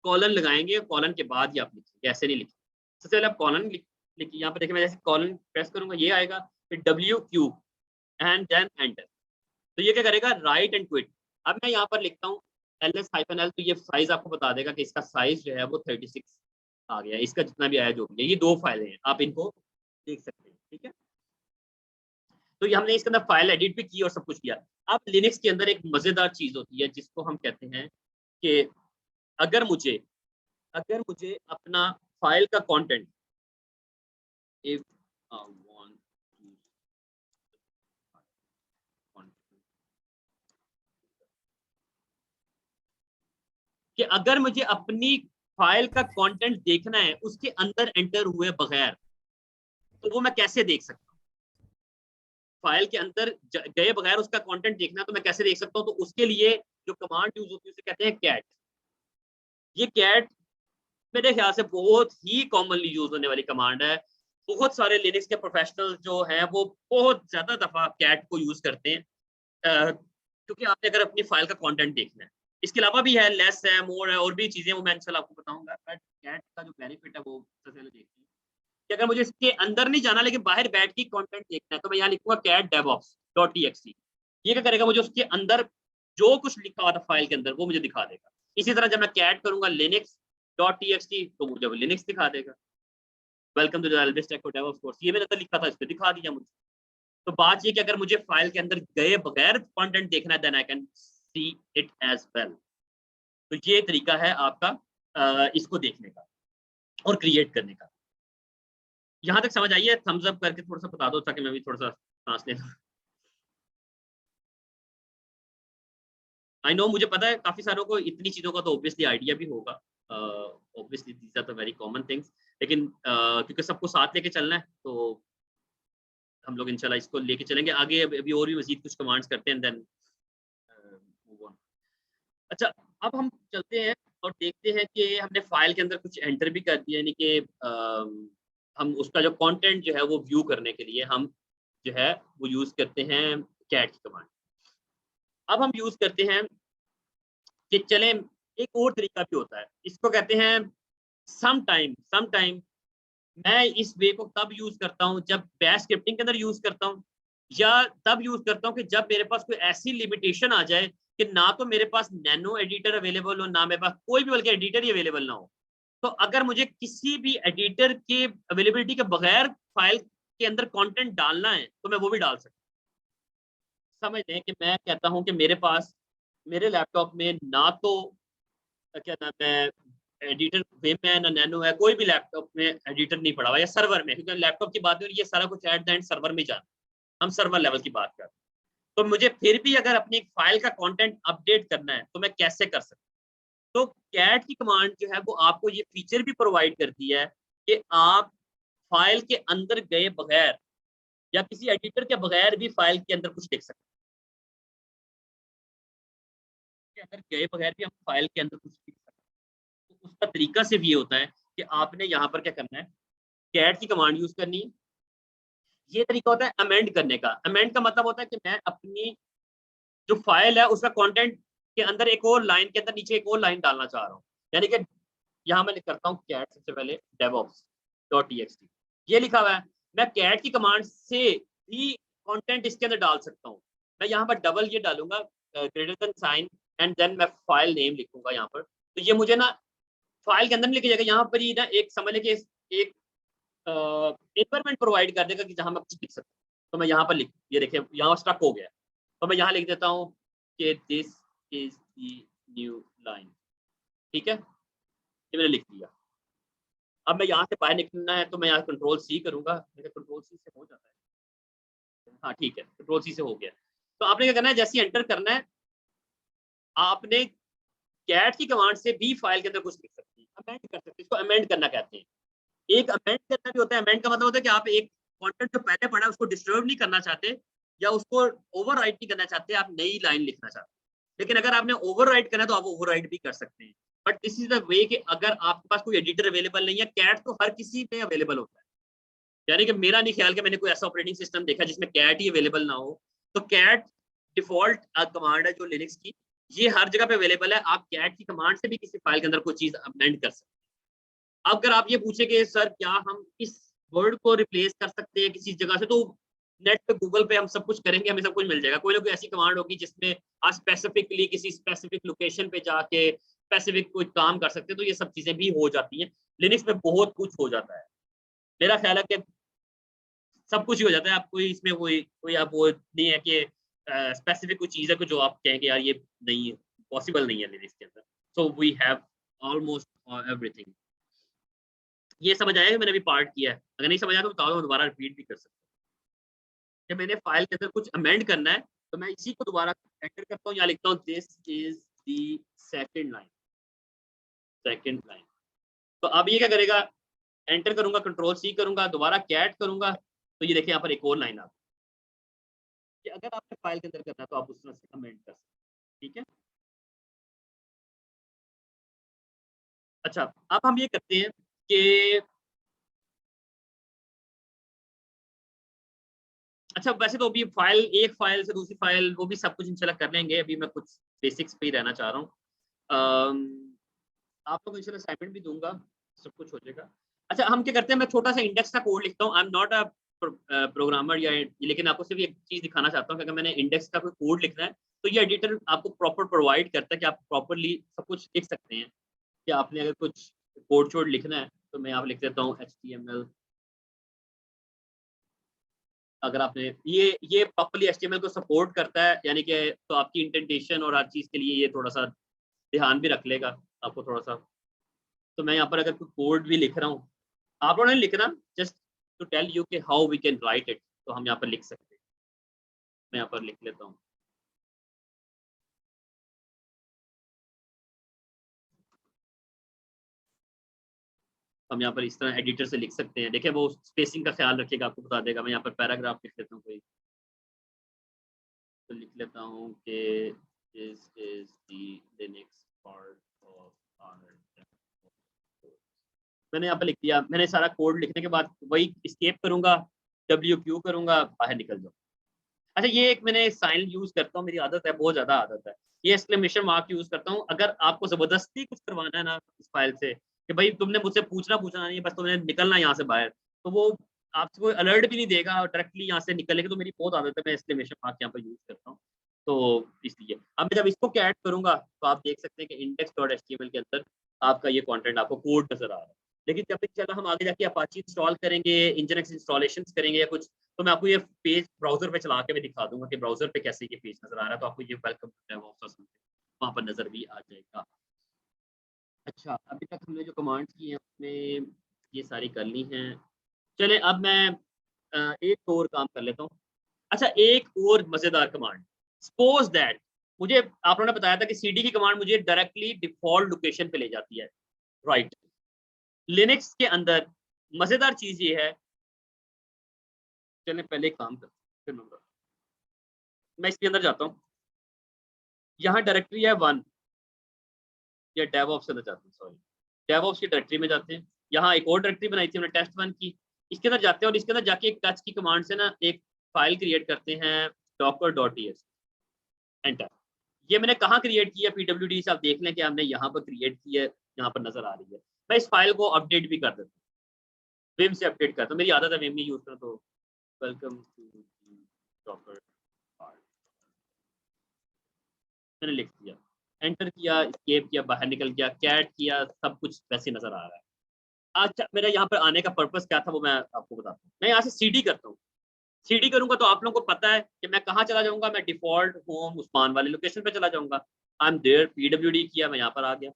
कॉलन लगाएंगे, कॉलन के बाद ही आप लिखेंगे, ऐसे नहीं लिखेंगे। सबसे पहले आप कॉलन लिखिए, यहाँ पर देखिए मैं जैसे कॉलन प्रेस करूंगा ये आएगा, फिर WQ एंड देन एंटर, तो ये क्या करेगा, राइट एंड क्विट। अब मैं यहाँ पर लिखता हूँ LS-L, तो ये साइज आपको बता देगा कि इसका साइज जो है वो 36 आ गया, इसका जितना भी आया जो भी है, ये 2 फाइलें हैं, आप इनको देख सकते हैं, ठीक है। तो ये हमने इसके अंदर फाइल एडिट भी की और सब कुछ किया। अब लिनक्स के अंदर एक मजेदार चीज होती है जिसको हम कहते हैं कि अगर मुझे अपना फाइल का कंटेंट, इफ कि अगर मुझे अपनी फाइल का कंटेंट देखना है उसके अंदर एंटर हुए बगैर, तो वो मैं कैसे देख सकता हूँ। फाइल के अंदर गए बगैर उसका कंटेंट देखना, तो मैं कैसे देख सकता हूँ। तो उसके लिए जो कमांड यूज होती है उसे कहते हैं कैट। ये कैट मेरे ख्याल से बहुत ही कॉमनली यूज होने वाली कमांड है। बहुत सारे लिनक्स के प्रोफेशनल जो हैं वो बहुत ज्यादा दफा कैट को यूज करते हैं, क्योंकि आपने अगर अपनी फाइल का कंटेंट देखना है। इसके अलावा भी है, लेस है, मोर है, और भी चीजें वो मैं इंशाल्लाह आपको बताऊंगा। बट कैट का जो बेनिफिट है वो सबसे पहले देखिए कि अगर मुझे इसके अंदर नहीं जाना लेकिन बाहर बैठ के कंटेंट देखना है, तो मैं यहाँ लिखूंगा कैट devops.txt। ये क्या करेगा, मुझे उसके अंदर जो कुछ लिखा हुआ था फाइल के अंदर वो मुझे दिखा देगा। इसी तरह जब मैं कैट करूंगा linux.txt तो मुझे लिनक्स दिखा देगा। Welcome to the Elvis tech for DevOps course, ये मैंने अंदर लिखा था, इस पे दिखा दिया मुझे। तो बात ये कि अगर मुझे फाइल के अंदर गए बगैर कंटेंट देखना है, then I can see it as well. तो ये तरीका है आपका इसको देखने का और क्रिएट करने का। यहाँ तक समझ आई है? थम्स अप करके थोड़ा सा बता दो ताकि मैं भी थोड़ा सा सांस ले लूं। आई नो, मुझे पता है काफी सारों को इतनी चीजों का तो ऑब्वियसली आइडिया भी होगा, obviously these are the very common things, लेकिन क्योंकि सबको साथ लेके चलना है तो हम लोग इंशाल्लाह इसको लेके चलेंगे आगे। अभी और भी मजीद कुछ कमांड्स करते हैं, देन मूव ऑन। अच्छा, अब हम चलते हैं और देखते हैं कि हमने फाइल के अंदर कुछ एंटर भी कर दिया, यानी कि हम उसका जो कंटेंट जो है वो व्यू करने के लिए हम जो है वो यूज करते हैं कैट की कमांड। अब हम यूज करते हैं कि चलें, एक और तरीका भी होता है, इसको कहते हैं समटाइम। मैं इस वे को तब यूज करता हूँ जब बैश स्क्रिप्टिंग के अंदर यूज करता हूँ, या तब यूज करता हूँ कि जब मेरे पास कोई ऐसी लिमिटेशन आ जाए कि ना तो मेरे पास नैनो एडिटर अवेलेबल हो, ना मेरे पास कोई भी बल्कि एडिटर ही अवेलेबल ना हो। तो अगर मुझे किसी भी एडिटर के अवेलेबिलिटी के बगैर फाइल के अंदर कंटेंट डालना है तो मैं वो भी डाल सकता हूँ। समझ लें कि मैं कहता हूँ कि मेरे पास मेरे लैपटॉप में ना तो क्या नाम है एडिटर विम है ना नैनो है, कोई भी लैपटॉप में एडिटर नहीं पड़ा हुआ या सर्वर में, क्योंकि लैपटॉप की बात है ये सारा कुछ एट द एंड सर्वर में जाना, हम सर्वर लेवल की बात कर रहे हैं। तो मुझे फिर भी अगर अपनी एक फाइल का कंटेंट अपडेट करना है तो मैं कैसे कर सकता हूँ? तो कैट की कमांड जो है वो आपको ये फीचर भी प्रोवाइड करती है कि आप फाइल के अंदर गए बगैर या किसी एडिटर के बगैर भी फाइल के अंदर कुछ लिख सकते हैं। अंदर गए बगैर भी हम फाइल के अंदर कुछ लिख सकते हैं। तो उसका तरीका सिर्फ ये होता है कि आपने यहाँ पर क्या करना है, कैट की कमांड यूज करनी है। ये तरीका होता है अमेंड करने का। अमेंड का मतलब होता है कि मैं अपनी जो फाइल है उसका कंटेंट के अंदर एक और लाइन के अंदर नीचे एक और लाइन डालना चाह रहा हूँ। यानी कि यहाँ मैं करता हूँ कैट सबसे पहले devops.txt, ये लिखा हुआ है। मैं कैट की कमांड से भी कंटेंट इसके अंदर डाल सकता हूँ। मैं यहाँ पर डबल ये डालूंगा greater than sign and then मैं फाइल नेम लिखूंगा यहाँ पर। तो ये मुझे ना फाइल के अंदर नहीं लिखी जाएगा, यहाँ पर ही ना एक समझ लें कि एक एनवायरनमेंट प्रोवाइड कर देगा कि जहाँ मैं कुछ लिख सकता हूँ। तो मैं यहाँ पर लिख, ये देखिए यहाँ स्टक हो गया, तो मैं यहाँ लिख देता हूँ कि this is the new line. ठीक है, ये मैंने लिख दिया। अब मैं यहाँ से बाहर निकलना है तो मैं यहाँ कंट्रोल सी करूंगा, मेरे कंट्रोल सी से हो जाता है। हाँ ठीक है, कंट्रोल सी से हो गया। तो आपने क्या करना है, जैसे ही एंटर करना है आपने कैट की कमांड से भी फाइल के अंदर कुछ लिख सकते हैं, अमेंड कर सकते हैं। इसको अमेंड करना कहते हैं। एक अमेंड करना भी होता है। अमेंड का मतलब होता है कि आप एक कंटेंट जो पहले पढ़ा है उसको डिस्टर्ब नहीं करना चाहते या उसको ओवरराइट नहीं करना चाहते, आप नई लाइन लिखना चाहते हैं। लेकिन अगर आपने ओवरराइट करना है तो आप ओवरराइट भी कर सकते हैं। But this is the way कि अगर आपके पास कोई एडिटर अवेलेबल नहीं है, कैट तो हर किसी में अवेलेबल होता है। यानी कि मेरा नहीं ख्याल कि मैंने कोई ऐसा ऑपरेटिंग सिस्टम देखा जिसमें कैट ही अवेलेबल ना हो। तो कैट डिफॉल्ट कमांड है जो लिनक्स की, ये हर जगह पे अवेलेबल है। आप कैट की कमांड से भी किसी फाइल के अंदर कोई चीज अमेंड कर सकते हैं। अगर आप ये पूछे कि सर क्या हम इस वर्ड को रिप्लेस कर सकते हैं किसी जगह से, तो नेट पे गूगल पे हम सब कुछ करेंगे, हमें सब कुछ मिल जाएगा। कोई ना कोई ऐसी कमांड होगी जिसमें आप स्पेसिफिकली किसी स्पेसिफिक लोकेशन पे जाके स्पेसिफिक कोई काम कर सकते हैं, तो ये सब चीजें भी हो जाती हैं। लिनक्स में बहुत कुछ हो जाता है। मेरा ख्याल है कि सब कुछ ही हो जाता है। आप कोई इसमें कोई कोई आप वो नहीं है कि स्पेसिफिक कोई चीज़ है कि जो आप कहेंगे यार ये नहीं है, पॉसिबल नहीं है लिनक्स के अंदर। So we have almost everything. ये समझ आया कि मैंने अभी पार्ट किया है? अगर नहीं समझ आया तो बताओ, मैं दोबारा रिपीट भी कर सकता हूँ। कि मैंने फाइल के अंदर कुछ अमेंड करना है तो मैं इसी को दोबारा एंटर करता हूँ, यहाँ लिखता हूँ this is the second line, second line. तो अब ये क्या करेगा, एंटर करूंगा, कंट्रोल सी करूंगा, दोबारा कैट करूंगा, तो ये देखिए यहाँ पर एक और लाइन आ गई। कि अगर आपने फाइल के अंदर करना है तो आप उस तरह से कमेंट कर सकते हैं। ठीक है, अच्छा अब हम ये करते हैं कि अच्छा वैसे तो अभी फाइल, एक फाइल से दूसरी फाइल वो भी सब कुछ इंशाल्लाह कर लेंगे। अभी मैं कुछ बेसिक्स पे ही रहना चाह रहा हूँ। आपको इंशाल्लाह असाइनमेंट भी दूंगा, सब कुछ हो जाएगा। अच्छा हम क्या करते हैं, मैं छोटा सा इंडेक्स का कोड लिखता हूँ। I am not a programmer या, लेकिन आपको सिर्फ एक चीज दिखाना चाहता हूँ कि अगर मैंने इंडेक्स का कोई कोड लिखना है तो ये एडिटर आपको प्रॉपर प्रोवाइड करता है कि आप प्रॉपरली सब कुछ लिख सकते हैं। कि आपने अगर कुछ कोड शोड लिखना है तो मैं यहाँ पे लिख देता हूँ HTML। अगर आपने ये प्रॉपरली HTML को सपोर्ट करता है, यानी कि तो आपकी इंटेंटेशन और हर चीज़ के लिए ये थोड़ा सा ध्यान भी रख लेगा आपको थोड़ा सा। तो मैं यहाँ पर अगर कोई कोड भी लिख रहा हूँ, आप लोगों ने लिखना जस्ट टू टेल यू कि how we can write it, तो हम यहाँ पर लिख सकते हैं। मैं यहाँ पर लिख लेता हूँ। हम यहाँ पर इस तरह एडिटर से लिख सकते हैं। देखिए वो स्पेसिंग का ख्याल रखिएगा, आपको बता देगा। मैं यहाँ पर पैराग्राफ लिख लेता हूँ कोई, तो लिख लेता हूँ कि this is the next part of our. मैंने यहाँ पर लिख दिया। मैंने सारा कोड लिखने के बाद वही एस्केप करूंगा, WQ करूंगा, बाहर निकल जाऊँ। अच्छा ये एक मैंने साइन यूज करता हूँ, मेरी आदत है, बहुत ज्यादा आदत है। ये एक्सक्लेमेशन मार्क यूज करता हूँ। अगर आपको जबरदस्ती कुछ करवाना है ना इस फाइल से कि भाई तुमने मुझसे पूछना नहीं है, बस तुमने निकलना है यहाँ से बाहर, तो वो आपसे कोई अलर्ट भी नहीं देगा और डायरेक्टली यहाँ से निकलेगा। तो मेरी बहुत आदत है, मैं एक्सक्लेमेशन मार्क यहाँ पर यूज करता हूँ। तो इसलिए अब मैं जब इसको ऐड करूंगा तो आप देख सकते हैं कि index.html के अंदर आपका ये कंटेंट आपको कोड नजर आ रहा है। लेकिन जब इंशाल्लाह हम आगे जाके अपाची इंस्टॉल करेंगे, इंजनक्स इंस्टॉलेशन करेंगे या कुछ, तो मैं आपको ये पेज ब्राउजर पे चला के भी दिखा दूंगा कि ब्राउजर पे कैसे ये पेज नजर आ रहा है, तो आपको ये वेलकम टू डेवऑप्स वहाँ पर नजर भी आ जाएगा। अच्छा, अभी तक हमने जो कमांड्स की हैं उसमें ये सारी कर ली हैं। चले अब मैं एक और काम कर लेता हूँ। अच्छा, एक और मजेदार कमांड, सपोज दैट मुझे आप लोगों ने बताया था कि सीडी की कमांड मुझे डायरेक्टली डिफॉल्ट लोकेशन पे ले जाती है, राइट। लिनक्स के अंदर मजेदार चीज ये है, चलें पहले एक काम करते हैं, मैं इसके अंदर जाता हूँ, यहाँ डायरेक्टरी है 1 या डेवऑप्स के अंदर जाते हैं, सॉरी डेवऑप्स की डायरेक्टरी में जाते हैं। यहाँ एक और डायरेक्टरी बनाई थी हमने टेस्ट1 की, इसके अंदर जाते हैं और इसके अंदर जाके एक टच की कमांड से ना एक फाइल क्रिएट करते हैं docker.ts, एंटर। ये मैंने कहाँ क्रिएट किया, pwd से आप देख लें कि हमने यहाँ पर क्रिएट किया है, यहाँ पर नजर आ रही है। मैं इस फाइल को अपडेट भी कर देता हूँ, विम से अपडेट करता हूँ, मेरी आदत है विम ही यूज करना, तो वेलकम टू डॉकर, मैंने लिख दिया, एंटर किया, एस्केप किया, बाहर निकल गया, कैट किया, सब कुछ वैसे नजर आ रहा है। अच्छा, मेरा यहाँ पर आने का पर्पस क्या था वो मैं आपको बताता हूँ। मैं यहाँ से सीडी करता हूँ, सीडी करूंगा तो आप लोगों को पता है कि मैं कहाँ चला जाऊंगा, मैं डिफॉल्ट होम उस्मान वाले लोकेशन पे चला जाऊंगा। आई एम देयर, पीडब्ल्यूडी किया, मैं यहाँ पर आ गया।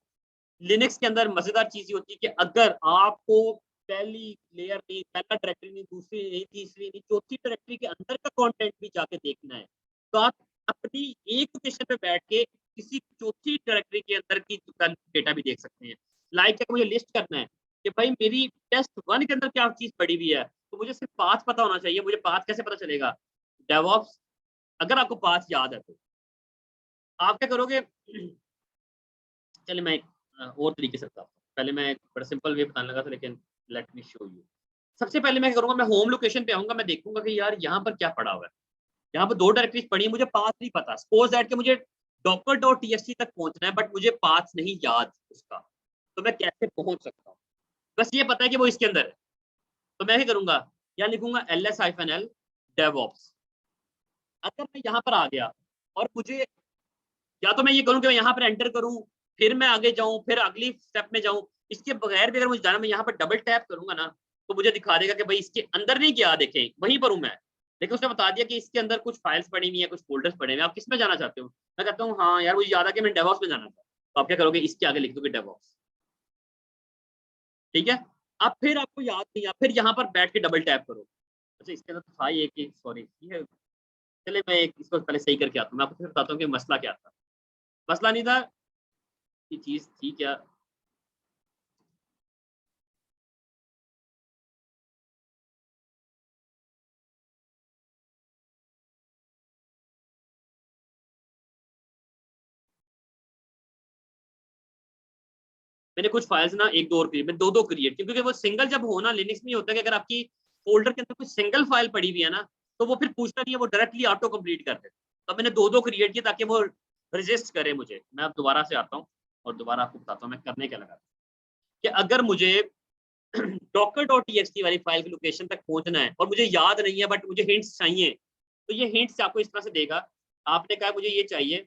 लिनक्स के अंदर मजेदार चीज ये होती है कि अगर आपको पहली लेयर नहीं, पहला डायरेक्टरी नहीं, दूसरी नहीं, तीसरी नहीं, चौथी डायरेक्टरी के अंदर का कंटेंट भी जाके देखना है, तो आप अपनी एक लोकेशन पे बैठ के किसी चौथी डायरेक्टरी के अंदर की डेटा भी देख सकते हैं। लाइक मुझे लिस्ट करना है कि भाई मेरी टेस्ट1 के अंदर क्या चीज पड़ी हुई है, तो मुझे सिर्फ पाथ पता होना चाहिए। मुझे पाथ कैसे पता चलेगा, डेवऑप्स, अगर आपको पाथ याद है तो आप क्या करोगे, चलिए मैं और तरीके से बताता हूँ। पहले मैं एक बड़ा सिंपल वे बताने लगा था, लेकिन लेट मी शो यू। सबसे पहले मैं क्या करूंगा, मैं होम लोकेशन पे आऊंगा, मैं देखूंगा कि यार यहाँ पर क्या पड़ा हुआ है। यहाँ पर 2 डायरेक्टरीज पड़ी है, मुझे पाथ नहीं पता। सपोज दैट कि मुझे docker.txt तक पहुंचना है, बट मुझे पाथ नहीं याद उसका, तो मैं कैसे पहुंच सकता हूँ। बस ये पता है कि वो इसके अंदर है, तो मैं क्या करूंगा, यहाँ लिखूंगा ls-l DevOps। अगर मैं यहाँ पर आ गया और मुझे, या तो मैं ये करूँ कि मैं यहाँ पर एंटर करूँ, फिर मैं आगे जाऊँ, फिर अगली स्टेप में जाऊँ, इसके बगैर भी अगर मुझे जाना, मैं यहाँ पर डबल टैप करूंगा ना, तो मुझे दिखा देगा कि भाई इसके अंदर नहीं गया, देखें वहीं पर हूँ मैं। लेकिन उसने बता दिया कि इसके अंदर कुछ फाइल्स पड़ी हुई है, कुछ फोल्डर्स पड़े हुए हैं, आप किस में जाना चाहते हो। मैं कहता हूँ हाँ यार मुझे याद है कि मैं डेवऑप्स में जाना था, तो आप क्या करोगे, इसके आगे लिख दोगे डेवऑप्स, ठीक है। अब फिर आपको याद नहीं है, फिर यहाँ पर बैठ के डबल टैप करो। अच्छा, इसके अंदर तो था ये कि सॉरी, ये चले मैं इसको पहले सही करके आता हूँ, मैं आपको फिर बताता हूँ कि मसला क्या था। मसला नहीं था, ये चीज थी क्या, मैंने कुछ फाइल्स ना एक दो और क्रिएट, मैं दो दो क्रिएट, क्योंकि वो सिंगल जब हो ना, लिनक्स में होता है कि अगर आपकी फोल्डर के अंदर कोई सिंगल फाइल पड़ी हुई है ना, तो वो फिर पूछता नहीं है, वो डायरेक्टली ऑटो कंप्लीट कर देता। तो मैंने दो दो क्रिएट किए ताकि वो रजिस्ट करे मुझे। मैं अब दोबारा से आता हूँ और दोबारा आपको बताता हूँ मैं करने क्या लगा, कि अगर मुझे docker.txt वाली फाइल की लोकेशन तक पहुंचना है और मुझे याद नहीं है, बट मुझे हिंट्स चाहिए, तो ये हिंट्स आपको इस तरह से देगा। आपने कहा मुझे ये चाहिए,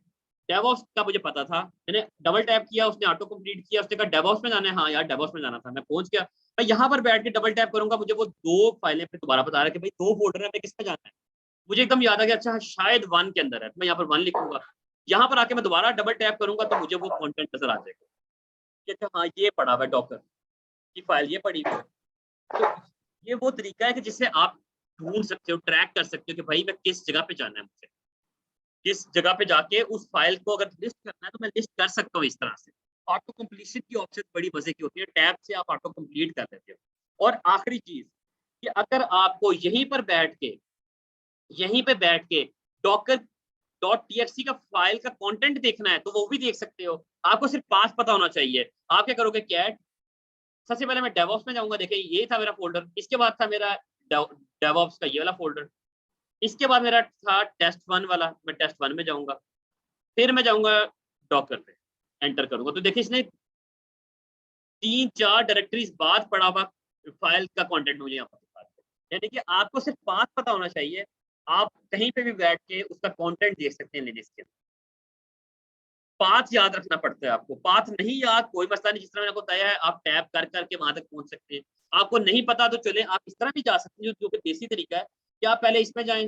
डेवॉप्स का मुझे पता था, मैंने डबल टैप किया, उसने ऑटो कंप्लीट किया, उसने कहा डेवॉप्स में जाना है, हाँ यार डेवॉप्स में जाना था, मैं पहुंच गया। मैं यहाँ पर बैठ के डबल टैप करूंगा, मुझे वो दो फाइलें फिर दोबारा बता रहा है कि भाई दो फोल्डर है, किस पे जाना है। मुझे एकदम याद आ गया, अच्छा शायद 1 के अंदर है, तो मैं यहाँ पर 1 लिखूंगा। यहाँ पर आके मैं दोबारा डबल टैप करूंगा तो मुझे वो कॉन्टेंट नजर आ जाएगा कि अच्छा हाँ ये पड़ा हुआ है, डॉकर की फाइल ये पड़ी हुई है। तो ये वो तरीका है कि जिससे आप ढूंढ सकते हो, ट्रैक कर सकते हो कि भाई मैं किस जगह पे जाना है, मुझे किस जगह पे जाके उस फाइल को अगर लिस्ट करना है तो मैं लिस्ट कर सकता हूँ इस तरह से। ऑटो कंप्लीशन की ऑप्शन बड़ी मजे की होती है, टैब से आप ऑटो कंप्लीट कर लेते हो। और आखिरी चीज कि अगर आपको यहीं पे बैठ के डॉकर डॉट टीएक्सटी का फाइल का कंटेंट देखना है, तो वो भी देख सकते हो। आपको सिर्फ पास पता होना चाहिए। आप क्या करोगे, कैट, सबसे पहले मैं डेवऑप्स में जाऊंगा, देखिए ये था मेरा फोल्डर, इसके बाद था मेरा डेवऑप्स का ये वाला फोल्डर, इसके बाद मेरा था टेस्ट1 वाला, मैं टेस्ट1 में जाऊंगा, फिर मैं जाऊंगा डॉकर पे, एंटर करूंगा, तो देखिए इसने 3-4 डायरेक्टरीज बाद पड़ा हुआ फाइल का कंटेंट मुझे यहाँ पर दिखा दिया। यानी कि आपको सिर्फ पाथ पता होना चाहिए, आप कहीं पे भी बैठ के उसका कंटेंट देख सकते हैं लिनक्स के। पाथ याद रखना पड़ता है आपको। पाथ नहीं याद कोई मसला नहीं, जिस तरह मैंने आपको बताया है आप टैप कर करके वहां तक पहुंच सकते हैं। आपको नहीं पता तो चले आप इस तरह भी जा सकते हैं, जो कि देसी तरीका है कि आप पहले इसमें जाएं,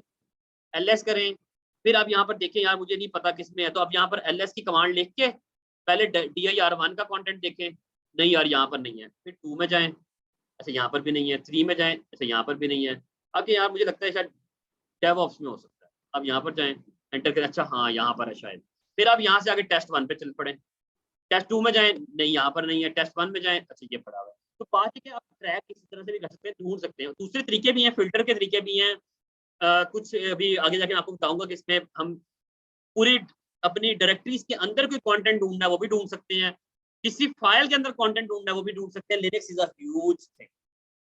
एलएस करें, फिर आप यहाँ पर देखें यार मुझे नहीं पता किसमें है, तो आप यहाँ पर एलएस की कमांड लिख के पहले dir1 का कंटेंट देखें, नहीं यार यहाँ पर नहीं है, फिर 2 में जाएं, अच्छा यहाँ पर भी नहीं है, 3 में जाएं, अच्छा यहाँ पर भी नहीं है, आगे यार मुझे लगता है शायद डेवऑप्स में हो सकता है, अब यहाँ पर जाएं, एंटर करें, अच्छा हाँ यहाँ पर है शायद, फिर आप यहाँ से आगे टेस्ट 1 पे चल पड़े, टेस्ट 2 में जाएं, नहीं यहाँ पर नहीं है, टेस्ट 1 में जाएं, अच्छा ये पड़ा हुआ है। तो बात है कि आप ट्रैक किसी तरह से भी कर सकते हैं, ढूंढ सकते हैं। दूसरे तरीके भी हैं, फिल्टर के तरीके भी हैं, कुछ अभी आगे जाके मैं आपको बताऊंगा कि इसमें हम पूरी अपनी डायरेक्टरीज के अंदर कोई कंटेंट ढूंढना है वो भी ढूंढ सकते हैं, किसी फाइल के अंदर कंटेंट ढूंढना है वो भी ढूंढ सकते हैं। Linux is a huge thing,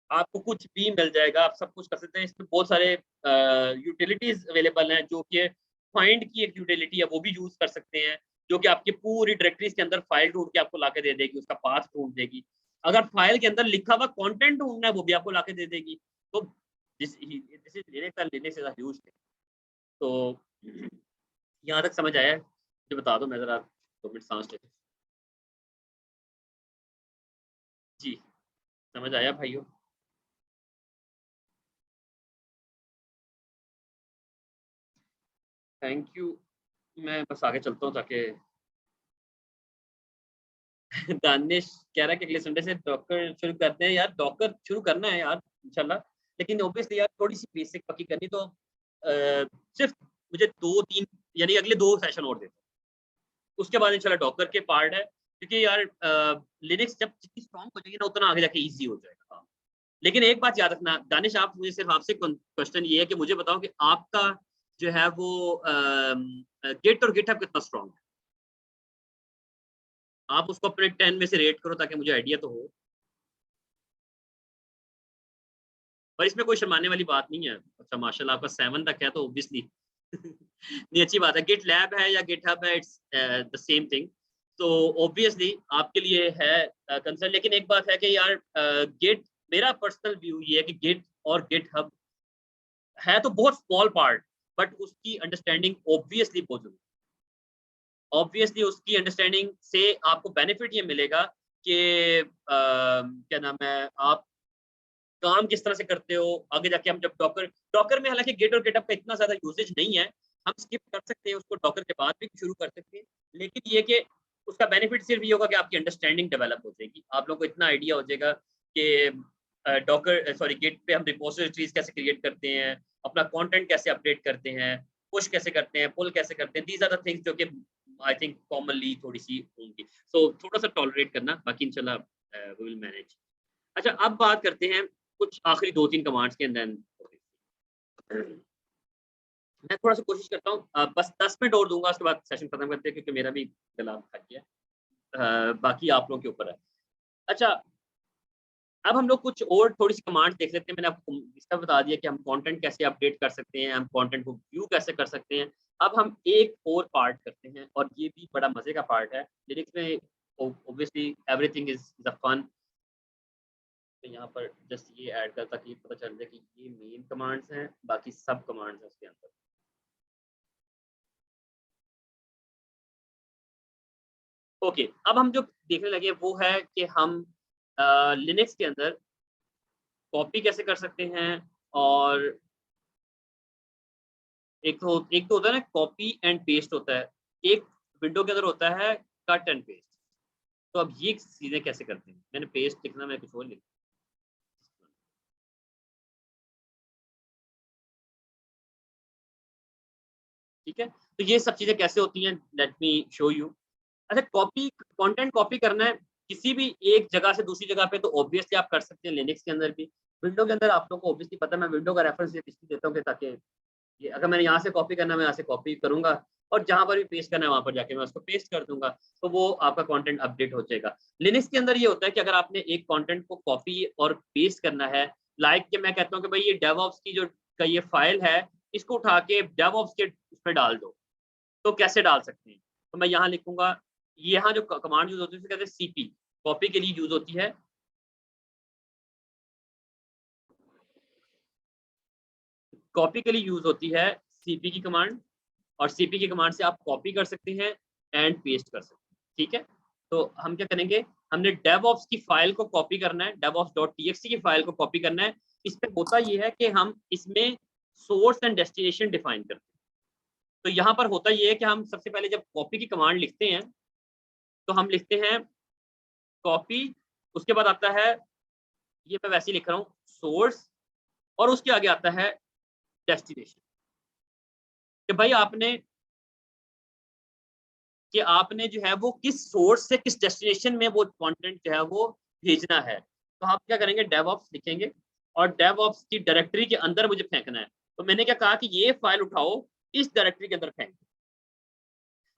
आपको कुछ भी मिल जाएगा, आप सब कुछ कर सकते हैं। इसमें बहुत सारे यूटिलिटीज अवेलेबल हैं, जो कि फाइंड की एक यूटिलिटी है वो भी यूज कर सकते हैं, जो कि आपकी पूरी डायरेक्टरीज के अंदर फाइल ढूंढ के आपको लाके दे देगी, उसका पाथ ढूंढ देगी। अगर फाइल के अंदर लिखा हुआ कंटेंट ढूंढना है वो भी आपको लाके दे देगी। तो this is Linux is a huge thing. तो यहाँ तक समझ आया है? मुझे बता दो, मैं जरा 2 मिनट सांस लेता हूँ। जी, समझ आया भाइयों? Thank you. मैं बस आगे चलता हूँ ताकि दानिश कह रहा है कि अगले संडे से डॉकर शुरू करते हैं। यार डॉकर शुरू करना है यार इंशाल्लाह, लेकिन ऑब्वियसली यार थोड़ी सी बेसिक पक्की करनी, तो सिर्फ मुझे 2-3 यानी अगले 2 सेशन और देते, उसके बाद इंशाल्लाह डॉकर के पार्ट है, क्योंकि यार लिनक्स जब जितनी स्ट्रॉन्ग हो जाएगी ना उतना आगे जाके ईजी हो जाएगा काम। लेकिन एक बात याद रखना दानिश, आप मुझे सिर्फ आपसे क्वेश्चन ये है कि मुझे बताओ कि आपका जो है वो गिट और गिटहब कितना स्ट्रॉन्ग है, आप उसको अपने 10 में से रेट करो ताकि मुझे आइडिया तो हो। पर इसमें कोई शर्माने वाली बात नहीं है। अच्छा माशाल्लाह आपका 7 तक है तो ऑब्वियसली नहीं, अच्छी बात है। गिट लैब है या गिटहब है, इट्स द सेम थिंग। तो ऑब्वियसली आपके लिए है कंसर्न। लेकिन एक बात है कि यार गिट, मेरा पर्सनल व्यू ये है कि गिट और गिटहब है तो बहुत स्मॉल पार्ट, बट उसकी अंडरस्टैंडिंग ऑब्वियसली बहुत जरूरी। ऑब्वियसली उसकी अंडरस्टैंडिंग से आपको बेनिफिट ये मिलेगा कि क्या नाम है, आप काम किस तरह से करते हो आगे जाके। हम जब डॉकर डॉकर में हालांकि गेट और गेटअप का इतना ज्यादा यूसेज नहीं है, हम स्किप कर सकते हैं उसको, डॉकर के बाद भी शुरू कर सकते हैं। लेकिन ये कि उसका बेनिफिट सिर्फ ये होगा कि आपकी अंडरस्टैंडिंग डेवलप हो जाएगी, आप लोगों को इतना आइडिया हो जाएगा कि डॉकर सॉरी गिट पे हम रिपोजिटरीज कैसे क्रिएट करते हैं, अपना कंटेंट कैसे अपडेट करते हैं, पुश कैसे करते हैं, पुल कैसे करते हैं। दीज आर द थिंग्स जो कि आई थिंक कॉमनली थोड़ी सी होंगी। सो थोड़ा सा टॉलरेट करना, बाकी इंशाल्लाह वी विल मैनेज। अच्छा अब बात करते हैं कुछ आखिरी 2-3 कमांड्स के, एंड देन मैं थोड़ा सा कोशिश करता हूँ बस 10 मिनट और दूंगा, उसके बाद सेशन खत्म करते हैं क्योंकि मेरा भी गला थक गया। बाकी आप लोगों के ऊपर है। अच्छा अब हम लोग कुछ और थोड़ी सी कमांड देख लेते हैं। मैंने आपको इसका बता दिया कि हम कंटेंट कैसे अपडेट कर सकते हैं, हम कंटेंट को व्यू कैसे कर सकते हैं। अब हम एक और पार्ट करते हैं और ये भी बड़ा मजे का पार्ट है लिरिक्स में। Obviously everything is the fun. तो यहाँ पर जस्ट ये ऐड कर ताकि पता चल जाए कि ये मेन कमांड्स हैं, बाकी सब कमांड्स हैं उसके अंदर। ओके अब हम जो देखने लगे वो है कि हम लिनक्स के अंदर कॉपी कैसे कर सकते हैं, और एक तो होता है ना कॉपी एंड पेस्ट होता है, एक विंडो के अंदर होता है कट एंड पेस्ट। तो अब ये चीजें कैसे करते हैं, मैंने पेस्ट लिखना, मैं कुछ और लिख, ठीक है। तो ये सब चीजें कैसे होती हैं, लेट मी शो यू। अच्छा कॉपी, कंटेंट कॉपी करना है किसी भी एक जगह से दूसरी जगह पे, तो ऑब्वियसली आप कर सकते हैं लिनक्स के अंदर भी। विंडो के अंदर आप लोगों को ऑब्वियसली पता है, मैं विंडो का रेफरेंस इसलिए देता हूँ कि ताकि ये अगर मैंने यहाँ से कॉपी करना है मैं यहाँ से कॉपी करूंगा, और जहां पर भी पेस्ट करना है वहां पर जाके मैं उसको पेस्ट कर दूंगा, तो वो आपका कंटेंट अपडेट हो जाएगा। लिनक्स के अंदर ये होता है कि अगर आपने एक कंटेंट को कॉपी और पेस्ट करना है, लाइक कि मैं कहता हूँ कि भाई ये डेवऑप्स की जो का ये फाइल है, इसको उठा के डेवऑप्स के उसमें डाल दो, तो कैसे डाल सकते हैं। तो मैं यहाँ लिखूंगा, यहाँ जो कमांड यूज होती है कहते हैं सीपी, कॉपी के लिए यूज होती है। कॉपी के लिए यूज होती है सीपी की कमांड, और सीपी की कमांड से आप कॉपी कर सकते हैं एंड पेस्ट कर सकते हैं, ठीक है। तो हम क्या करेंगे, हमने DevOps की फाइल को कॉपी करना है, DevOps.txt की फाइल को कॉपी करना है। इस पे होता ये है कि हम इसमें सोर्स एंड डेस्टिनेशन डिफाइन करते हैं। तो यहाँ पर होता ये है कि हम सबसे पहले जब कॉपी की कमांड लिखते हैं तो हम लिखते हैं कॉपी, उसके बाद आता है, ये मैं वैसे ही लिख रहा हूँ, सोर्स, और उसके आगे आता है डेस्टिनेशन। कि भाई आपने जो है वो किस सोर्स से किस डेस्टिनेशन में वो कंटेंट जो है वो भेजना है। तो आप क्या करेंगे, DevOps लिखेंगे और DevOps की डायरेक्टरी के अंदर मुझे फेंकना है। तो मैंने क्या कहा कि ये फाइल उठाओ, इस डायरेक्टरी के अंदर फेंक।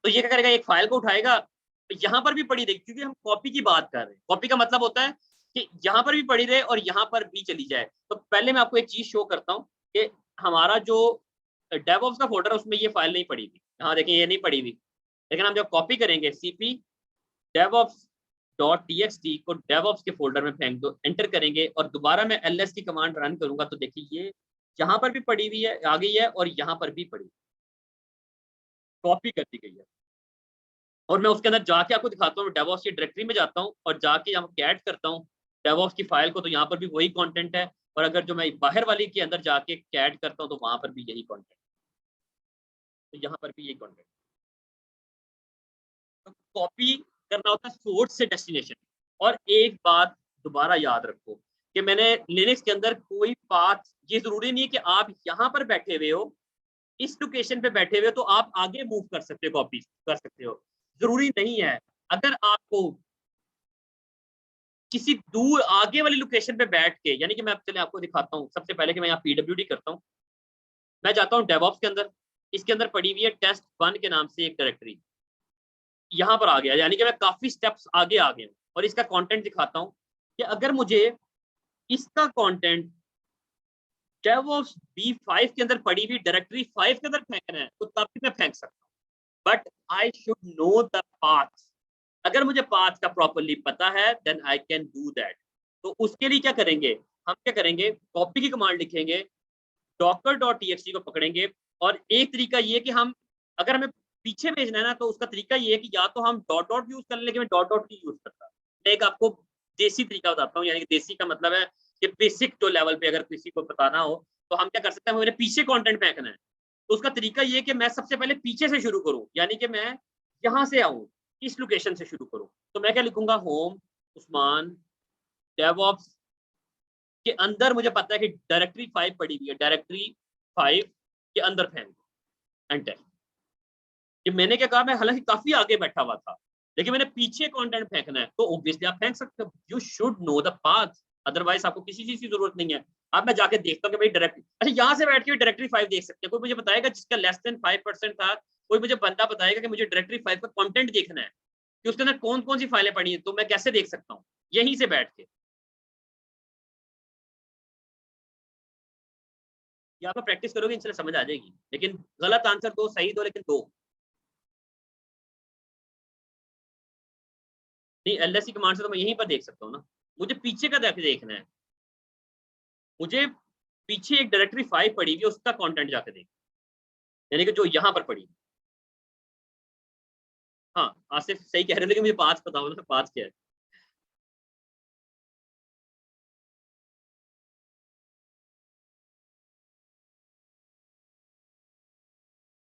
तो ये क्या करेगा, एक फाइल को उठाएगा, तो यहाँ पर भी पड़ी रहेगी, क्योंकि हम कॉपी की बात कर रहे हैं। कॉपी का मतलब होता है कि यहाँ पर भी पड़ी रहे और यहाँ पर भी चली जाए। तो पहले मैं आपको एक चीज शो करता हूँ कि हमारा जो DevOps का फोल्डर है उसमें ये फाइल नहीं पड़ी हुई। हाँ देखिए, ये नहीं पड़ी हुई, लेकिन हम जब कॉपी करेंगे cp DevOps.txt को DevOps के फोल्डर में फेंक दो, एंटर करेंगे और दोबारा मैं ls की कमांड रन करूंगा तो देखिए ये यहाँ पर भी पड़ी हुई है, आ गई है, और यहाँ पर भी पड़ी, कॉपी कर दी गई है। और मैं उसके अंदर जाके आपको दिखाता हूँ, DevOps की डायरेक्टरी में जाता हूँ और जाके यहाँ कैट करता हूँ DevOps की फाइल को, तो यहाँ पर भी वही कंटेंट है। और अगर जो मैं बाहर वाली के अंदर जाके कैट करता हूँ तो वहां पर भी यही कंटेंट, तो यहाँ पर भी यही कंटेंट। तो कॉपी करना होता है सोर्स से डेस्टिनेशन। और एक बात दोबारा याद रखो कि मैंने लिनक्स के अंदर कोई पाथ, ये जरूरी नहीं है कि आप यहाँ पर बैठे हुए हो, इस लोकेशन पे बैठे हुए हो तो आप आगे मूव कर सकते हो, कॉपी कर सकते हो, जरूरी नहीं है। अगर आपको किसी दूर आगे वाली लोकेशन पे बैठ के, यानी कि मैं चले आपको दिखाता हूँ, सबसे पहले कि मैं यहाँ PWD करता हूँ, मैं जाता हूँ DevOps के अंदर, इसके अंदर पड़ी हुई है test1 के नाम से एक डायरेक्टरी, यहाँ पर आ गया, यानी कि मैं काफी स्टेप्स आगे आ गया हूँ। और इसका कंटेंट दिखाता हूँ कि अगर मुझे इसका कंटेंट DevOps B5 के अंदर पड़ी हुई डायरेक्टरी 5 के अंदर फेंकना है तो तब भी मैं फेंक सकता हूँ, but I should know the path. अगर मुझे पाथ का प्रॉपर्ली पता है then I can do that. तो उसके लिए क्या करेंगे, हम क्या करेंगे, कॉपी की कमांड लिखेंगे, docker.txt को पकड़ेंगे। और एक तरीका ये कि हम, अगर हमें पीछे भेजना है ना, तो उसका तरीका ये है कि या तो हम डॉट डॉट यूज कर लें, लेकिन मैं डॉट डॉट नहीं यूज करता। मैं एक आपको देसी तरीका बताता हूँ, यानी कि देसी का मतलब है कि बेसिक तो लेवल पे अगर किसी को बताना हो तो हम क्या कर सकते हैं, मेरे पीछे कंटेंट फेंकना है तो उसका तरीका ये कि मैं सबसे पहले पीछे से शुरू करूँ, यानी कि मैं यहाँ से आऊँ, इस लोकेशन से शुरू करूँ। तो मैं क्या लिखूंगा, होम उस्मान DevOps के अंदर मुझे पता है कि डायरेक्टरी 5 पड़ी हुई है, डायरेक्टरी 5 के अंदर फेंक एंटर। कि मैंने क्या कहा, मैं हालांकि काफी आगे बैठा हुआ था, लेकिन मैंने पीछे कंटेंट फेंकना है तो ऑब्वियसली आप फेंक सकते हो। You should know the path, otherwise आपको किसी चीज की जरूरत नहीं है। अब मैं जाके देखता हूँ कि भाई डायरेक्टरी, अच्छा यहाँ से बैठ के डायरेक्टरी 5 देख सकते हैं। कोई मुझे बताएगा जिसका लेस देन 5% था, कोई मुझे बंदा बताएगा कि मुझे डायरेक्टरी 5 का कंटेंट देखना है कि उसके अंदर कौन कौन सी फाइलें पड़ी है, तो मैं कैसे देख सकता हूँ, यहीं से बैठ के। या आप प्रैक्टिस करोगे इनसे समझ आ जाएगी, लेकिन गलत आंसर दो, सही दो, लेकिन दो। नहीं, LSC कमांड से तो मैं यहीं पर देख सकता हूँ ना, मुझे पीछे का देखना है। मुझे पीछे एक डायरेक्टरी 5 पड़ी हुई, उसका कंटेंट जाके देख, यानी कि जो यहाँ पर पड़ी। हाँ आसिफ सही कह रहे हो, लेकिन मुझे पाथ बताओ ना, पाथ क्या है।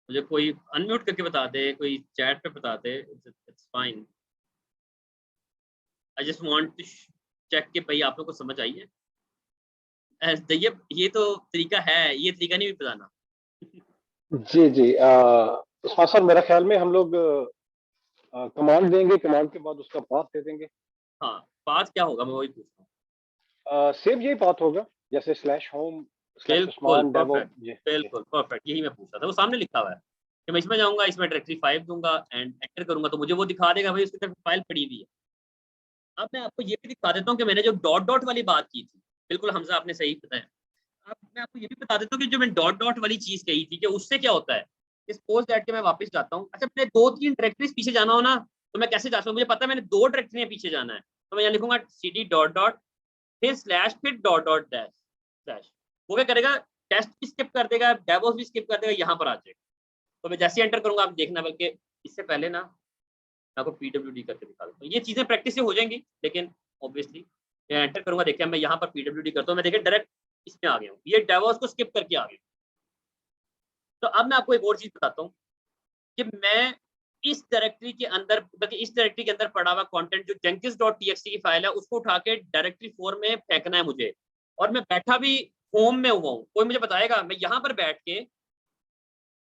मुझे कोई अनम्यूट करके बता दे, कोई चैट पे बता दे, it's fine. I just want to check कि भाई आप लोग को समझ आई है। ये तो तरीका है, ये तरीका नहीं भी बताना। जी जी, उस्मान सर मेरा ख्याल में हम लोग कमांड देंगे, कमांड के बाद उसका पाथ दे देंगे। हाँ पाथ क्या होगा, मैं वही पूछता हूँ। सेम यही पाथ होगा जैसे /home बिल्कुल /Usman DevOps। जी बिल्कुल परफेक्ट, यही मैं पूछ रहा था। वो सामने लिखा हुआ है कि मैं इसमें जाऊंगा, इसमें डायरेक्टरी 5 दूंगा एंड एंटर करूंगा तो मुझे वो दिखा देगा भाई उसकी तरफ फाइल पड़ी हुई है। अब मैं आपको ये भी दिखा देता हूँ कि मैंने जो डॉट डॉट वाली बात की थी, बिल्कुल हमजा आपने सही बताया। अब मैं आपको ये भी बता देता हूँ कि जो मैं डॉट डॉट वाली चीज कही थी कि उससे क्या होता है। सपोज दैट के मैं वापस जाता हूँ, अच्छा मैंने 2-3 डायरेक्टरीज पीछे जाना हो ना, तो मैं कैसे जा सकता हूँ, मुझे पता है मैंने 2 डायरेक्टरी पीछे जाना है, तो मैं यहाँ लिखूंगा cd डॉट डॉट फिर स्लैश फिर डॉट डॉट डैश स्लैश। वो क्या करेगा, टेस्ट भी स्किप कर देगा, डेवोस भी स्किप कर देगा, यहाँ पर आ जाएगा। तो मैं जैसे एंटर करूंगा आप देखना, बल्कि इससे पहले ना आपको PWD करके दिखा देता हूँ। ये चीजें प्रैक्टिस से हो जाएंगी, लेकिन ऑब्वियसली मैं एंटर करूंगा, देखिए मैं यहाँ पर PWD करता हूँ, मैं देखिए डायरेक्ट इसमें आ गया हूँ, ये डेवॉप्स को स्किप करके आ गया। तो अब मैं आपको एक और चीज बताता हूँ कि मैं इस डायरेक्टरी के अंदर, बल्कि इस डायरेक्टरी के अंदर पड़ा हुआ कंटेंट जो jenkins.txt की फाइल है, उसको उठा के डायरेक्टरी 4 में फेंकना है मुझे, और मैं बैठा भी होम में हुआ हूँ। कोई मुझे बताएगा, मैं यहाँ पर बैठ के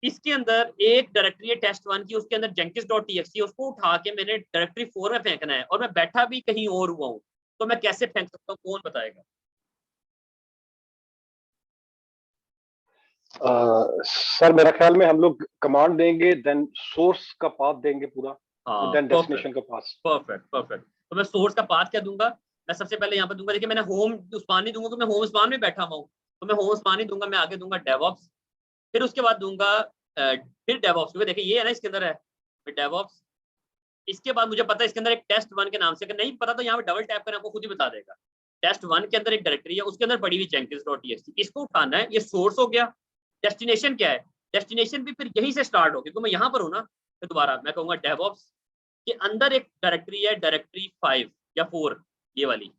इसके अंदर एक डायरेक्टरी है test1 की, उसके अंदर jenkins.txt, उसको उठा के मैंने डायरेक्टरी 4 में फेंकना है, और मैं बैठा भी कहीं और हुआ हूँ, तो मैं कैसे फेंक सकता हूँ? कौन बताएगा? सर मेरा ख्याल में हम लोग कमांड देंगे, देन सोर्स का पाथ देंगे पूरा, हाँ, देन डेस्टिनेशन का पाथ। Perfect perfect. तो मैं सोर्स का पाथ क्या दूंगा? मैं सबसे पहले यहाँ पर दूंगा, देखिए मैंने होम उस्मान नहीं दूंगा, तो मैं होम उस्मान में बैठा हुआ हूँ, तो मैं होम उस्मान नहीं दूंगा, मैं आगे दूंगा डेवऑप्स, फिर उसके बाद दूंगा फिर डेवऑप्स, क्योंकि देखिए ये है ना इसके अंदर है फिर डेवऑप्स। इसके बाद मुझे पता है इसके अंदर एक test1 के नाम से, अगर नहीं पता तो यहाँ पे डबल टैप करें, आपको खुद ही बता देगा। test1 के अंदर एक डायरेक्टरी है, उसके अंदर पड़ी हुई jenkins.txt, इसको उठाना है, ये सोर्स हो गया। डेस्टिनेशन क्या है? डेस्टिनेशन भी फिर यहीं से स्टार्ट हो, क्योंकि मैं यहाँ पर हूँ ना, तो दोबारा मैं कहूँगा डेवऑप्स के अंदर एक डायरेक्टरी है, डायरेक्टरी 5 या 4, ये वाली,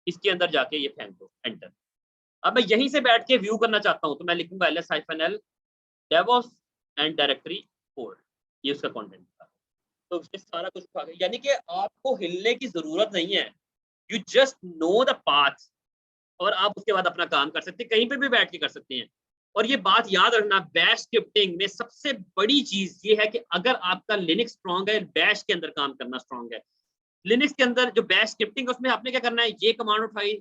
इसके अंदर जाके ये फेंक दो, एंटर। अब मैं यहीं से बैठ के व्यू करना चाहता हूँ, तो मैं लिखूंगा ls-l DevOps एंड डायरेक्टरी 4, ये उसका कंटेंट था। तो उसके सारा कुछ उठा के, यानी कि आपको हिलने की जरूरत नहीं है, you just no the path, और आप उसके बाद अपना काम कर सकते हैं, कहीं पे भी बैठ के कर सकते हैं। और ये बात याद रखना, बैश स्क्रिप्टिंग में सबसे बड़ी चीज ये है कि अगर आपका लिनक्स स्ट्रॉन्ग है, बैश के अंदर काम करना स्ट्रॉन्ग है। लिनक्स के अंदर जो बैश स्क्रिप्टिंग है, उसमें आपने क्या करना है, ये कमांड उठाई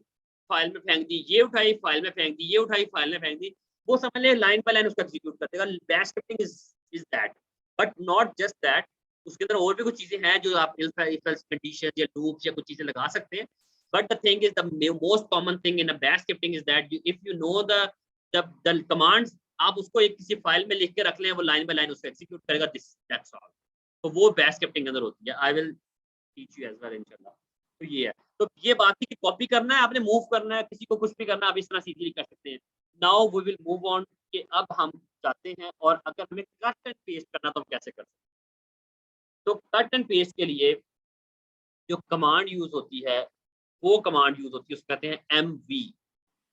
फाइल में फेंक दी, ये उठाई फाइल में फेंक दी, ये उठाई फाइल में फेंक दी, वो समझ ले लाइन बाय लाइन उसको एग्जीक्यूट कर देगा। Bash scripting is that, but not just that, उसके अंदर और भी कुछ चीजें हैं जो आप इफ एल्स कंडीशन या लूप्स या कुछ चीजें लगा सकते हैं। But the thing is, the most common thing in a bash scripting is that if you know the commands, आप उसको एक किसी फाइल में लिख के रख लें, वो लाइन बाय लाइन उसको एग्जीक्यूट करेगा, that's all। तो वो बैश स्क्रिप्टिंग के अंदर होती है। I will teach you as well इंशाल्लाह। तो ये है, तो ये बात थी कि कॉपी करना है आपने, मूव करना है, किसी को कुछ भी करना है, आप इस तरह सीधी कर सकते हैं। Now we will move on, कि अब हम जाते हैं, और अगर हमें कट एंड पेस्ट करना तो हम कैसे कर सकते हैं। तो कट एंड पेस्ट के लिए जो कमांड यूज होती है, वो कमांड यूज होती है, उसको कहते हैं MV।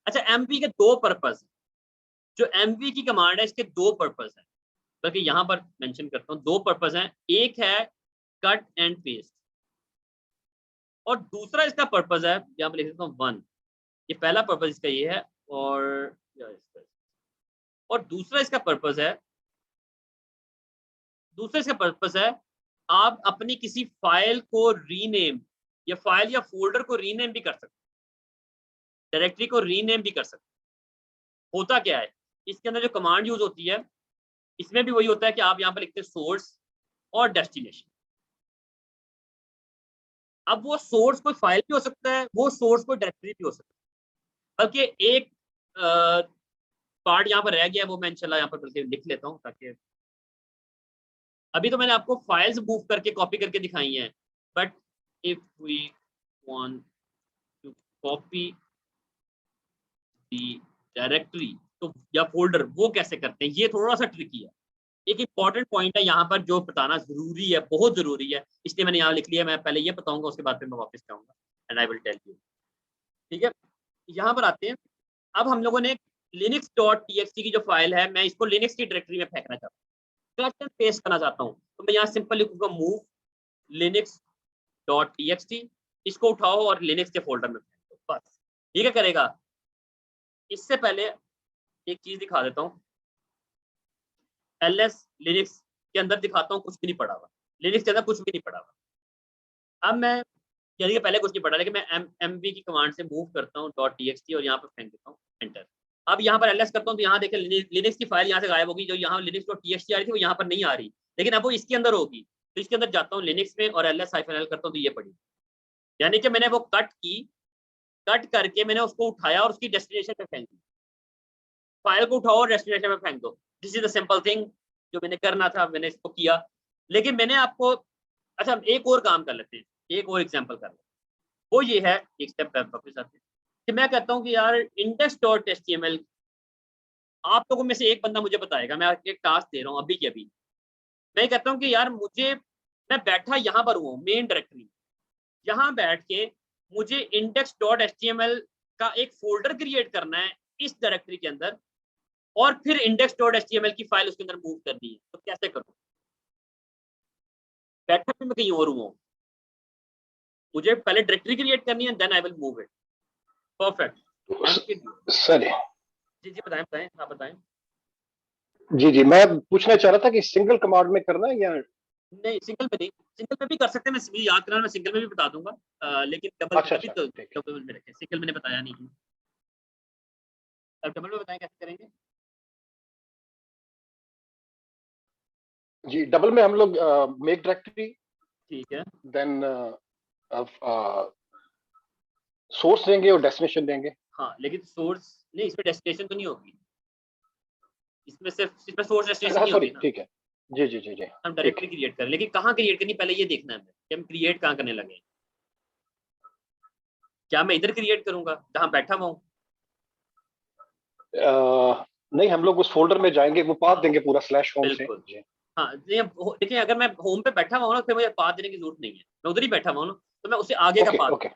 अच्छा, MV के दो पर्पस, जो MV की कमांड है इसके दो पर्पस हैं, बल्कि यहाँ पर मेंशन करता हूँ, दो पर्पस हैं। एक है कट एंड पेस्ट, और दूसरा इसका पर्पस है, यहाँ पर लिख देता हूँ 1, ये पहला पर्पस इसका ये है, और दूसरा इसका पर्पस है, आप अपनी किसी फाइल को रीनेम, या फाइल या फोल्डर को रीनेम भी कर सकते हैं, डायरेक्टरी को रीनेम भी कर सकते हैं। होता क्या है, इसके अंदर जो कमांड यूज होती है, इसमें भी वही होता है कि आप यहाँ पर लिखते हैं सोर्स और डेस्टिनेशन। अब वो सोर्स कोई फाइल भी हो सकता है, वो सोर्स कोई डायरेक्टरी भी हो सकता है, बल्कि एक पार्ट यहाँ पर रह गया, वो मैं इंशाल्लाह यहाँ पर बल्कि लिख लेता हूँ, ताकि अभी तो मैंने आपको फाइल्स मूव करके कॉपी करके दिखाई हैं, but if we want to copy the directory तो या फोल्डर, वो कैसे करते हैं, ये थोड़ा सा ट्रिकी है। एक इंपॉर्टेंट पॉइंट है यहाँ पर जो बताना जरूरी है, बहुत जरूरी है, इसलिए मैंने यहाँ लिख लिया। मैं पहले ये बताऊंगा, उसके बाद फिर मैं वापस जाऊंगा and I will tell you. ठीक है, यहाँ पर आते हैं। अब हम लोगों ने linux.txt की जो फाइल है, मैं इसको लिनक्स की डायरेक्टरी में फेंकना चाहता हूँ, कट एंड पेस्ट करना चाहता हूँ, तो मैं यहाँ सिंपल लिखूंगा मूव linux.txt, इसको उठाओ और लिनक्स के फोल्डर में फेंक दो, बस। ये क्या करेगा? इससे पहले एक चीज दिखा देता हूँ, ls लिनक्स के अंदर दिखाता हूँ, कुछ भी नहीं पड़ा हुआ, लिनक्स के अंदर कुछ भी नहीं पड़ा हुआ। अब मैं, यानी कि पहले कुछ नहीं पड़ा, लेकिन मैं MV की कमांड से मूव करता हूँ .txt और यहाँ पर फेंक देता हूँ, एंटर। अब यहाँ पर ls करता हूँ, तो यहाँ देखें लिनक्स की फाइल यहाँ से गायब होगी, जो यहाँ linux.txt आ रही थी वो यहाँ पर नहीं आ रही, लेकिन अब वो इसके अंदर होगी। तो इसके अंदर जाता हूँ लिनक्स में और ls-l करता हूँ, तो ये पड़ी, यानी कि मैंने वो कट करके मैंने उसको उठाया और उसकी डेस्टिनेशन पे फेंक दी। फाइल को उठाओ और डेस्टिनेशन में फेंक दो, this is the simple thing जो मैंने करना था, मैंने इसको किया। लेकिन मैंने आपको, अच्छा एक और काम कर लेते हैं, एक और एग्जांपल कर लेते हैं, वो ये है, एक स्टेप वापस आते हैं, कि मैं कहता हूँ कि यार index.html, आप लोगों में से एक बंदा मुझे बताएगा, मैं एक टास्क दे रहा हूँ अभी के अभी, मैं कहता हूँ कि यार मुझे, मैं बैठा यहाँ पर हूँ मेन डायरेक्टरी, यहाँ बैठ के मुझे index.html का एक फोल्डर क्रिएट करना है इस डायरेक्टरी के अंदर, और फिर index.html की फाइल उसके अंदर मूव करनी है। तो कैसे करूँ? बैठा भी मैं कहीं और हूँ, मुझे पहले डायरेक्टरी क्रिएट करनी है, then I will move it. Perfect sir ji बताएं बताएं, आप बताएं। जी जी, मैं पूछना चाह रहा था कि सिंगल कमांड में करना है या नहीं, सिंगल में नहीं, सिंगल में भी कर सकते हैं, मैं याद कराना, मैं सिंगल में भी बता दूंगा, लेकिन डबल अच्छा अभी तो डबल में रखें, सिंगल मैंने बताया नहीं। अब डबल में बताएं कैसे करेंगे। जी, डबल में हम लोग मेक डायरेक्टरी, ठीक है, देन सोर्स देंगे और डेस्टिनेशन देंगे। हाँ लेकिन सोर्स नहीं, इसमें डेस्टिनेशन तो नहीं होगी, इसमें सिर्फ सोर्स डेस्टिनेशन नहीं सॉरी, होगी ना। ठीक है, जी जी जी जी, हम डायरेक्टरी क्रिएट करें, लेकिन कहाँ क्रिएट करनी पहले ये देखना है हमें कि हम क्रिएट कहाँ करने लगे। क्या मैं इधर क्रिएट करूंगा जहाँ बैठा हुआ हूँ? नहीं, हम लोग उस फोल्डर में जाएंगे, वो पाथ देंगे पूरा स्लैश होम से। बिल्कुल, हाँ देखिए, अगर मैं होम पे बैठा हुआ हूँ ना, फिर मुझे पाथ देने की जरूरत नहीं है, मैं उधर ही बैठा हुआ हूँ ना, तो मैं उसे आगे का ओके पाथ, ओके,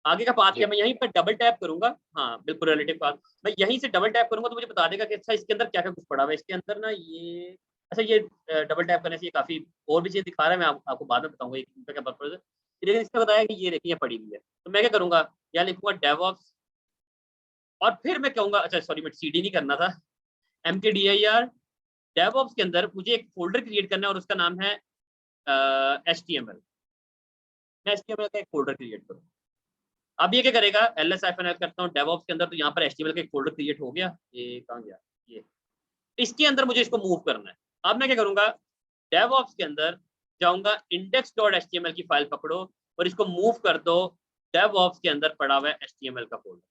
आगे का पाथ जी क्या, मैं यहीं पर डबल टैप करूंगा, हाँ बिल्कुल रिलेटिव पाथ, मैं यहीं से डबल टैप करूंगा तो मुझे बता देगा कि अच्छा इसके अंदर क्या क्या कुछ पड़ा हुआ है, इसके अंदर ना ये, अच्छा ये डबल टैप करने से ये काफी और भी चीज दिखा रहा है, मैं आपको बाद में बताऊंगा इनका क्या पर्पज है, लेकिन इसने बताया कि ये देखिए पड़ी हुई है, तो मैं क्या करूंगा, यहाँ लिखूंगा डेवऑप्स, और फिर मैं कहूंगा, अच्छा सॉरी मैं सीडी नहीं करना था, mkdir डेवऑप्स के अंदर मुझे एक फोल्डर क्रिएट करना है और उसका नाम है HTML, मैं HTML का एक फोल्डर क्रिएट करूँ। अब ये क्या करेगा, ls-l करता हूँ डेवऑप्स के अंदर, तो यहाँ पर HTML का एक फोल्डर क्रिएट हो गया, ये कहाँ गया, ये इसके अंदर मुझे इसको मूव करना है। अब मैं क्या करूंगा, डेवऑप्स के अंदर जाऊंगा, index.html की फाइल पकड़ो और इसको मूव कर दो डेवऑप्स के अंदर पड़ा हुआ है HTML का फोल्डर।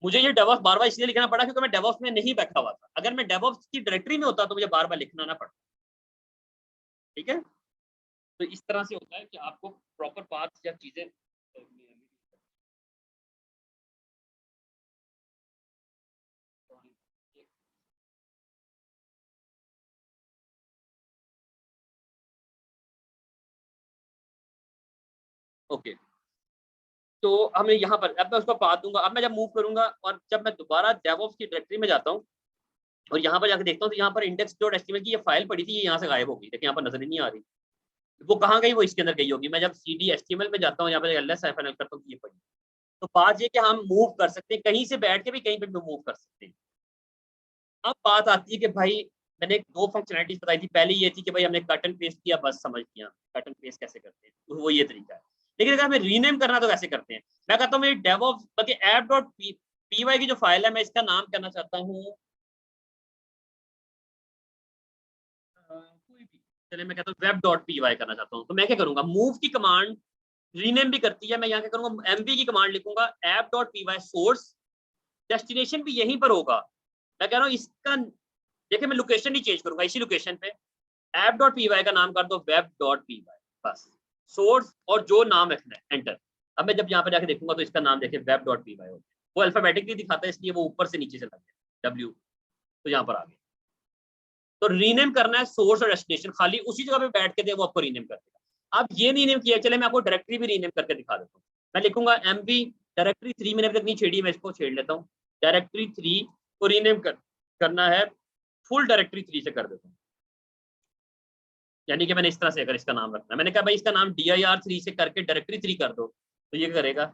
मुझे ये डेवऑप्स बार बार इसलिए लिखना पड़ा क्योंकि मैं डेवऑप्स में नहीं बैठा हुआ था, अगर मैं डेवऑप्स की डायरेक्टरी में होता तो मुझे बार बार लिखना ना पड़ता। ठीक है, तो इस तरह से होता है कि आपको प्रॉपर पाथ या चीजें ओके। तो हमें यहाँ पर, अब मैं उसको पाथ दूंगा, अब मैं जब मूव करूंगा और जब मैं दोबारा डेवऑप्स की डायरेक्टरी में जाता हूँ और यहाँ पर जाकर देखता हूँ, तो यहाँ पर index.html की ये फाइल पड़ी थी, ये यहाँ से गायब हो गई, लेकिन यहाँ पर नजर ही नहीं आ रही, वो कहाँ गई, वो इसके अंदर गई होगी। मैं जब cd HTML में जाता हूँ, यहाँ पर ls-l करता हूँ, ये पड़ी। तो बात ये कि हम मूव कर सकते हैं, कहीं से बैठ के भी कहीं पे भी मूव कर सकते हैं। अब बात आती है कि भाई मैंने दो फंक्शनलिटीज बताई थी, पहली ये थी कि भाई हमने कट एंड पेस्ट किया, बस समझ लिया कट एंड पेस्ट कैसे करते हैं, तो वो ये तरीका है। लेकिन अगर हमें रीनेम करना तो कैसे करते हैं, मैं कहता हूँ मेरी डेवऑप्स बल्कि app.py की जो फाइल है, मैं इसका नाम करना चाहता हूँ कोई भी, चलिए मैं कहता हूँ web.py करना चाहता हूँ, तो मैं क्या करूंगा, मूव की कमांड रीनेम भी करती है, मैं यहाँ क्या करूंगा, mv की कमांड लिखूंगा, app.py सोर्स, डेस्टिनेशन भी यहीं पर होगा। मैं कह रहा हूँ इसका, देखिए मैं लोकेशन नहीं चेंज करूंगा, इसी लोकेशन पे app.py का नाम कर दो web.py, बस सोर्स और जो नाम रखना है एंटर। अब मैं जब यहाँ पर जाके देखूंगा तो इसका नाम देखिए web.py हो गया, वो अल्फाबेटिकली दिखाता है इसलिए वो ऊपर से नीचे चला गया w, तो यहाँ पर आ गया। तो रीनेम करना है सोर्स और डेस्टिनेशन, खाली उसी जगह पे बैठ के दे वो आपको रीनेम कर देगा। अब ये रीनेम किया, चले मैं आपको डायरेक्टरी भी रीनेम करके दिखा देता हूँ। मैं लिखूंगा mv डायरेक्टरी 3, मैंने अभी तक नहीं छेड़ी, मैं इसको छेड़ लेता हूँ, डायरेक्टरी 3 को रीनेम करना है फुल डायरेक्टरी 3 से कर देता हूँ, यानी कि मैंने इस तरह से अगर इसका नाम रखना है, मैंने कहा भाई इसका नाम dir3 से करके डायरेक्टरी 3 कर दो, तो ये करेगा,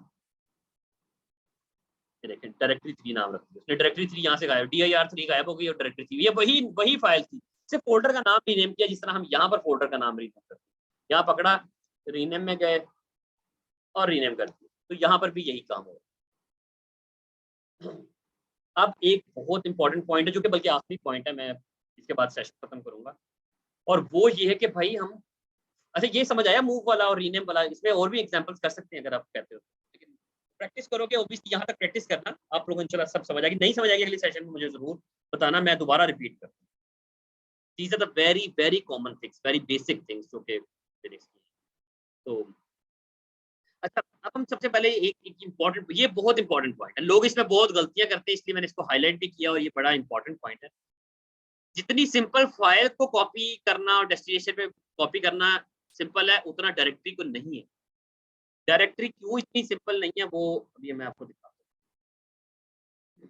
देखिए डायरेक्टरी 3 नाम रख दिया उसने, डायरेक्टरी 3 यहाँ से गायब, dir3 गायब हो गई और डायरेक्टरी 3, ये वही फाइल थी, सिर्फ फोल्डर का नाम रीनेम किया, जिस तरह हम यहाँ पर फोल्डर का नाम रीनेम करते हैं, यहाँ पकड़ा रीनेम में गए और रीनेम कर दिया, तो यहाँ पर भी यही काम होगा। अब एक बहुत इंपॉर्टेंट पॉइंट है जो कि बल्कि आखिरी पॉइंट है, मैं इसके बाद सेशन खत्म करूंगा, और वो ये है कि भाई हम, अच्छा ये समझ आया मूव वाला और रीनेम वाला, इसमें और भी एग्जांपल्स कर सकते हैं अगर आप कहते हो, लेकिन प्रैक्टिस करोगे, ऑब्वियसली यहाँ तक प्रैक्टिस करना, आप लोगों को इंशाल्लाह सब समझ आएगी, नहीं समझ आएगी अगले सेशन में मुझे जरूर बताना, मैं दोबारा रिपीट करता हूँ। These are the very very common things, very basic things जो कि तो अच्छा, अब हम सबसे पहले एक इम्पॉर्टेंट, ये बहुत इंपॉर्टेंट पॉइंट है, लोग इसमें बहुत गलतियां करते हैं, इसलिए मैंने इसको हाईलाइट भी किया, और ये बड़ा इंपॉर्टेंट पॉइंट है। जितनी सिंपल फाइल को कॉपी करना और डेस्टिनेशन पे कॉपी करना सिंपल है उतना डायरेक्टरी को नहीं है। डायरेक्टरी क्यों इतनी सिंपल नहीं है वो अभी मैं आपको दिखाता हूँ।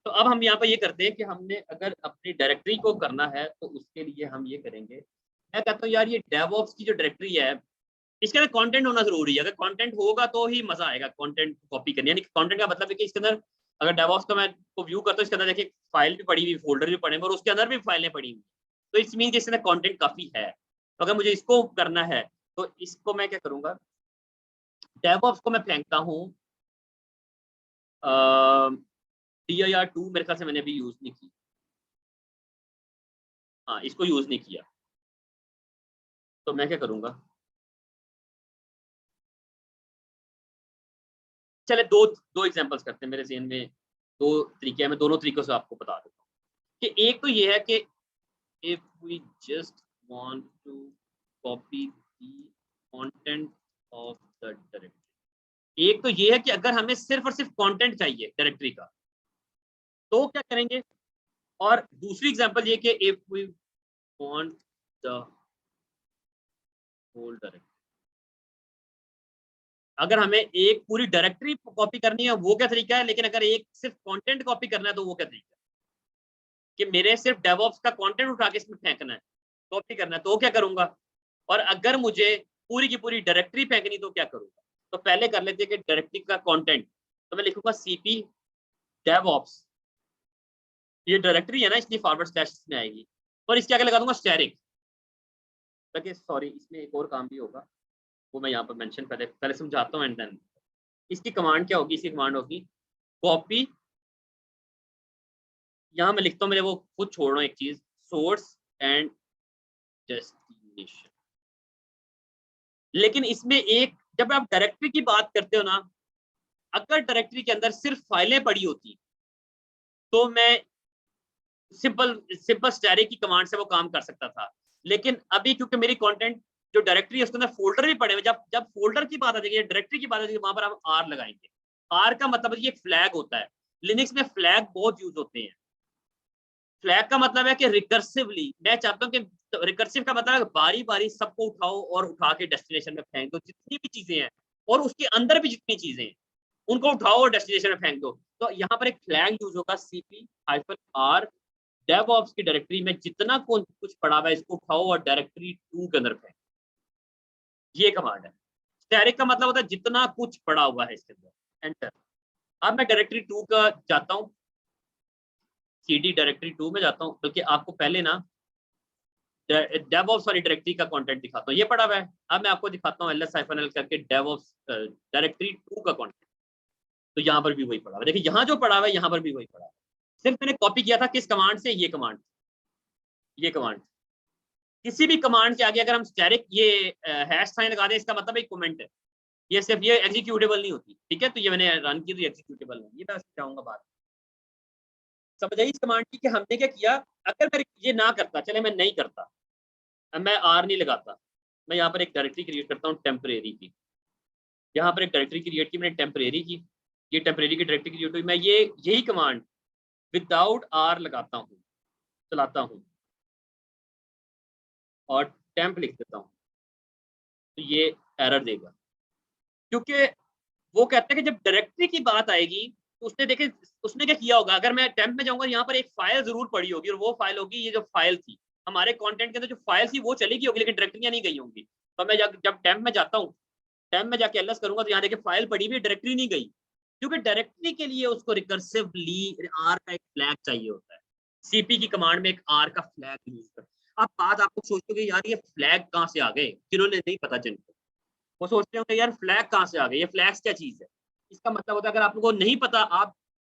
तो अब हम यहाँ पे ये करते हैं कि हमने अगर अपनी डायरेक्टरी को करना है तो उसके लिए हम ये करेंगे, मैं कहता हूँ यार ये डेवऑप्स की जो डायरेक्टरी है इसके अंदर कंटेंट होना जरूरी है। अगर कंटेंट होगा तो ही मजा आएगा कंटेंट कॉपी करने। यानी कंटेंट का मतलब है कि इसके अंदर अगर डेवऑप्स का मैं को व्यू करता हूँ इसके अंदर देखिए फाइल भी पड़ी हुई, फोल्डर भी पड़े हुए और उसके अंदर भी फाइलें पड़ी हुई, तो इस मीन के इसके अंदर कंटेंट काफी है। तो अगर मुझे इसको करना है तो इसको मैं क्या करूंगा, डेवऑप्स को मैं फेंकता हूँ dir2 मेरे ख्याल से मैंने अभी यूज नहीं की, हाँ इसको यूज नहीं किया। तो मैं क्या करूंगा, चले दो एग्जांपल्स करते हैं। मेरे ज़हन में दो तरीके हैं, मैं दोनों तरीकों से आपको बता देता हूँ कि एक तो ये है कि if we just want to copy the content of the directory. एक तो ये है कि अगर हमें सिर्फ और सिर्फ कंटेंट चाहिए डायरेक्टरी का तो क्या करेंगे, और दूसरी एग्जांपल ये कि if we want the whole directory, अगर हमें एक पूरी डायरेक्टरी कॉपी करनी है वो क्या तरीका है, लेकिन अगर एक सिर्फ कंटेंट कॉपी करना है तो वो क्या तरीका है कि मेरे सिर्फ डेवऑप्स का कंटेंट उठा के इसमें फेंकना है, कॉपी करना है तो क्या करूंगा, और अगर मुझे पूरी की पूरी डायरेक्टरी फेंकनी तो क्या करूंगा। तो पहले कर लेते हैं कि डायरेक्टरी का कंटेंट, तो मैं लिखूंगा सीपी डेवऑप्स, ये डायरेक्टरी है ना इसलिए फॉरवर्ड स्लैश में आएगी, और इसके आगे लगा दूंगा स्टैटिक ताकि सॉरी इसमें एक और काम भी होगा वो मैं यहाँ पर मेंशन पहले समझाता हूँ एंड देन इसकी कमांड क्या होगी। इसकी कमांड होगी कॉपी, यहाँ मैं लिखता हूँ, मेरे वो खुद छोड़ रहा हूँ एक चीज, सोर्स एंड डेस्टिनेशन। लेकिन इसमें एक, जब आप डायरेक्टरी की बात करते हो ना, अगर डायरेक्टरी के अंदर सिर्फ फाइलें पड़ी होती तो मैं सिंपल स्टैटिक की कमांड से वो काम कर सकता था। लेकिन अभी क्योंकि मेरी कंटेंट जो डायरेक्टरी है उसके अंदर फोल्डर भी पड़े हुए, जब फोल्डर की बात आ जाएगी, डायरेक्टरी की बात आ जाएगी, वहां पर हम आर लगाएंगे। आर का मतलब ये फ्लैग होता है, लिनक्स में फ्लैग बहुत यूज होते हैं। फ्लैग का मतलब है कि रिकर्सिवली, मैं चाहता हूँ कि रिकर्सिव का मतलब है बारी बारी सबको उठाओ और उठा के डेस्टिनेशन में फेंक दो, जितनी भी चीजें हैं और उसके अंदर भी जितनी चीजें हैं उनको उठाओ और डेस्टिनेशन में फेंक दो। तो यहाँ पर एक फ्लैग यूज होगा cp-r डेवऑप्स की डायरेक्टरी में जितना कुछ पड़ा हुआ है इसको उठाओ और डायरेक्टरी 2 के अंदर फेंक, ये कमांड है। स्टैटिक का मतलब होता है जितना कुछ पड़ा हुआ है इसके अंदर, एंटर। अब मैं डायरेक्टरी 2 का जाता हूँ, cd डायरेक्टरी 2 में जाता हूँ, बल्कि आपको पहले ना डेवऑप्स वाली डायरेक्टरी का कंटेंट दिखाता हूँ, ये पड़ा हुआ है। अब मैं आपको दिखाता हूँ ls-l करके डेवऑप्स डायरेक्टरी 2 का कंटेंट, तो यहाँ पर भी वही पड़ा हुआ है। देखिए यहाँ जो पड़ा हुआ है यहाँ पर भी वही पड़ा है, सिर्फ मैंने कॉपी किया था किस कमांड से, ये कमांड। किसी भी कमांड के आगे अगर हम स्टैटिक ये हैश साइन लगा दें इसका मतलब एक कमेंट है, ये सिर्फ ये एग्जीक्यूटेबल नहीं होती, ठीक है। तो ये मैंने रन की तो एग्जीक्यूटेबल नहीं, ये मैं समझाऊंगा बात। समझ आई इस कमांड की कि हमने क्या किया। अगर मैं ये ना करता, चले मैं नहीं करता, मैं आर नहीं लगाता, मैं यहाँ पर एक डायरेक्टरी क्रिएट करता हूँ टेम्परेरी की। यहाँ पर एक डायरेक्टरी क्रिएट की मैंने टेम्परेरी की, ये टेम्परेरी की डायरेक्टरी क्रिएट हुई। मैं ये यही कमांड विदाउट आर लगाता हूँ, चलाता हूँ और टेम्प लिख देता हूँ, तो ये एरर देगा, क्योंकि वो कहते हैं कि जब डायरेक्टरी की बात आएगी तो उसने देखे उसने क्या किया होगा। अगर मैं टेम्प में जाऊंगा यहाँ पर एक फाइल जरूर पड़ी होगी और वो फाइल होगी ये जो फाइल थी हमारे कंटेंट के अंदर, जो फाइल थी वो चली गई होगी लेकिन डायरेक्टरियां नहीं गई होंगी। तो मैं जब टेम्प में जाता हूँ, टेम्प में जाके ls करूंगा तो यहाँ देखिए फाइल पड़ी हुई, डायरेक्टरी नहीं गई, क्योंकि डायरेक्टरी के लिए उसको रिकर्सिवली आर का एक फ्लैग चाहिए होता है। सीपी की कमांड में एक आर का फ्लैग यूज कर। अब बात आपको सोचोगे यार ये फ्लैग कहाँ से आ गए, जिन्होंने नहीं पता जिनको, वो सोचते होंगे यार फ्लैग कहाँ से आ गए, ये फ्लैग्स क्या चीज है। इसका मतलब होता है अगर आप लोगों को नहीं पता, आप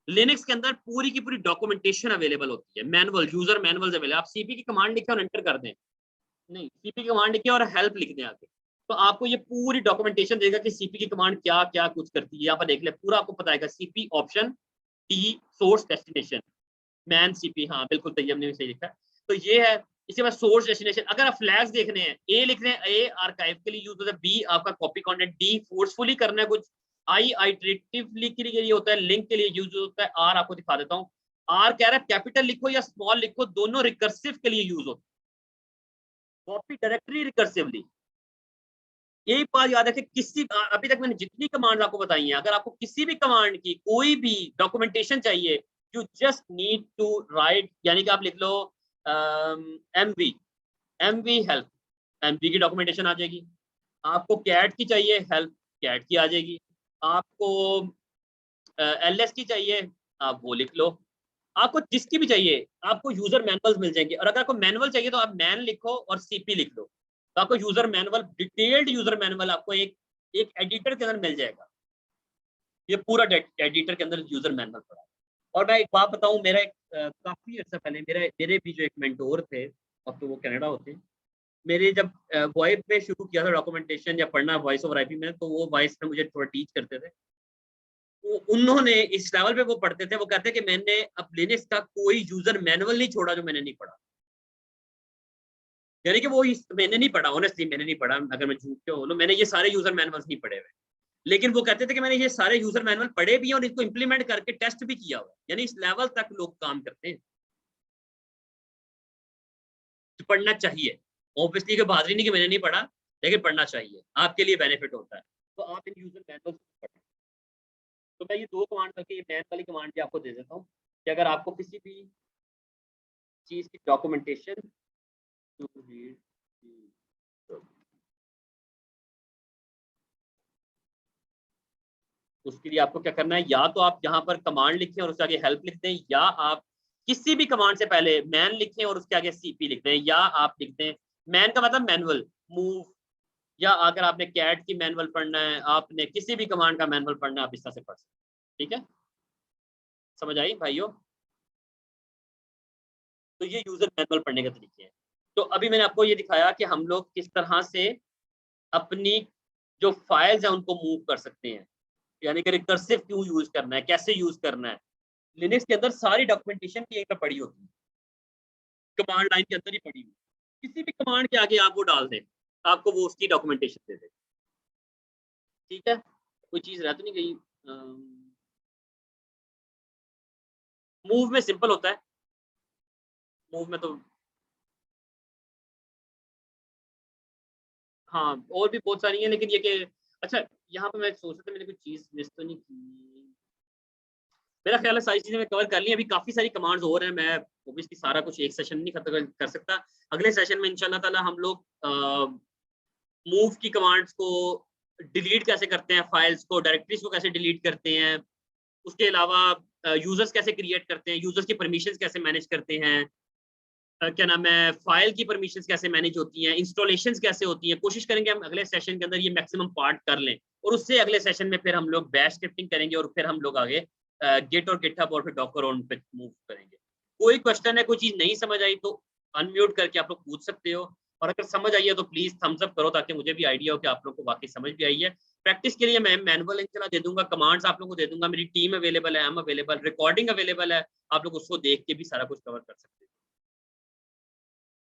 लिनक्स के अंदर पूरी की पूरी डॉक्यूमेंटेशन अवेलेबल होती है, मैनुअल, यूजर मैनुअल अवेलेबल। आप सीपी की कमांड लिखे और एंटर कर दें, नहीं सीपी की कमांड लिखे और हेल्प लिख दें आगे, तो आपको ये पूरी डॉक्यूमेंटेशन देगा कि सीपी की कमांड क्या क्या कुछ करती है। यहाँ पर देख ले पूरा आपको पता है, CP option T source destination man CP, हाँ बिल्कुल तैयब ने भी सही लिखा है। तो ये है, इसके बाद सोर्स डेस्टिनेशन। अगर आप फ्लैग्स देखने हैं, ए लिख रहे हैं, ए आर्काइव के लिए यूज होता है, बी आपका कॉपी कंटेंट, डी फोर्सफुली करना है कुछ, आई आइटरेटिवली के लिए होता है, लिंक के लिए यूज होता है, आर आपको दिखा देता हूँ। आर कह रहा है कैपिटल लिखो या स्मॉल लिखो, दोनों रिकर्सिव के लिए यूज होते हैं। Copy directory recursively. एक बात याद रखें, किसी अभी तक मैंने जितनी कमांड आपको बताई हैं, अगर आपको किसी भी कमांड की कोई भी डॉक्यूमेंटेशन चाहिए, you just need to write, यानी कि आप लिख लो एमवी हेल्प, एमवी की डॉक्यूमेंटेशन आ जाएगी। आपको कैट की चाहिए हेल्प, कैट की आ जाएगी। आपको एलएस की चाहिए, आप वो लिख लो। आपको जिसकी भी चाहिए, आपको यूजर मैनुअल्स मिल जाएंगे। और अगर आपको मैनुअल चाहिए तो आप मैन लिखो और सीपी लिख लो, तो आपको user manual, detailed user manual आपको एक एडिटर के अंदर मिल जाएगा। ये पूरा एडिटर के अंदर यूजर मैनुअल पड़ा है। और मैं एक बात बताऊं, मेरा एक काफी अर्सा पहले मेरे भी जो एक मेंटोर थे, अब तो वो कनाडा होते हैं, मेरे जब वॉइस में शुरू किया था डॉक्यूमेंटेशन या पढ़ना वॉइस ओवर आईपी में, तो वो वॉइस में मुझे थोड़ा टीच करते थे। तो उन्होंने इस लेवल पे वो पढ़ते थे, वो कहते कि मैंने अब लिनक्स का कोई यूजर मैनुअल नहीं छोड़ा जो मैंने नहीं पढ़ा। यानी कि वो मैंने नहीं पढ़ा, ऑनेस्टली मैंने नहीं पढ़ा, अगर मैं झूठ क्यों बोलूं, मैंने ये सारे यूजर मैनुअल्स नहीं पढ़े हुए। लेकिन वो कहते थे कि मैंने ये सारे यूजर मैनुअल पढ़े भी हैं और इसको इंप्लीमेंट करके टेस्ट भी किया हुआ है। यानी इस लेवल तक लोग काम करते हैं। तो पढ़ना चाहिए, ऑब्वियसली कि बहादुरी नहीं कि मैंने नहीं पढ़ा, लेकिन पढ़ना चाहिए, आपके लिए बेनिफिट होता है। तो आप इन यूजर मैनुअल्स पढ़ें। तो मैं ये दो कमांड करके ये मैन वाली कमांड भी आपको दे देता हूँ कि अगर आपको किसी भी चीज की डॉक्यूमेंटेशन टू रीड, उसके लिए आपको क्या करना है, या तो आप यहाँ पर कमांड लिखें और उसके आगे हेल्प लिख दें, या आप किसी भी कमांड से पहले मैन लिखें और उसके आगे सीपी लिख दें, या आप लिख दें मैन का मतलब मैनुअल मूव, या अगर आपने कैट की मैनुअल पढ़ना है, आपने किसी भी कमांड का मैनुअल पढ़ना है, आप इस तरह से पढ़ सकते। ठीक है, समझ आई भाइयों? तो ये यूजर मैनुअल पढ़ने के तरीके हैं। तो अभी मैंने आपको ये दिखाया कि हम लोग किस तरह से अपनी जो फाइल्स हैं उनको मूव कर सकते हैं, यानी कि रिकर्सिव क्यों यूज करना है, कैसे यूज करना है। लिनक्स के अंदर सारी डॉक्यूमेंटेशन की एक पड़ी होती है, कमांड लाइन के अंदर ही पड़ी हुई। किसी भी कमांड के आगे आप वो डाल दें, आपको वो उसकी डॉक्यूमेंटेशन दे दे। ठीक है, कोई चीज रह तो नहीं गई? मूव में सिंपल होता है, मूव में तो हाँ और भी बहुत सारी हैं, लेकिन ये कि अच्छा यहाँ पे मैं सोच रहा था मैंने कुछ चीज मिस तो नहीं की। मेरा ख्याल है सारी चीजें मैं कवर कर ली। अभी काफी सारी कमांड्स और हैं, मैं ऑब्वियसली सारा कुछ एक सेशन नहीं खत्म कर सकता। अगले सेशन में इंशाल्लाह ताला हम लोग मूव की कमांड्स को डिलीट कैसे करते हैं, फाइल्स को, डायरेक्टरीज को कैसे डिलीट करते हैं, उसके अलावा यूजर्स कैसे क्रिएट करते हैं, यूजर्स की परमिशंस कैसे मैनेज करते हैं, क्या नाम है, फाइल की परमिशंस कैसे मैनेज होती हैं, इंस्टॉलेशंस कैसे होती हैं। कोशिश करेंगे हम अगले सेशन के अंदर ये मैक्सिमम पार्ट कर लें, और उससे अगले सेशन में फिर हम लोग बैश स्क्रिप्टिंग करेंगे, और फिर हम लोग आगे गिट और गिटहब और फिर डॉकर ऑन पे मूव करेंगे। कोई क्वेश्चन है, कोई चीज नहीं समझ आई तो अनम्यूट करके आप लोग पूछ सकते हो, और अगर समझ आई है तो प्लीज थम्स अप करो, ताकि मुझे भी आइडिया हो कि आप लोग को वाकई समझ भी आई है। प्रैक्टिस के लिए मैं मैनुअल इंशाल्लाह दे दूंगा, कमांड्स आप लोगों को दे दूंगा, मेरी टीम अवेलेबल है, I am available, recording available है, आप लोग उसको देख के भी सारा कुछ कवर कर सकते हैं।